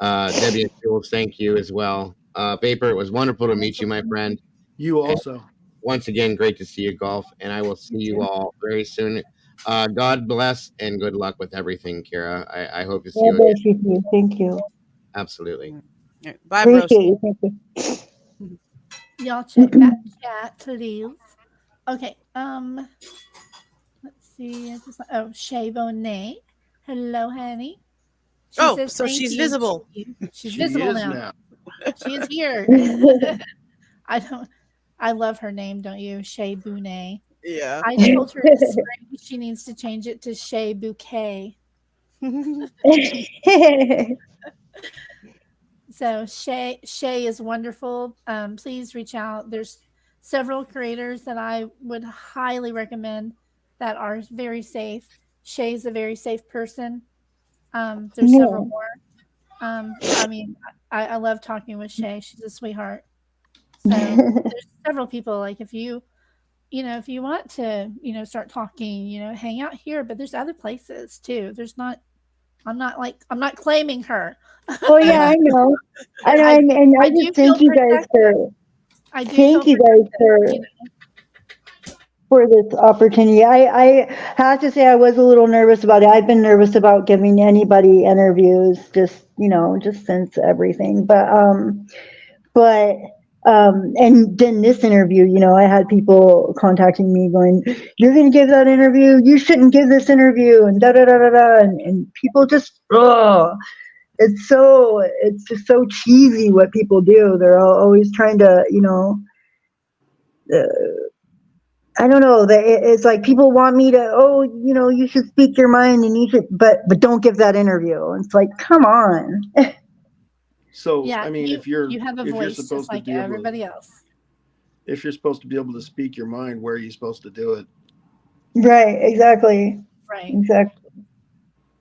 much. Debbie and Jules, thank you as well. Vapor, it was wonderful to meet you, my friend. You also. Once again, great to see you, Golf, and I will see you all very soon. God bless and good luck with everything, Kara. I hope to see you again. You. Thank you. Absolutely. Bye, bros. Appreciate you. Thank you. Y'all check that chat, please. Okay. Let's see. Shay Bonet. Hello, honey. She Oh, says so thank she's you. visible. She's She visible is now. now. She is here. I love her name, don't you? Shay Bonet. Yeah. I told her this spring she needs to change it to Shay Bouquet. So Shay is wonderful. Please reach out. There's several creators that I would highly recommend that are very safe. Shay's a very safe person. There's several more. I mean, I love talking with Shay. She's a sweetheart. So there's several people. Like if you want to, start talking, hang out here. But there's other places too. There's not. I'm not claiming her. Oh yeah, I know. And I just thank you guys for. Thank you guys for this opportunity. I have to say I was a little nervous about it. I've been nervous about giving anybody interviews, just since everything. And then this interview, I had people contacting me going, "You're going to give that interview? You shouldn't give this interview," and da da da da da. And people just, it's just so cheesy what people do. They're always trying to, I don't know. It's like people want me to, you should speak your mind and you should, but don't give that interview. It's like, come on. So, Yeah, I mean, you have a voice just like everybody else. If you're supposed to be able to speak your mind, where are you supposed to do it? Right. Exactly. Right. Exactly.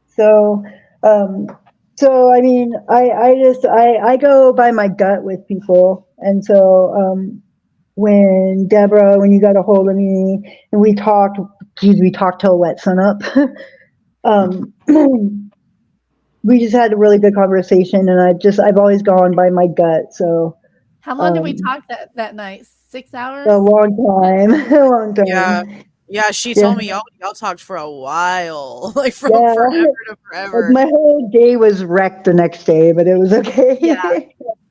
So I mean, I go by my gut with people. And so, when you got a hold of me and we talked till wet sun up. We just had a really good conversation, and I've always gone by my gut. So how long did we talk that night? 6 hours? A long time. Yeah, she told me y'all talked for a while, like from forever to forever. Like my whole day was wrecked the next day, but it was okay. Yeah.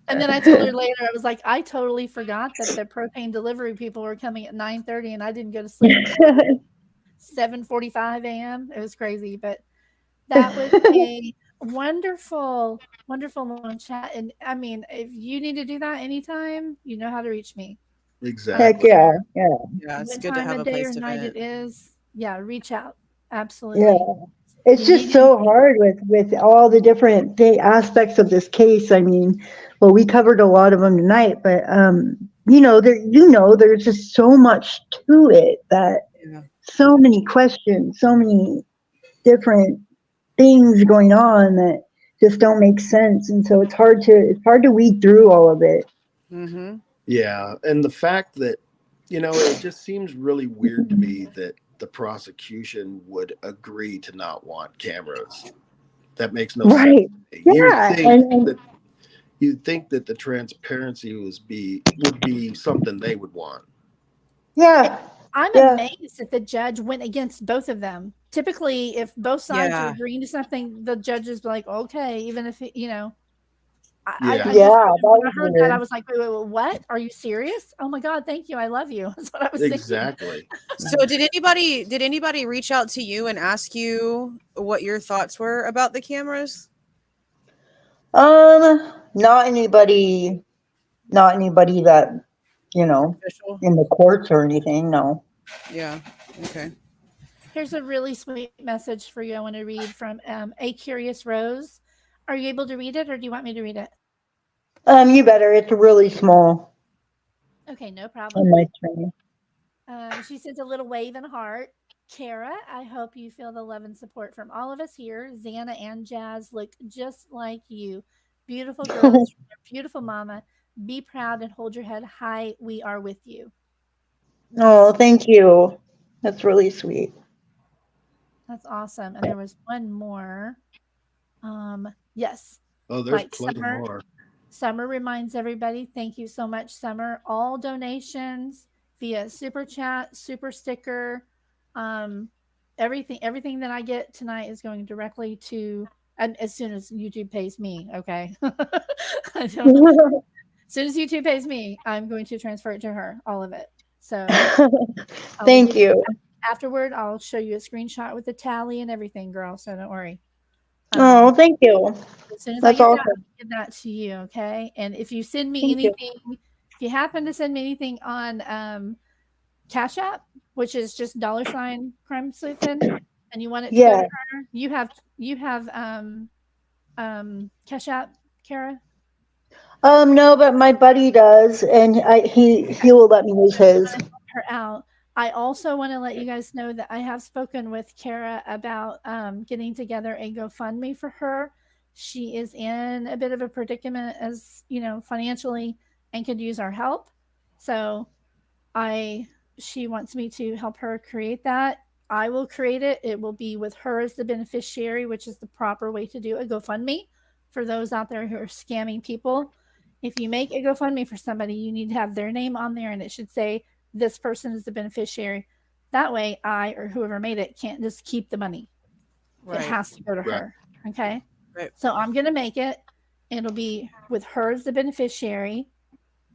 And then I told her later, I was like, I totally forgot that the propane delivery people were coming at 9:30, and I didn't go to sleep until 7:45 a.m. It was crazy, but that was a wonderful, wonderful long chat. And I mean, if you need to do that anytime, you know how to reach me. Exactly. Heck yeah. Yeah, it's What good to time have of a day place or to night vent. it is. Yeah, reach out. Absolutely. Yeah. It's just so hard with all the different aspects of this case. I mean, well, we covered a lot of them tonight, but there's just so much to it that so many questions, so many different things going on that just don't make sense, and so it's hard to weed through all of it. Mm-hmm. Yeah, and the fact that it just seems really weird to me that the prosecution would agree to not want cameras. That makes no sense. Yeah, You'd think that the transparency would be something they would want. Yeah. I'm amazed that the judge went against both of them. Typically, if both sides are agreeing to something, the judge is like, okay, even if I when I heard that, I was like, wait, what? Are you serious? Oh my God, thank you. I love you. That's what I was thinking. Exactly. So did anybody reach out to you and ask you what your thoughts were about the cameras? Not anybody that, Official? in the courts or anything, no. Yeah. Okay. Here's a really sweet message for you. I want to read from A Curious Rose. Are you able to read it, or do you want me to read it? You better. It's really small. Okay, no problem. On my screen. She sends a little wave and a heart. Cara, I hope you feel the love and support from all of us here. Xana and Jazz look just like you. Beautiful girls from their beautiful mama. Be proud and hold your head high. We are with you. Oh, thank you. That's really sweet. That's awesome. And there was one more. Yes. Oh, there's plenty more. Summer reminds everybody, thank you so much, Summer. All donations via super chat, super sticker, everything that I get tonight is going directly to, and as soon as YouTube pays me, okay. As soon as YouTube pays me, I'm going to transfer it to her, all of it. So thank you. Afterward, I'll show you a screenshot with the tally and everything, girl. So don't worry. Oh, thank you. As soon as That's I get awesome. that, I'll give that to you, okay? And if you send me anything if you happen to send me anything on Cashapp, which is just $CrimeSleuthin, and you want it to go to her, you have Cashapp, Kara? No, but my buddy does, and he will let me use his. Her out. I also want to let you guys know that I have spoken with Kara about getting together a GoFundMe for her. She is in a bit of a predicament, as you know, financially, and could use our help. So she wants me to help her create that. I will create it. It will be with her as the beneficiary, which is the proper way to do a GoFundMe for those out there who are scamming people. If you make a GoFundMe for somebody, you need to have their name on there, and it should say this person is the beneficiary. That way, I or whoever made it can't just keep the money. Right. It has to go to her. Okay. Right. So I'm gonna make it. It'll be with her as the beneficiary.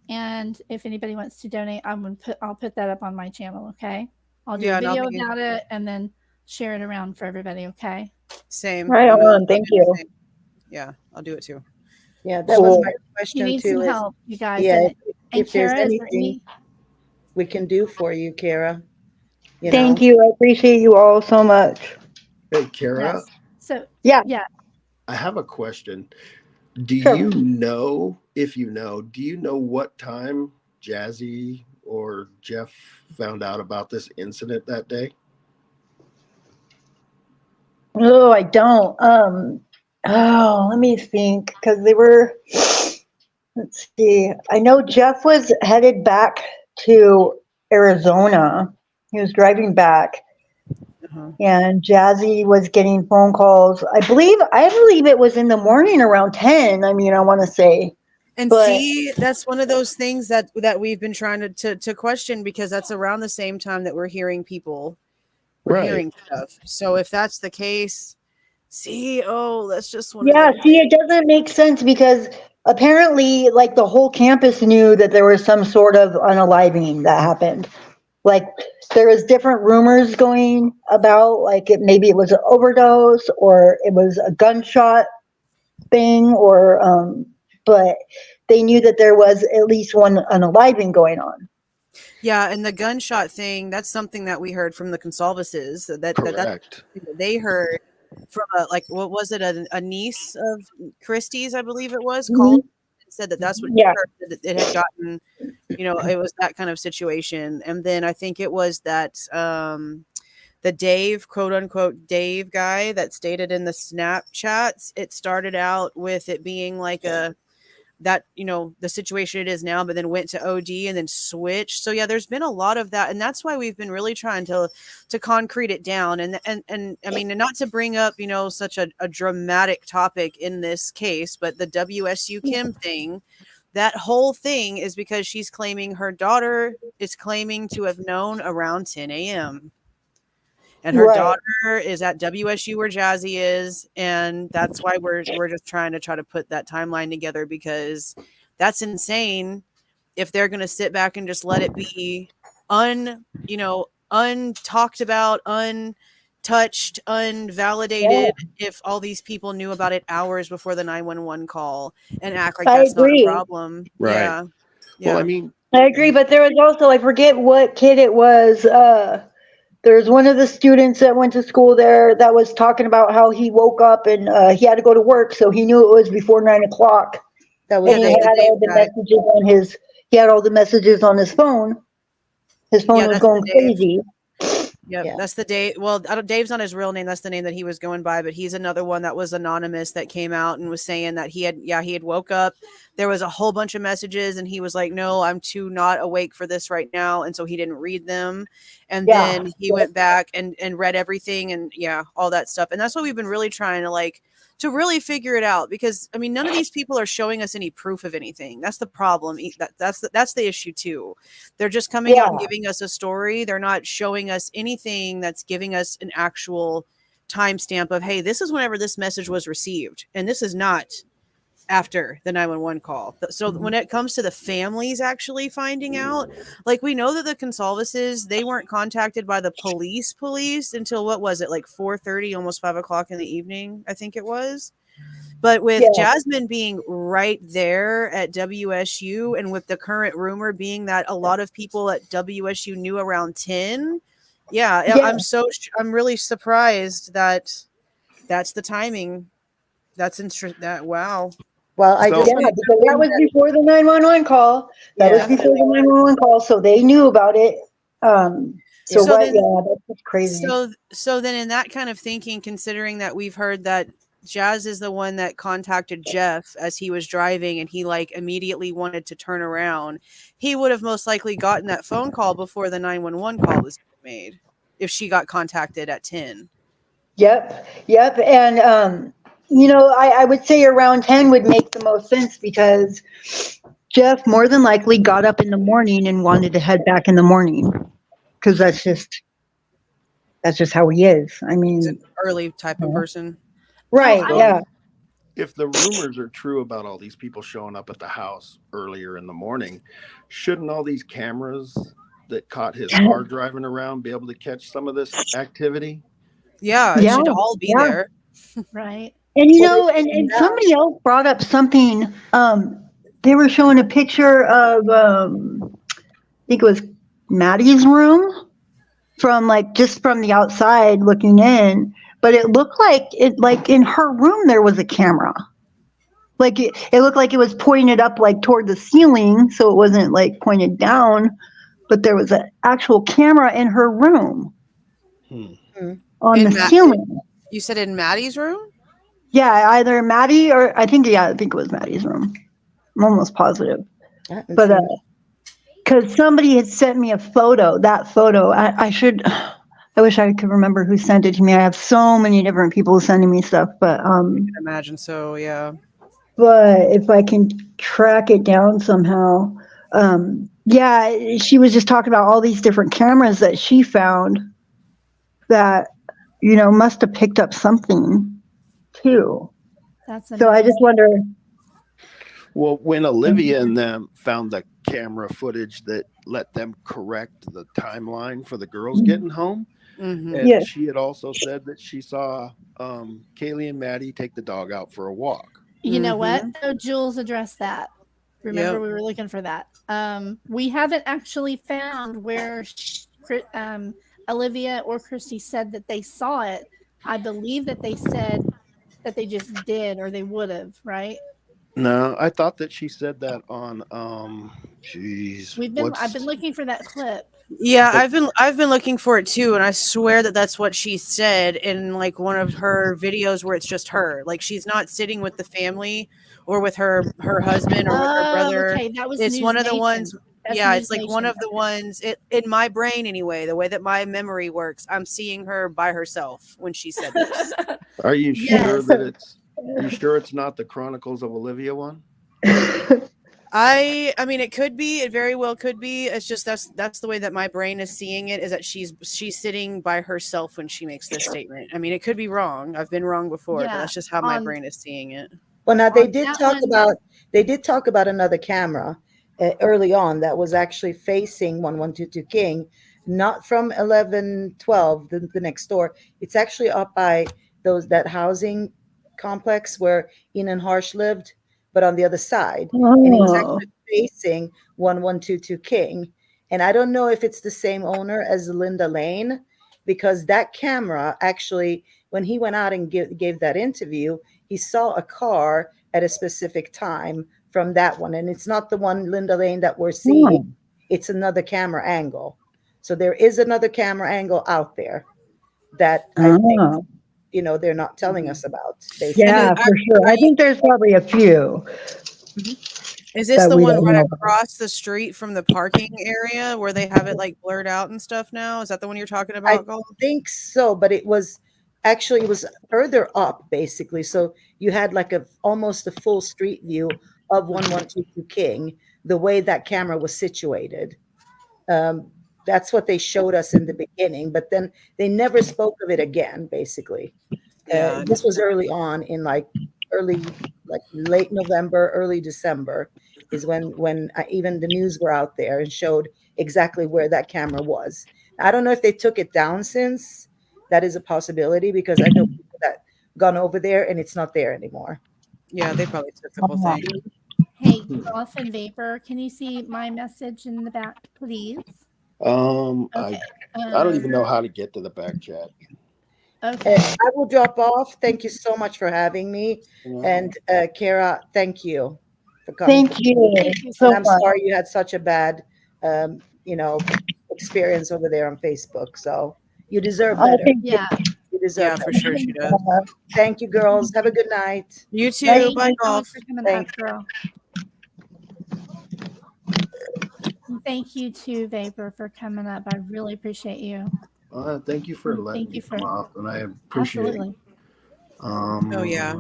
And if anybody wants to donate, I'll put that up on my channel. Okay. I'll do a video about it and then share it around for everybody. Okay. Same. Right on. Thank you. Yeah, I'll do it too. Yeah, that was my You question need too. some help, you guys. Yeah, And if there's Kara, anything we can do for you, Kara. Thank you. I appreciate you all so much. Hey, Kara. Yes. So yeah. I have a question. Do you know, if you know, do you know what time Jazzy or Jeff found out about this incident that day? Oh, I don't. Let me think, because they were, let's see. I know Jeff was headed back to Arizona. He was driving back. And Jazzy was getting phone calls. I believe it was in the morning around 10. I mean, I want to say. And see, that's one of those things that we've been trying to question, because that's around the same time that we're hearing people. We're hearing stuff. So if that's the case, that's just one of those. See, it doesn't make sense, because apparently, like, the whole campus knew that there was some sort of unaliving that happened. Like, there was different rumors going about, like, maybe it was an overdose or it was a gunshot thing, or but they knew that there was at least one unaliving going on. Yeah, and the gunshot thing, that's something that we heard from the Consalvases. That they heard from what was it, a niece of Christie's, I believe it was, called and said that's what she heard, that it had gotten, it was that kind of situation. And then I think it was that the Dave, quote unquote Dave guy that stated in the Snapchats, it started out with it being like the situation it is now, but then went to OD and then switched. So yeah, there's been a lot of that, and that's why we've been really trying to concrete it down. And I mean, and not to bring up such a dramatic topic in this case, but the WSU Kim thing, that whole thing is because she's claiming her daughter is claiming to have known around 10 a.m. And her daughter is at WSU where Jazzy is. And that's why we're just trying to put that timeline together, because that's insane if they're going to sit back and just let it be untalked about, untouched, unvalidated, if all these people knew about it hours before the 911 call and act like that's not a problem. Right. Yeah. Well, I mean, I agree, but there was also, I forget what kid it was. There's one of the students that went to school there that was talking about how he woke up and he had to go to work, so he knew it was before 9 o'clock. He had all the messages on his. He had all the messages on his phone. His phone was going crazy. Yep, that's the Dave. Well, Dave's not his real name. That's the name that he was going by, but he's another one that was anonymous that came out and was saying that he had woke up. There was a whole bunch of messages and he was like, no, I'm too not awake for this right now. And so he didn't read them. And then he went back and read everything and all that stuff. And that's what we've been really trying to really figure it out, because I mean, none of these people are showing us any proof of anything. That's the problem. That's the issue too. They're just coming out and giving us a story. They're not showing us anything that's giving us an actual timestamp of, hey, this is whenever this message was received, and this is not after the 911 call. So when it comes to the families actually finding out, like, we know that the Consalvases, they weren't contacted by the police until, what was it, like 4:30, almost 5 o'clock in the evening, I think it was. But with Yeah. Jasmine being right there at WSU, and with the current rumor being that a lot of people at WSU knew around 10, Yeah. I'm really surprised that that's the timing. That's interesting. That wow. Well, I So- just Yeah, wanted to because bring that was that- before the 911 call. That Yeah. was before the 911 call, so they knew about it. So So what? then- Yeah, that's just crazy. So then, in that kind of thinking, considering that we've heard that Jazz is the one that contacted Jeff as he was driving, and he like immediately wanted to turn around, he would have most likely gotten that phone call before the 911 call was made. If she got contacted at 10. Yep. And I would say around 10 would make the most sense because Jeff more than likely got up in the morning and wanted to head back in the morning because that's just how he is. I He's an mean, early type of person. right? I- Yeah. If the rumors are true about all these people showing up at the house earlier in the morning, shouldn't all these cameras that caught his car driving around be able to catch some of this activity? Yeah, it Yeah, should all be yeah. there. Right. And and somebody else brought up something. They were showing a picture of I think it was Maddie's room from just from the outside looking in, but it looked like in her room there was a camera. Like it looked like it was pointed up toward the ceiling, so it wasn't pointed down, but there was an actual camera in her room on In the Ma- ceiling. You said in Maddie's room? Yeah, either Maddie or I think it was Maddie's room. I'm almost positive. But because somebody had sent me a photo, that photo, I wish I could remember who sent it to me. I have so many different people sending me stuff, but I can imagine so, yeah. but if I can track it down somehow, yeah, she was just talking about all these different cameras that she found that must have picked up something too. That's So I just wonder. Well, when Olivia and them found the camera footage that let them correct the timeline for the girls getting home, Mhm. and Yeah. she had also said that she saw Kaylee and Maddie take the dog out for a walk. You know what? Oh, Jules addressed that. Remember, Yep. we were looking for that. We haven't actually found where Olivia or Christy said that they saw it. I believe that they said that they just did or they would have, right? No, I thought that she said that on I've been looking for that clip. Yeah, I've been looking for it too, and I swear that that's what she said in one of her videos where it's just her. Like she's not sitting with the family or with her husband or with her brother. Okay, that was It's one of the NewsNation. ones. That's Yeah, it's like one NewsNation. of the ones in my brain anyway. The way that my memory works, I'm seeing her by herself when she said this. Are you Yes. sure that it's? Are you sure it's not the Chronicles of Olivia one? I mean, it could be. It very well could be. It's just that's the way that my brain is seeing it. Is that she's sitting by herself when she makes this statement. I mean, it could be wrong. I've been wrong before, but Yeah, that's just how my brain is seeing it. Well, now they On did that talk one- about another camera early on that was actually facing 1122 King, not from 1112, the next door. It's actually up by that housing complex where Ian and Harsh lived, but on the other side. And he was actually facing 1122 King. And I don't know if it's the same owner as Linda Lane, because that camera actually, when he went out and gave that interview, he saw a car at a specific time from that one. And it's not the one, Linda Lane, that we're seeing. It's another camera angle. So there is another camera angle out there that I think, they're not telling us about. Basically. Yeah, for sure. I think there's probably a few. Is this that the we one don't right know about. across the street from the parking area where they have it blurred out and stuff now? Is that the one you're talking I about, Gold? think so, but it was further up basically. So you had almost a full street view of 1122 King, the way that camera was situated. That's what they showed us in the beginning, but then they never spoke of it again, basically. Yeah. This was early on in late November, early December is when even the news were out there and showed exactly where that camera was. I don't know if they took it down since. That is a possibility, because I know people that gone over there and it's not there anymore. Yeah, they probably took the whole thing. Hey, Golf and Vapor, can you see my message in the back, please? Okay. I don't even know how to get to the back chat. Okay. I will drop off. Thank you so much for having me. And Cara, thank you for coming. Thank you so And I'm much. sorry you had such a bad, experience over there on Facebook. So you deserve better. Yeah. You deserve Yeah, better. for sure she does. Thank you, girls. Have a good night. You too. Thank Bye, you so much Golf. for coming Thank up, girl. And thank you too, Vapor, for coming up. I really appreciate you. Thank you for letting me come off, and I appreciate Absolutely. it. Oh yeah,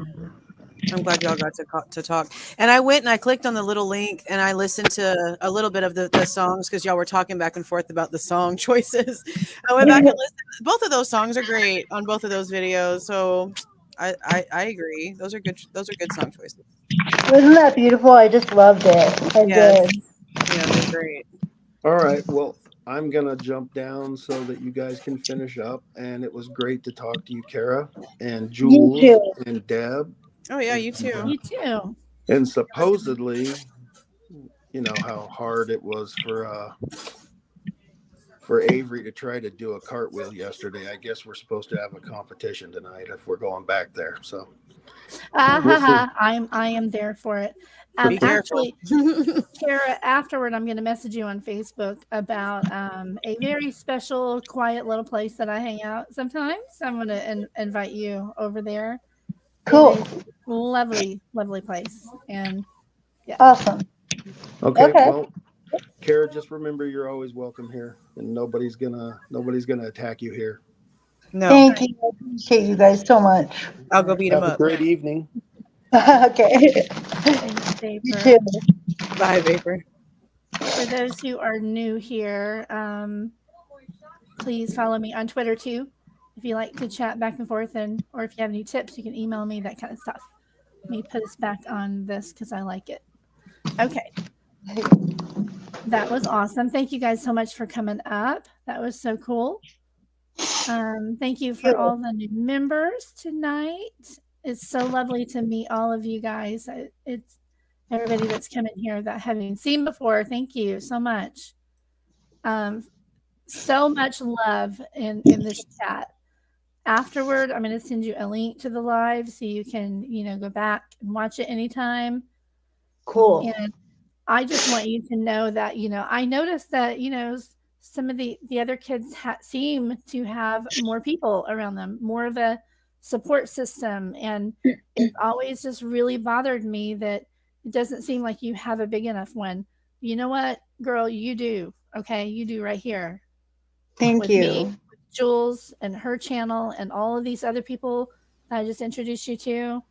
I'm glad y'all got to talk. And I went and I clicked on the little link and I listened to a little bit of the songs because y'all were talking back and forth about the song choices. I went back and listened. Both of those songs are great on both of those videos. So I agree. Those are good song choices. Wasn't that beautiful? I just loved it. I did. Yeah, they're great. All right. Well, I'm going to jump down so that you guys can finish up. And it was great to talk to you, Cara, and Jules, and Deb. Oh, yeah, you too. You too. And supposedly, you know, how hard it was for Avery to try to do a cartwheel yesterday. I guess we're supposed to have a competition tonight if we're going back there. So I am there for it. Be careful. Actually, Cara, afterward, I'm going to message you on Facebook about a very special, quiet little place that I hang out sometimes. I'm going to invite you over there. Cool. Lovely, lovely place. And yeah. Awesome. Okay. Well, Cara, just remember you're always welcome here, and nobody's gonna attack you here. No. Thank you. I appreciate you guys so much. I'll go beat them Have up. a great evening. Okay. Thanks, Vapor. You too. Bye, Vapor. For those who are new here, please follow me on Twitter too. If you like to chat back and forth, or if you have any tips, you can email me, that kind of stuff. Let me put us back on this because I like it. Okay. That was awesome. Thank you guys so much for coming up. That was so cool. Thank you for all the new members tonight. It's so lovely to meet all of you guys. It's everybody that's come in here that I haven't seen before. Thank you so much. So much love in this chat. Afterward, I'm going to send you a link to the live so you can, go back and watch it anytime. Cool. And I just want you to know that, I noticed that, some of the other kids seem to have more people around them, more of a support system. And it always just really bothered me that it doesn't seem like you have a big enough one. You know what, girl, you do. Okay. You do right here. Thank you. Me, with Jules and her channel and all of these other people that I just introduced you to.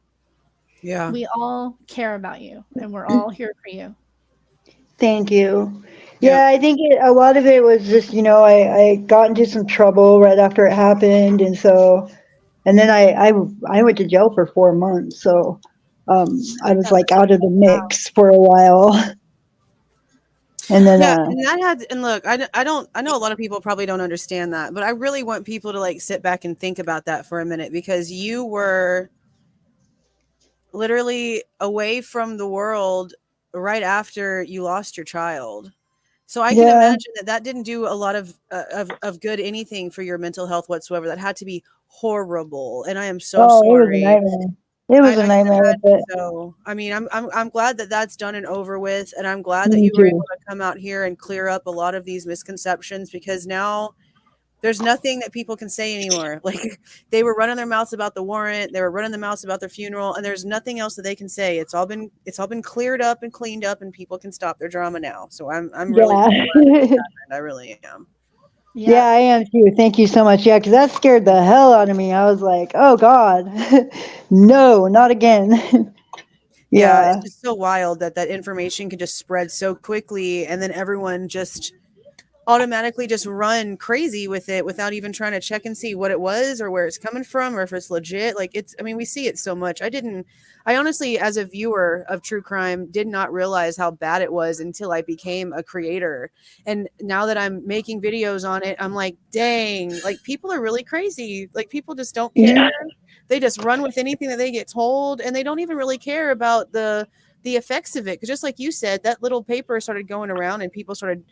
Yeah. We all care about you and we're all here for you. Thank you. Yeah, I think a lot of it was just, I got into some trouble right after it happened. And then I went to jail for 4 months. So I was like out of the mix for a while. And then, look, I know a lot of people probably don't understand that, but I really want people to sit back and think about that for a minute, because you were literally away from the world right after you lost your child. So I can imagine that didn't do a lot of good anything for your mental health whatsoever. That had to be horrible. And I am so sorry. It was a nightmare. So, I mean, I'm glad that that's done and over with. And I'm glad that you were able to come out here and clear up a lot of these misconceptions, because now there's nothing that people can say anymore. They were running their mouths about the warrant. They were running their mouths about their funeral, and there's nothing else that they can say. It's all been cleared up and cleaned up, and people can stop their drama now. So I'm really glad that happened. I really am. Yeah, I am too. Thank you so much. Yeah, because that scared the hell out of me. I was like, oh God, no, not again. Yeah, it's just so wild that information can just spread so quickly, and then everyone just automatically just run crazy with it without even trying to check and see what it was or where it's coming from or if it's legit. Like I mean, we see it so much. I honestly, as a viewer of true crime, did not realize how bad it was until I became a creator. And now that I'm making videos on it, I'm like, dang, like people are really crazy. Like people just don't care. Yeah. They just run with anything that they get told, and they don't even really care about the effects of it. Because just like you said, that little paper started going around and people started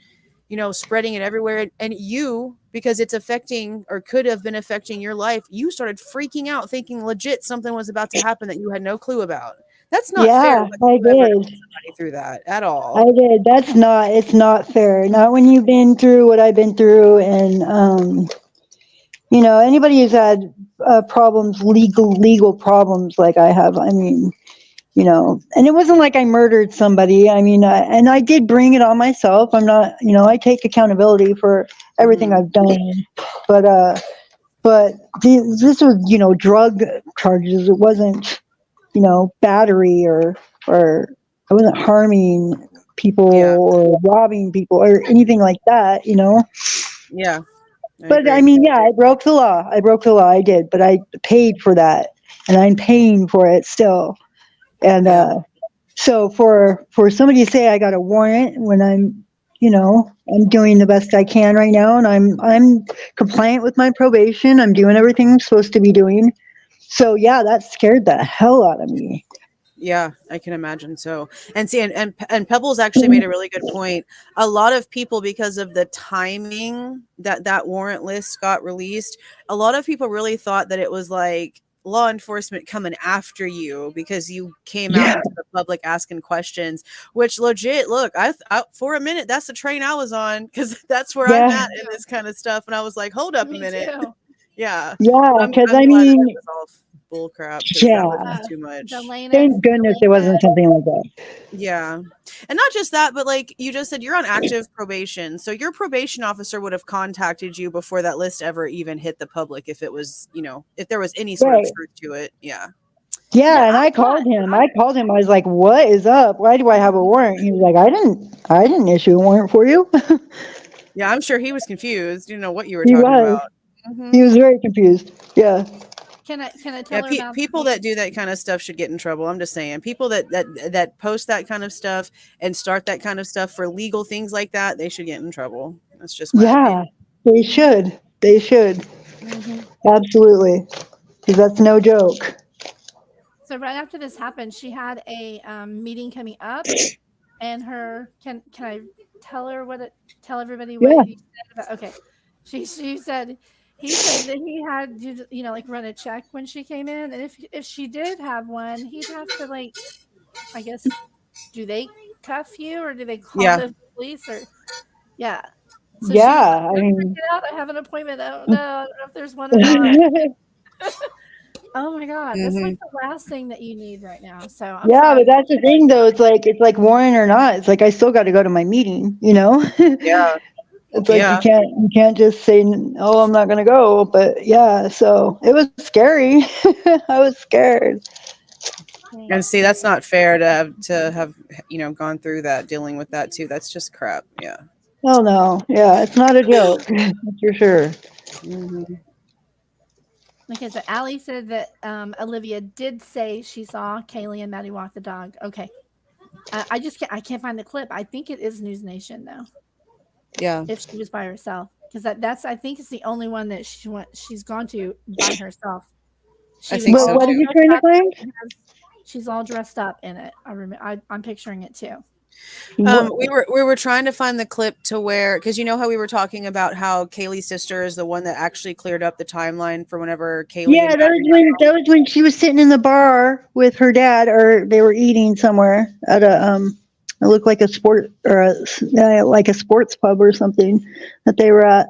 spreading it everywhere. And you, because it's affecting or could have been affecting your life, you started freaking out thinking legit something was about to happen that you had no clue about. That's not fair. I did. Through that at all. I did. It's not fair. Not when you've been through what I've been through. And, anybody who's had problems, legal problems like I have, I mean, and it wasn't like I murdered somebody. I mean, and I did bring it on myself. I'm not, I take accountability for everything I've done, but this was, drug charges. It wasn't, battery or I wasn't harming people or robbing people or anything like that, Yeah. But I mean, yeah, I broke the law. I did, but I paid for that and I'm paying for it still. And so for somebody to say I got a warrant when I'm doing the best I can right now, and I'm compliant with my probation. I'm doing everything I'm supposed to be doing. So yeah, that scared the hell out of me. Yeah, I can imagine. So, and see, and Pebbles actually made a really good point. A lot of people, because of the timing that warrant list got released, a lot of people really thought that it was like law enforcement coming after you because you came out into the public asking questions, which legit, look, I for a minute, that's the train I was on, because that's where I'm at in this kind of stuff. And I was like, hold up a minute. Yeah. Because I mean, bull crap. That was too much. Thank goodness it wasn't something like that. Yeah. And not just that, but like you just said, you're on active probation. So your probation officer would have contacted you before that list ever even hit the public if it was, if there was any sort of truth to it. Yeah. Yeah, and I called him. I was like, "What is up? Why do I have a warrant?" He was like, "I didn't issue a warrant for you." Yeah, I'm sure he was confused. You know what you were talking about. Mm-hmm. He was very confused. Yeah. Can I tell her about people that do that kind of stuff should get in trouble. I'm just saying, people that post that kind of stuff and start that kind of stuff for legal things like that, they should get in trouble. That's just my opinion. They should. Absolutely, because that's no joke. So right after this happened, she had a meeting coming up, and can I tell everybody what you said about? Okay, she said. He said that he had to, like run a check when she came in, and if she did have one, he'd have to like, I guess, do they cuff you or do they call the police or? Yeah. So I mean, get out. I have an appointment. I don't know if there's one or not. Oh my God, that's like the last thing that you need right now. So but that's the thing though. It's like warrant or not. It's like I still got to go to my meeting. Yeah. It's like you can't just say, "Oh, I'm not gonna go." But yeah, so it was scary. I was scared. And see, that's not fair to have gone through that, dealing with that too. That's just crap. Yeah. Oh no, yeah, it's not a joke. That's for sure. Mm-hmm. Okay, so Allie said that Olivia did say she saw Kaylee and Maddie walk the dog. Okay, I can't find the clip. I think it is NewsNation though. Yeah, if she was by herself, because that's I think it's the only one that she's gone to by herself. I think so. What are you trying to find? She's all dressed up in it. I remember. I'm picturing it too. We were trying to find the clip to where, because you know how we were talking about how Kaylee's sister is the one that actually cleared up the timeline for whenever Kaylee. Yeah, that was when she was sitting in the bar with her dad, or they were eating somewhere at a it looked like a sport or like a sports pub or something that they were at,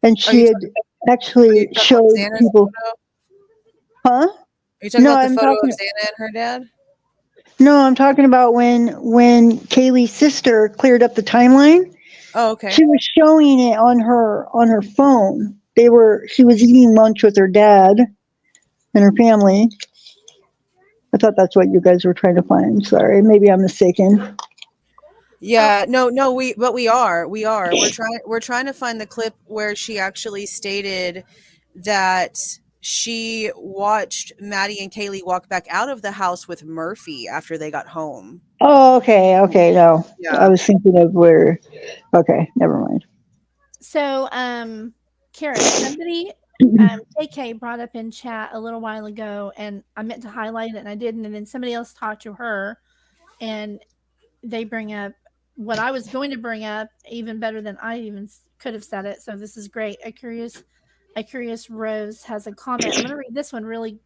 and she had actually showed people. Huh? Are you talking about the photo of Xana and her dad? No, I'm talking about when Kaylee's sister cleared up the timeline. Oh, okay. She was showing it on her phone. She was eating lunch with her dad and her family. I thought that's what you guys were trying to find. Sorry, maybe I'm mistaken. Yeah, no, we are. We're trying to find the clip where she actually stated that she watched Maddie and Kaylee walk back out of the house with Murphy after they got home. Oh, okay. No, Yeah. I was thinking of where. Okay, never mind. So, Kara, somebody, KK brought up in chat a little while ago, and I meant to highlight it and I didn't. And then somebody else talked to her, and they bring up what I was going to bring up even better than I even could have said it. So this is great. A curious Rose has a comment. I'm going to read this one really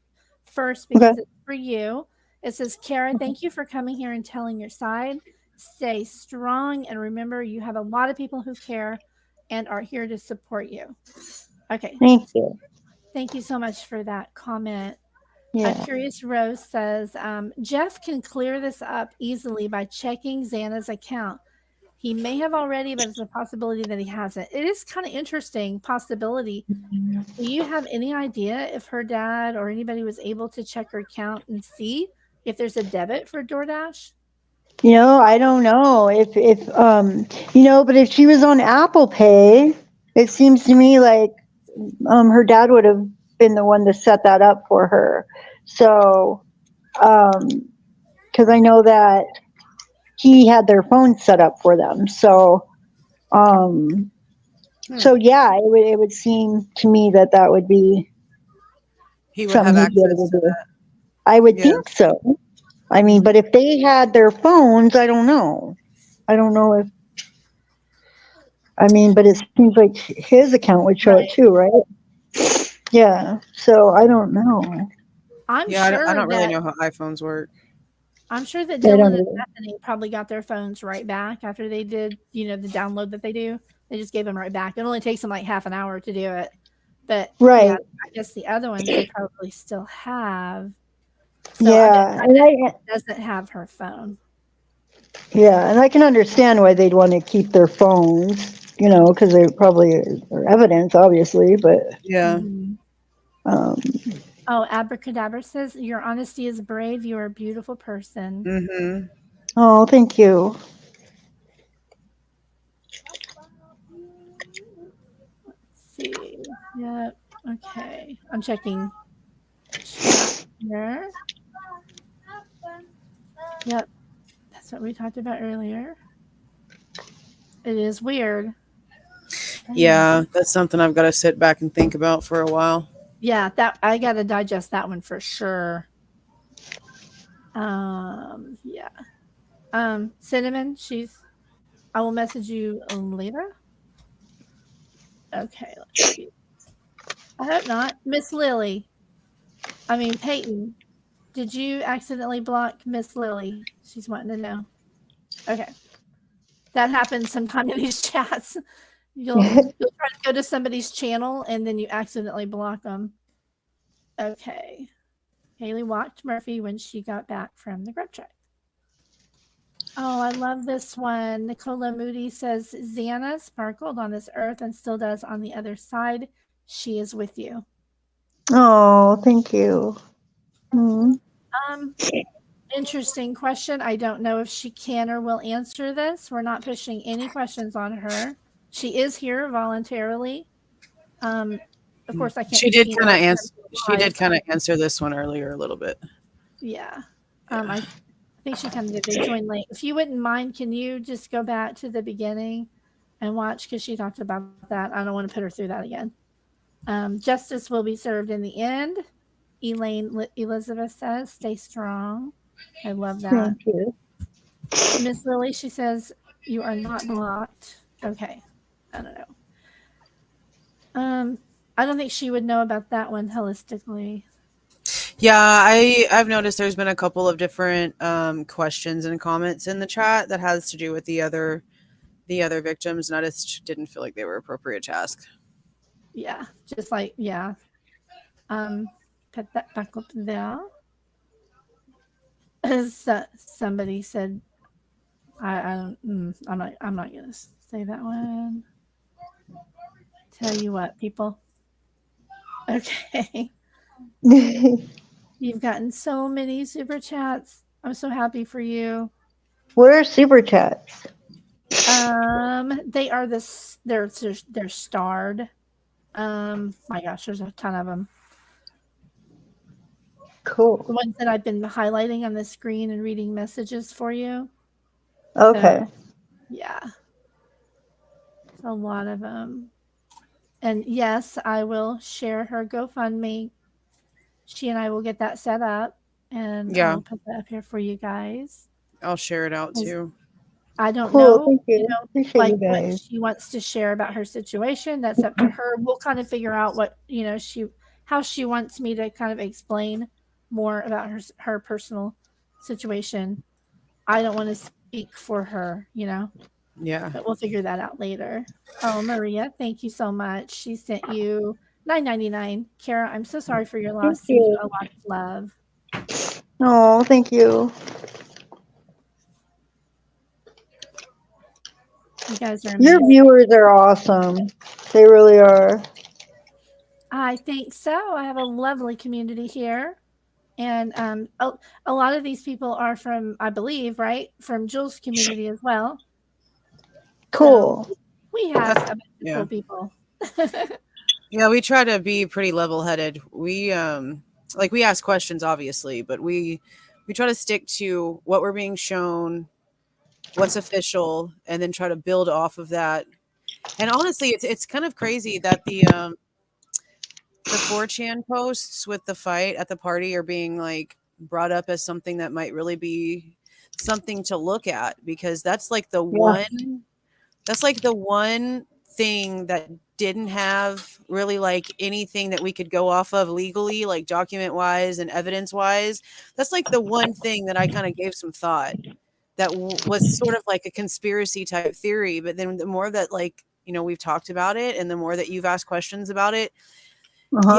first because it's for you. It says, Kara, thank you for coming here and telling your side. Stay strong, and remember, you have a lot of people who care and are here to support you. Okay. Thank you. Thank you so much for that comment. Yeah. Curious Rose says, Jeff can clear this up easily by checking Xana's account. He may have already, but it's a possibility that he hasn't. It is kind of interesting possibility. Do you have any idea if her dad or anybody was able to check her account and see if there's a debit for DoorDash? I don't know if but if she was on Apple Pay, it seems to me like her dad would have been the one to set that up for her. So, because I know that he had their phone set up for them. So, so yeah, it would seem to me that would be he would have access to that. I would think so. I mean, but if they had their phones, I don't know. I don't know if. I mean, but it seems like his account would show it too, right? Yeah. So I don't know. I'm sure I don't really know how iPhones work. I'm sure that Dylan and Bethany probably got their phones right back after they did, the download that they do. They just gave them right back. It only takes them like half an hour to do it. But I guess the other ones they probably still have. So and doesn't have her phone. Yeah, and I can understand why they'd want to keep their phones, because they probably are evidence, obviously, but yeah. Oh, Abracadabra says, your honesty is brave. You are a beautiful person. Mm-hmm. Oh, thank you. Let's see. Yep. Okay. I'm checking here. Yep. That's what we talked about earlier. It is weird. Yeah, that's something I've got to sit back and think about for a while. Yeah, that I got to digest that one for sure. Yeah. Cinnamon, I will message you later. Okay, let's see. I hope not. Miss Lily. Peyton. Did you accidentally block Miss Lily? She's wanting to know. Okay. That happens sometime in these chats. You'll try to go to somebody's channel and then you accidentally block them. Okay. Haley watched Murphy when she got back from the grub truck. Oh, I love this one. Nicola Moody says, Xana sparkled on this earth and still does on the other side. She is with you. Oh, thank you. Interesting question. I don't know if she can or will answer this. We're not pushing any questions on her. She is here voluntarily. Of course, I can't. She did kind of answer. She did kind of answer this one earlier a little bit. Yeah. I think she kind of did. They joined late. If you wouldn't mind, can you just go back to the beginning and watch, because she talked about that. I don't want to put her through that again. Justice will be served in the end. Elaine Elizabeth says, stay strong. I love that. Thank you. Miss Lily, she says, you are not blocked. Okay. I don't know. I don't think she would know about that one holistically. Yeah, I've noticed there's been a couple of different questions and comments in the chat that has to do with the other victims, and I just didn't feel like they were appropriate to ask. Yeah, just like put that back up there. Somebody said, I'm not gonna say that one. Tell you what, people. Okay. You've gotten so many super chats. I'm so happy for you. What are super chats? They are this. They're starred. My gosh, there's a ton of them. Cool. The ones that I've been highlighting on the screen and reading messages for you. Okay. So, yeah. It's a lot of them. And yes, I will share her GoFundMe. She and I will get that set up, and Yeah. I'll put that up here for you guys. I'll share it out too. I don't Cool. know, Thank you. Appreciate like you what guys. she wants to share about her situation. That's up to her. We'll kind of figure out what, how she wants me to kind of explain more about her personal situation. I don't want to speak for her, Yeah. but we'll figure that out later. Oh, Maria, thank you so much. She sent you $9.99. Kara, I'm so sorry for your loss. Send you a lot of love. Oh, thank you. You guys are Your amazing. viewers are awesome. They really are. I think so. I have a lovely community here. And a lot of these people are from, I believe, right? From Jules' community as well. Cool. So we have a bunch of cool people. Yeah, we try to be pretty level-headed. We we ask questions, obviously, but we try to stick to what we're being shown, what's official, and then try to build off of that. And honestly, it's kind of crazy that the 4chan posts with the fight at the party are being like brought up as something that might really be something to look at, because that's like the one thing that didn't have really like anything that we could go off of legally, like document wise and evidence wise. That's like the one thing that I kind of gave some thought that was sort of like a conspiracy type theory. But then the more that we've talked about it, and the more that you've asked questions about it,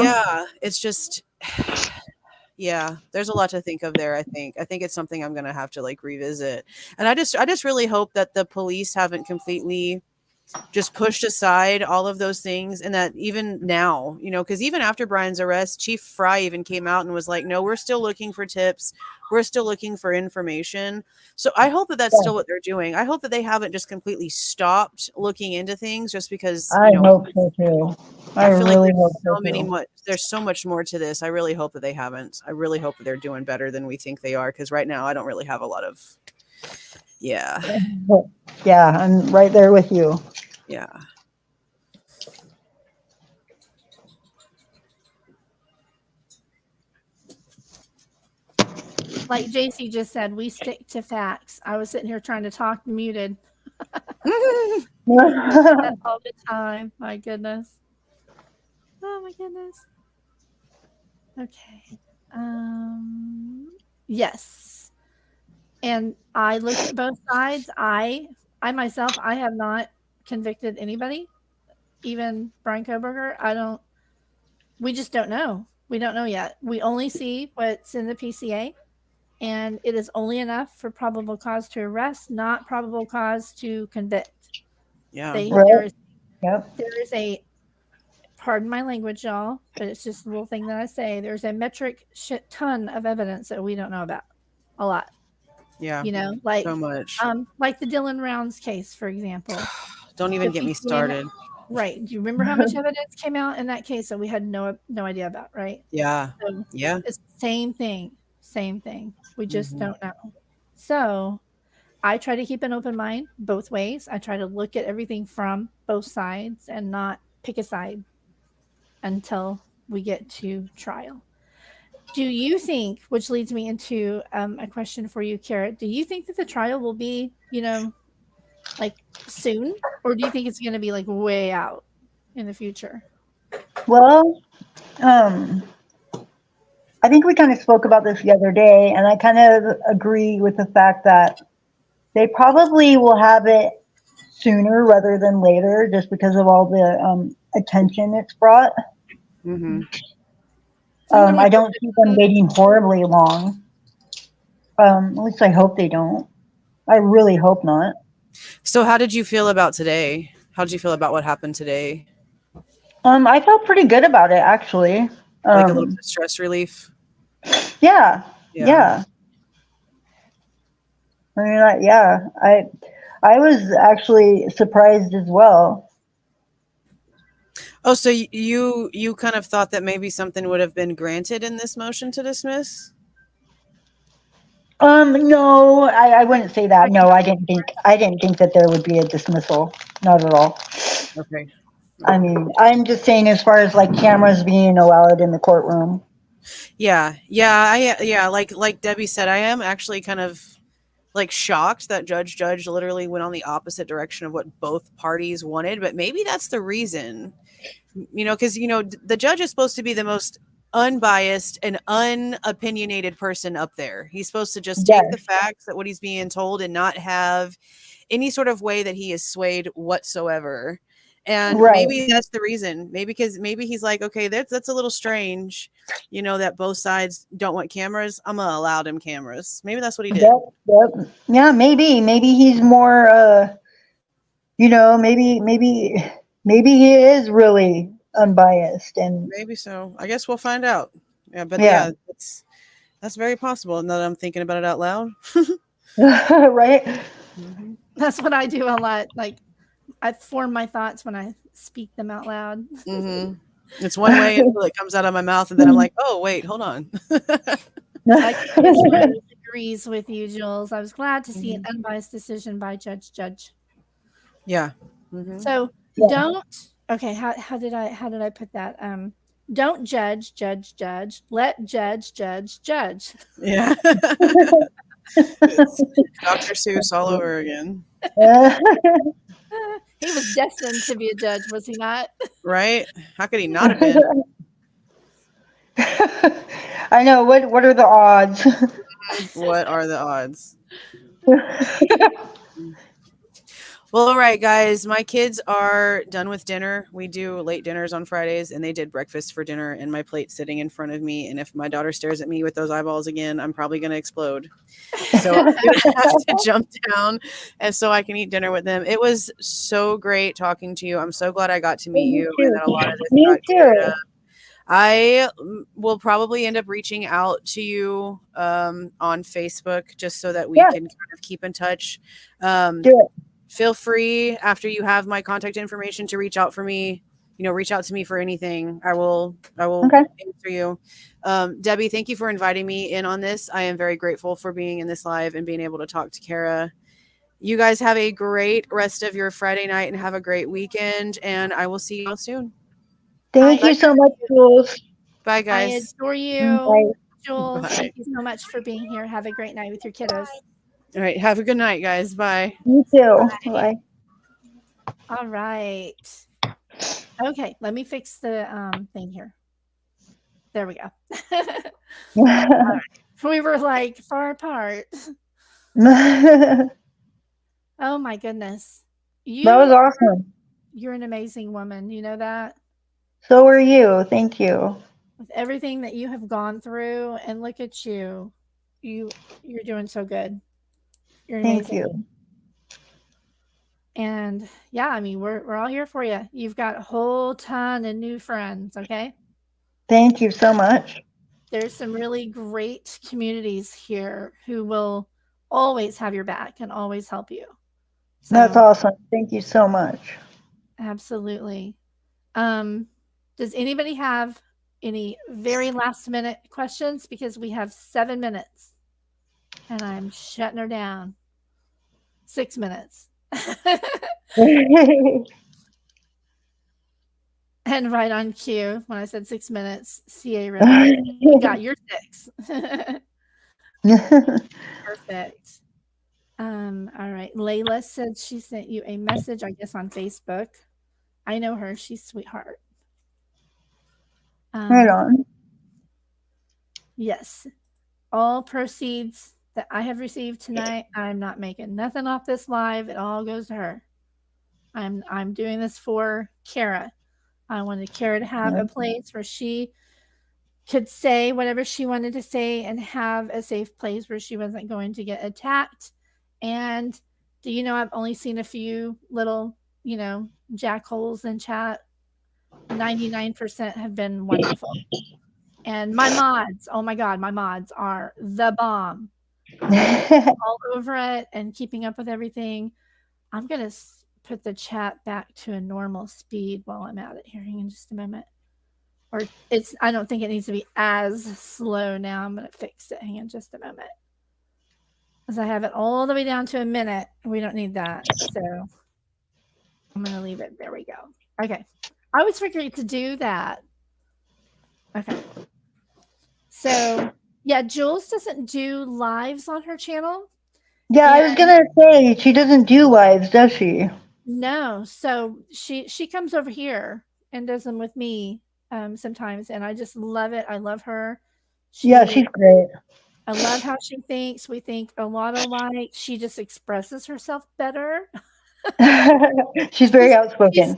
yeah, it's just, yeah, there's a lot to think of there. I think it's something I'm going to have to like revisit. And I just really hope that the police haven't completely just pushed aside all of those things, and that even now, because even after Brian's arrest, Chief Fry even came out and was like, no, we're still looking for tips. We're still looking for information. So I hope that that's still what they're doing. I hope that they haven't just completely stopped looking into things just because, I hope so too. I feel really like hope so too. there's so much more to this. I really hope that they haven't. I really hope that they're doing better than we think they are, because right now I don't really have a lot of, yeah, I'm right there with you. Yeah. Like JC just said, we stick to facts. I was sitting here trying to talk muted. All the time. My goodness. Oh my goodness. Okay. Yes. And I looked at both sides. I myself, I have not convicted anybody, even Brian Koberger. We just don't know. We don't know yet. We only see what's in the PCA, and it is only enough for probable cause to arrest, not probable cause to convict. Yeah. There is a, pardon my language, y'all, but it's just a little thing that I say. There's a metric shit ton of evidence that we don't know about. A lot. Yeah. Like so much. Like the Dylan Rounds case, for example. Don't even get me started. Right. Do you remember how much evidence came out in that case that we had no idea about, right? Yeah. So yeah. It's the same thing. Same thing. We just don't know. So I try to keep an open mind both ways. I try to look at everything from both sides and not pick a side until we get to trial. Do you think, which leads me into a question for you, Cara, do you think that the trial will be, like soon? Or do you think it's going to be like way out in the future? Well, I think we kind of spoke about this the other day, and I kind of agree with the fact that they probably will have it sooner rather than later, just because of all the attention it's brought. Mm-hmm. I don't see them waiting horribly long. At least I hope they don't. I really hope not. So how did you feel about today? How did you feel about what happened today? I felt pretty good about it, actually. Like a little bit of stress relief? Yeah. I mean, I was actually surprised as well. Oh, so you kind of thought that maybe something would have been granted in this motion to dismiss? No, I wouldn't say that. No, I didn't think that there would be a dismissal. Not at all. Okay. I mean, I'm just saying as far as like cameras being allowed in the courtroom. Yeah, like Debbie said, I am actually kind of like shocked that Judge literally went on the opposite direction of what both parties wanted, but maybe that's the reason. Because the judge is supposed to be the most unbiased and unopinionated person up there. He's supposed to just take the facts that what he's being told and not have any sort of way that he is swayed whatsoever. And maybe that's the reason. Maybe he's like, okay, that's a little strange, that both sides don't want cameras. I'm gonna allow them cameras. Maybe that's what he did. Yep. Yeah, maybe he's more maybe he is really unbiased, and maybe so. I guess we'll find out. Yeah, but that's very possible. Now that I'm thinking about it out loud. Right? Mm-hmm. That's what I do a lot. Like, I form my thoughts when I speak them out loud. Mm-hmm. It's one way until it comes out of my mouth, and then I'm like, oh, wait, hold on. I totally agrees with you, Jules. I was glad to see an unbiased decision by Judge. Yeah. Mm-hmm. So don't. Okay, how did I put that? Don't judge. Let judge. Yeah. Dr. Seuss all over again. He was destined to be a judge, was he not? Right? How could he not have been? I know. What are the odds? What are the odds? Well, all right, guys. My kids are done with dinner. We do late dinners on Fridays, and they did breakfast for dinner, and my plate sitting in front of me. And if my daughter stares at me with those eyeballs again, I'm probably going to explode. So I'm going to have to jump down, and so I can eat dinner with them. It was so great talking to you. I'm so glad I got to meet you. And that a lot of this Me too. I will probably end up reaching out to you on Facebook just so that we can kind of keep in touch. Do it. Feel free after you have my contact information to reach out for me. Reach out to me for anything. I will answer you. Debbie, thank you for inviting me in on this. I am very grateful for being in this live and being able to talk to Cara. You guys have a great rest of your Friday night and have a great weekend. And I will see you all soon. Thank you so much, Jules. Bye, guys. I adore you, Bye. Jules. Bye. Thank you so much for being here. Have a great night with your kiddos. All right. Have a good night, guys. Bye. You too. Bye. All right. Okay, let me fix the thing here. There we go. All right. We were like far apart. Oh my goodness. That was awesome. You're an amazing woman. You know that? So are you. Thank you. With everything that you have gone through, and look at you. You're doing so good. You're amazing. Thank you. And yeah, I mean, we're all here for you. You've got a whole ton of new friends, okay? Thank you so much. There's some really great communities here who will always have your back and always help you. So, that's awesome. Thank you so much. Absolutely. Does anybody have any very last minute questions? Because we have 7 minutes and I'm shutting her down. 6 minutes. And right on cue, when I said 6 minutes, CA Riddles, you got your 6. Perfect. All right. Layla said she sent you a message, I guess, on Facebook. I know her. She's a sweetheart. Right on. Yes. All proceeds that I have received tonight, I'm not making nothing off this live. It all goes to her. I'm doing this for Cara. I wanted Cara to have a place where she could say whatever she wanted to say and have a safe place where she wasn't going to get attacked. And do you know, I've only seen a few little, jackholes in chat. 99% have been wonderful. And my mods, oh my God, my mods are the bomb. All over it and keeping up with everything. I'm going to put the chat back to a normal speed while I'm at it here. Hang on just a moment. Or I don't think it needs to be as slow now. I'm going to fix it. Hang on just a moment. Because I have it all the way down to a minute. We don't need that. So I'm going to leave it. There we go. Okay. I always forget to do that. Okay. So, yeah, Jules doesn't do lives on her channel. Yeah, I was gonna say she doesn't do lives, does she? No. So she comes over here and does them with me sometimes, and I just love it. I love her. Yeah, she's great. I love how she thinks. We think a lot alike. She just expresses herself better. She's very outspoken.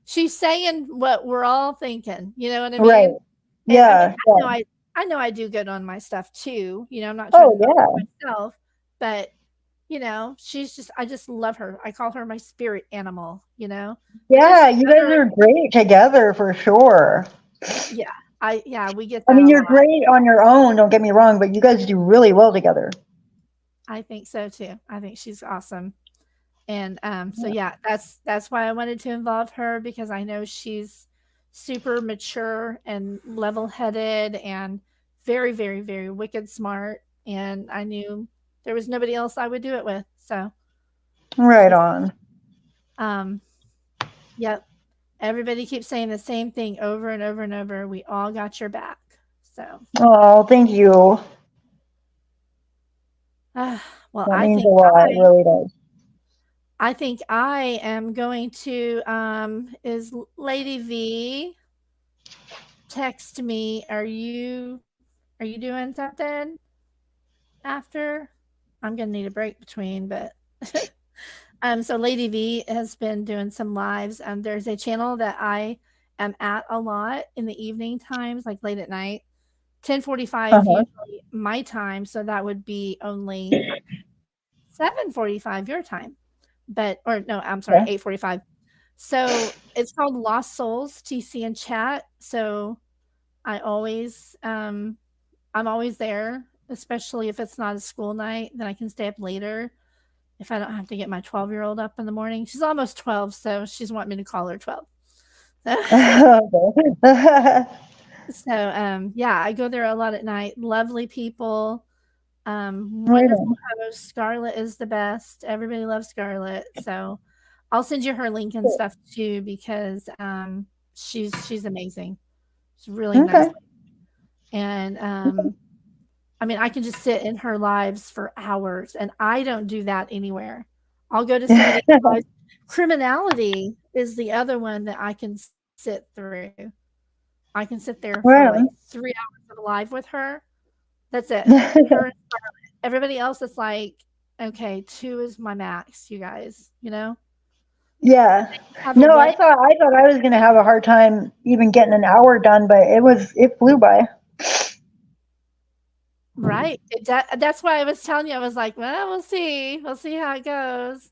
She's saying what we're all thinking. You know what I mean? Right. Yeah. I know I do good on my stuff too. You know, I'm not trying to do myself, but you know, I just love her. I call her my spirit animal, you know? Yeah, you guys are great together for sure. Yeah, we get that. I mean, you're great on your own, don't get me wrong, but you guys do really well together. I think so too. I think she's awesome. And so yeah, that's why I wanted to involve her, because I know she's super mature and level-headed and very, very, very wicked smart. And I knew there was nobody else I would do it with. So right on. Yep. Everybody keeps saying the same thing over and over and over. We all got your back. So. Oh, thank you. Well, that means a lot. It really does. I think I am going to. Is Lady V text me? Are you doing something after? I'm gonna need a break between, but. So Lady V has been doing some lives. There's a channel that I am at a lot in the evening times, like late at night, 10:45 usually my time. So that would be only 7:45 your time, I'm sorry, 8:45. So it's called Lost Souls TC and Chat. So I'm always there, especially if it's not a school night, then I can stay up later. If I don't have to get my 12-year-old up in the morning. She's almost 12, so she's wanting me to call her 12. So, yeah, I go there a lot at night. Lovely people. Wonderful host. Scarlett is the best. Everybody loves Scarlett. So I'll send you her link and stuff too, because she's amazing. She's really nice. And I mean, I can just sit in her lives for hours, and I don't do that anywhere. I'll go to somebody's lives. Criminality is the other one that I can sit through. I can sit there for like 3 hours of live with her. That's it. Her and everybody else is like, okay, 2 is my max, you guys, you know? Yeah. No, I thought I was going to have a hard time even getting an hour done, but it flew by. Right. That's why I was telling you. I was like, well, we'll see. We'll see how it goes.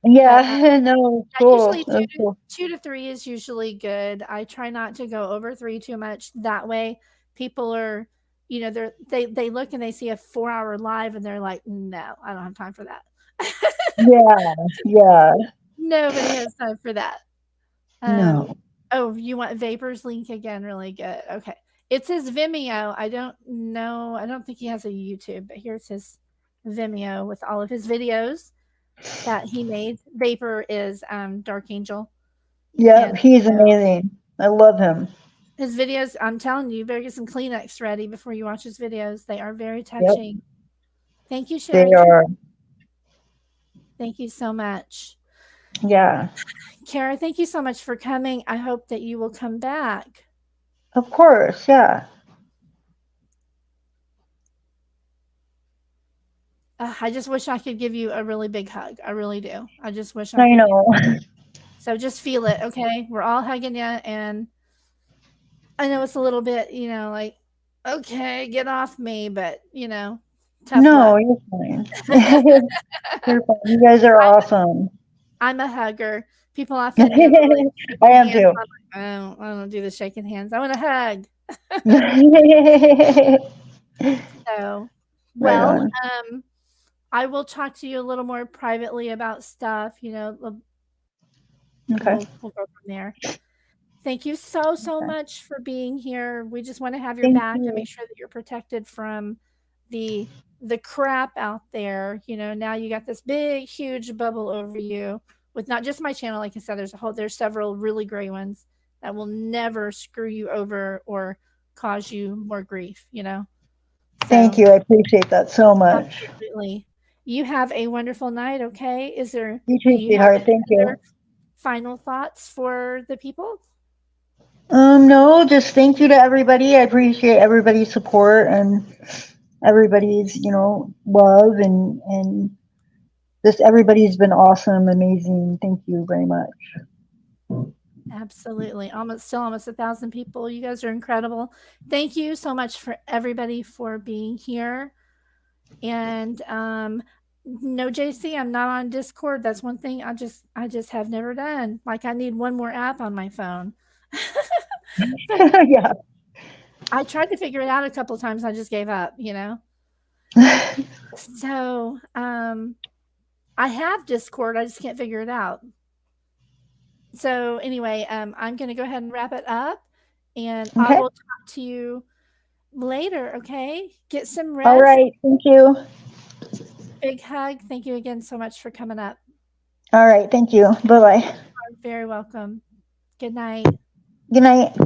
Yeah. No, cool. Usually 2 to 3 is usually good. I try not to go over 3 too much. That way people are, you know, they look and they see a 4-hour live and they're like, no, I don't have time for that. Yeah. Nobody has time for that. No. Oh, you want Vapor's link again? Really good. Okay. It's his Vimeo. I don't know. I don't think he has a YouTube, but here's his Vimeo with all of his videos that he made. Vapor is Dark Angel. Yeah, he's amazing. I love him. His videos, I'm telling you, better get some Kleenex ready before you watch his videos. They are very touching. Yep. Thank you, Sherry. They are. Thank you so much. Yeah. Cara, thank you so much for coming. I hope that you will come back. Of course, yeah. I just wish I could give you a really big hug. I really do. I just wish I could. I know. So just feel it, okay? We're all hugging you, and I know it's a little bit, you know, like, okay, get off me, but, you know, tough luck. You're fine. You're fine. You guys are awesome. I'm a hugger. People often do like, I am too. I don't do the shaking hands. I want to hug. So, well, I will talk to you a little more privately about stuff, you know. Okay. We'll go from there. Thank you so much for being here. We just want to have your Thank back you. and make sure that you're protected from the crap out there. You know, now you got this big, huge bubble over you with not just my channel. Like I said, there's several really great ones that will never screw you over or cause you more grief, you know? Thank you. I appreciate that so much. Absolutely. You have a wonderful night, okay? You too, Do you have sweetheart. any Thank you. other final thoughts for the people? No, just thank you to everybody. I appreciate everybody's support and everybody's, you know, love and just everybody's been awesome, amazing. Thank you very much. Absolutely. Almost 1,000 people. You guys are incredible. Thank you so much for everybody for being here. And no, JC, I'm not on Discord. That's one thing I just have never done. Like I need one more app on my phone. Yeah. I tried to figure it out a couple of times. I just gave up, you know? So I have Discord. I just can't figure it out. So anyway, I'm going to go ahead and wrap it up, and I will talk to you later. Okay, get some rest. All right, thank you. Big hug. Thank you again so much for coming up. All right, thank you. Bye bye. You're very welcome. Good night. Good night.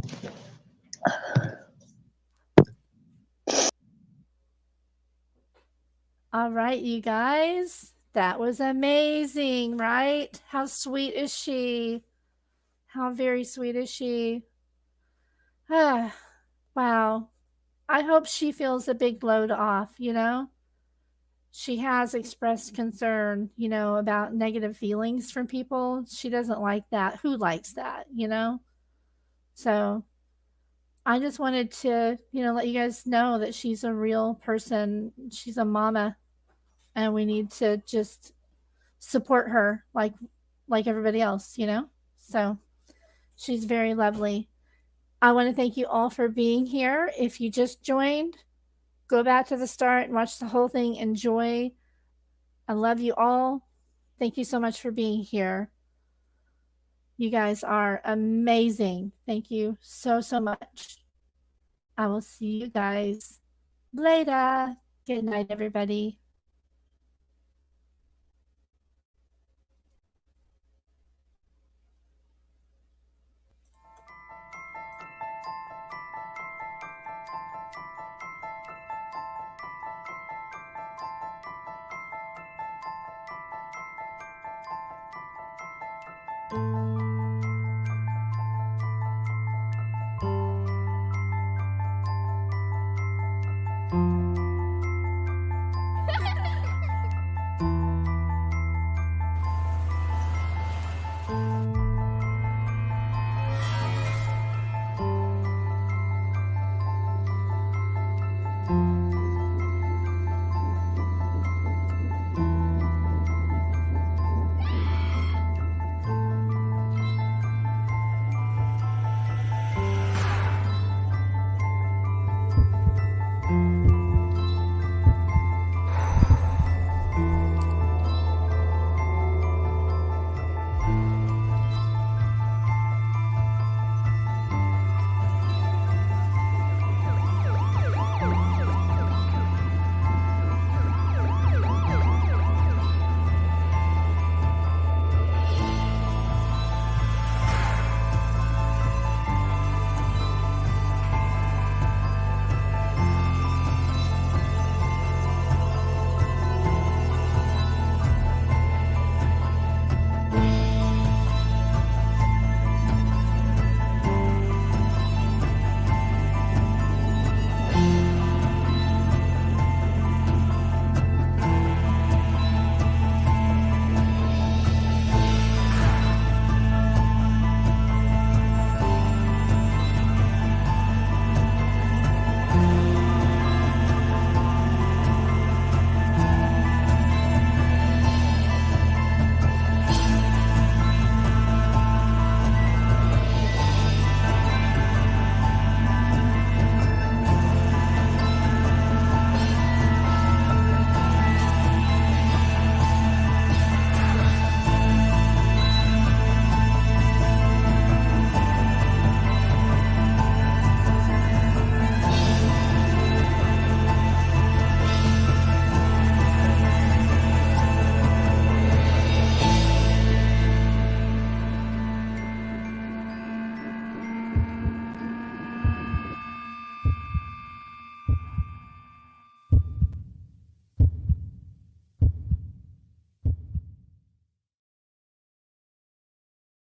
All right, you guys, that was amazing, right? How sweet is she? How very sweet is she? Ah, wow. I hope she feels a big load off, you know? She has expressed concern, you know, about negative feelings from people. She doesn't like that. Who likes that, you know? So I just wanted to, you know, let you guys know that she's a real person. She's a mama, and we need to just support her like everybody else, you know? So she's very lovely. I want to thank you all for being here. If you just joined, go back to the start and watch the whole thing. Enjoy. I love you all. Thank you so much for being here. You guys are amazing. Thank you so much. I will see you guys later. Good night, everybody.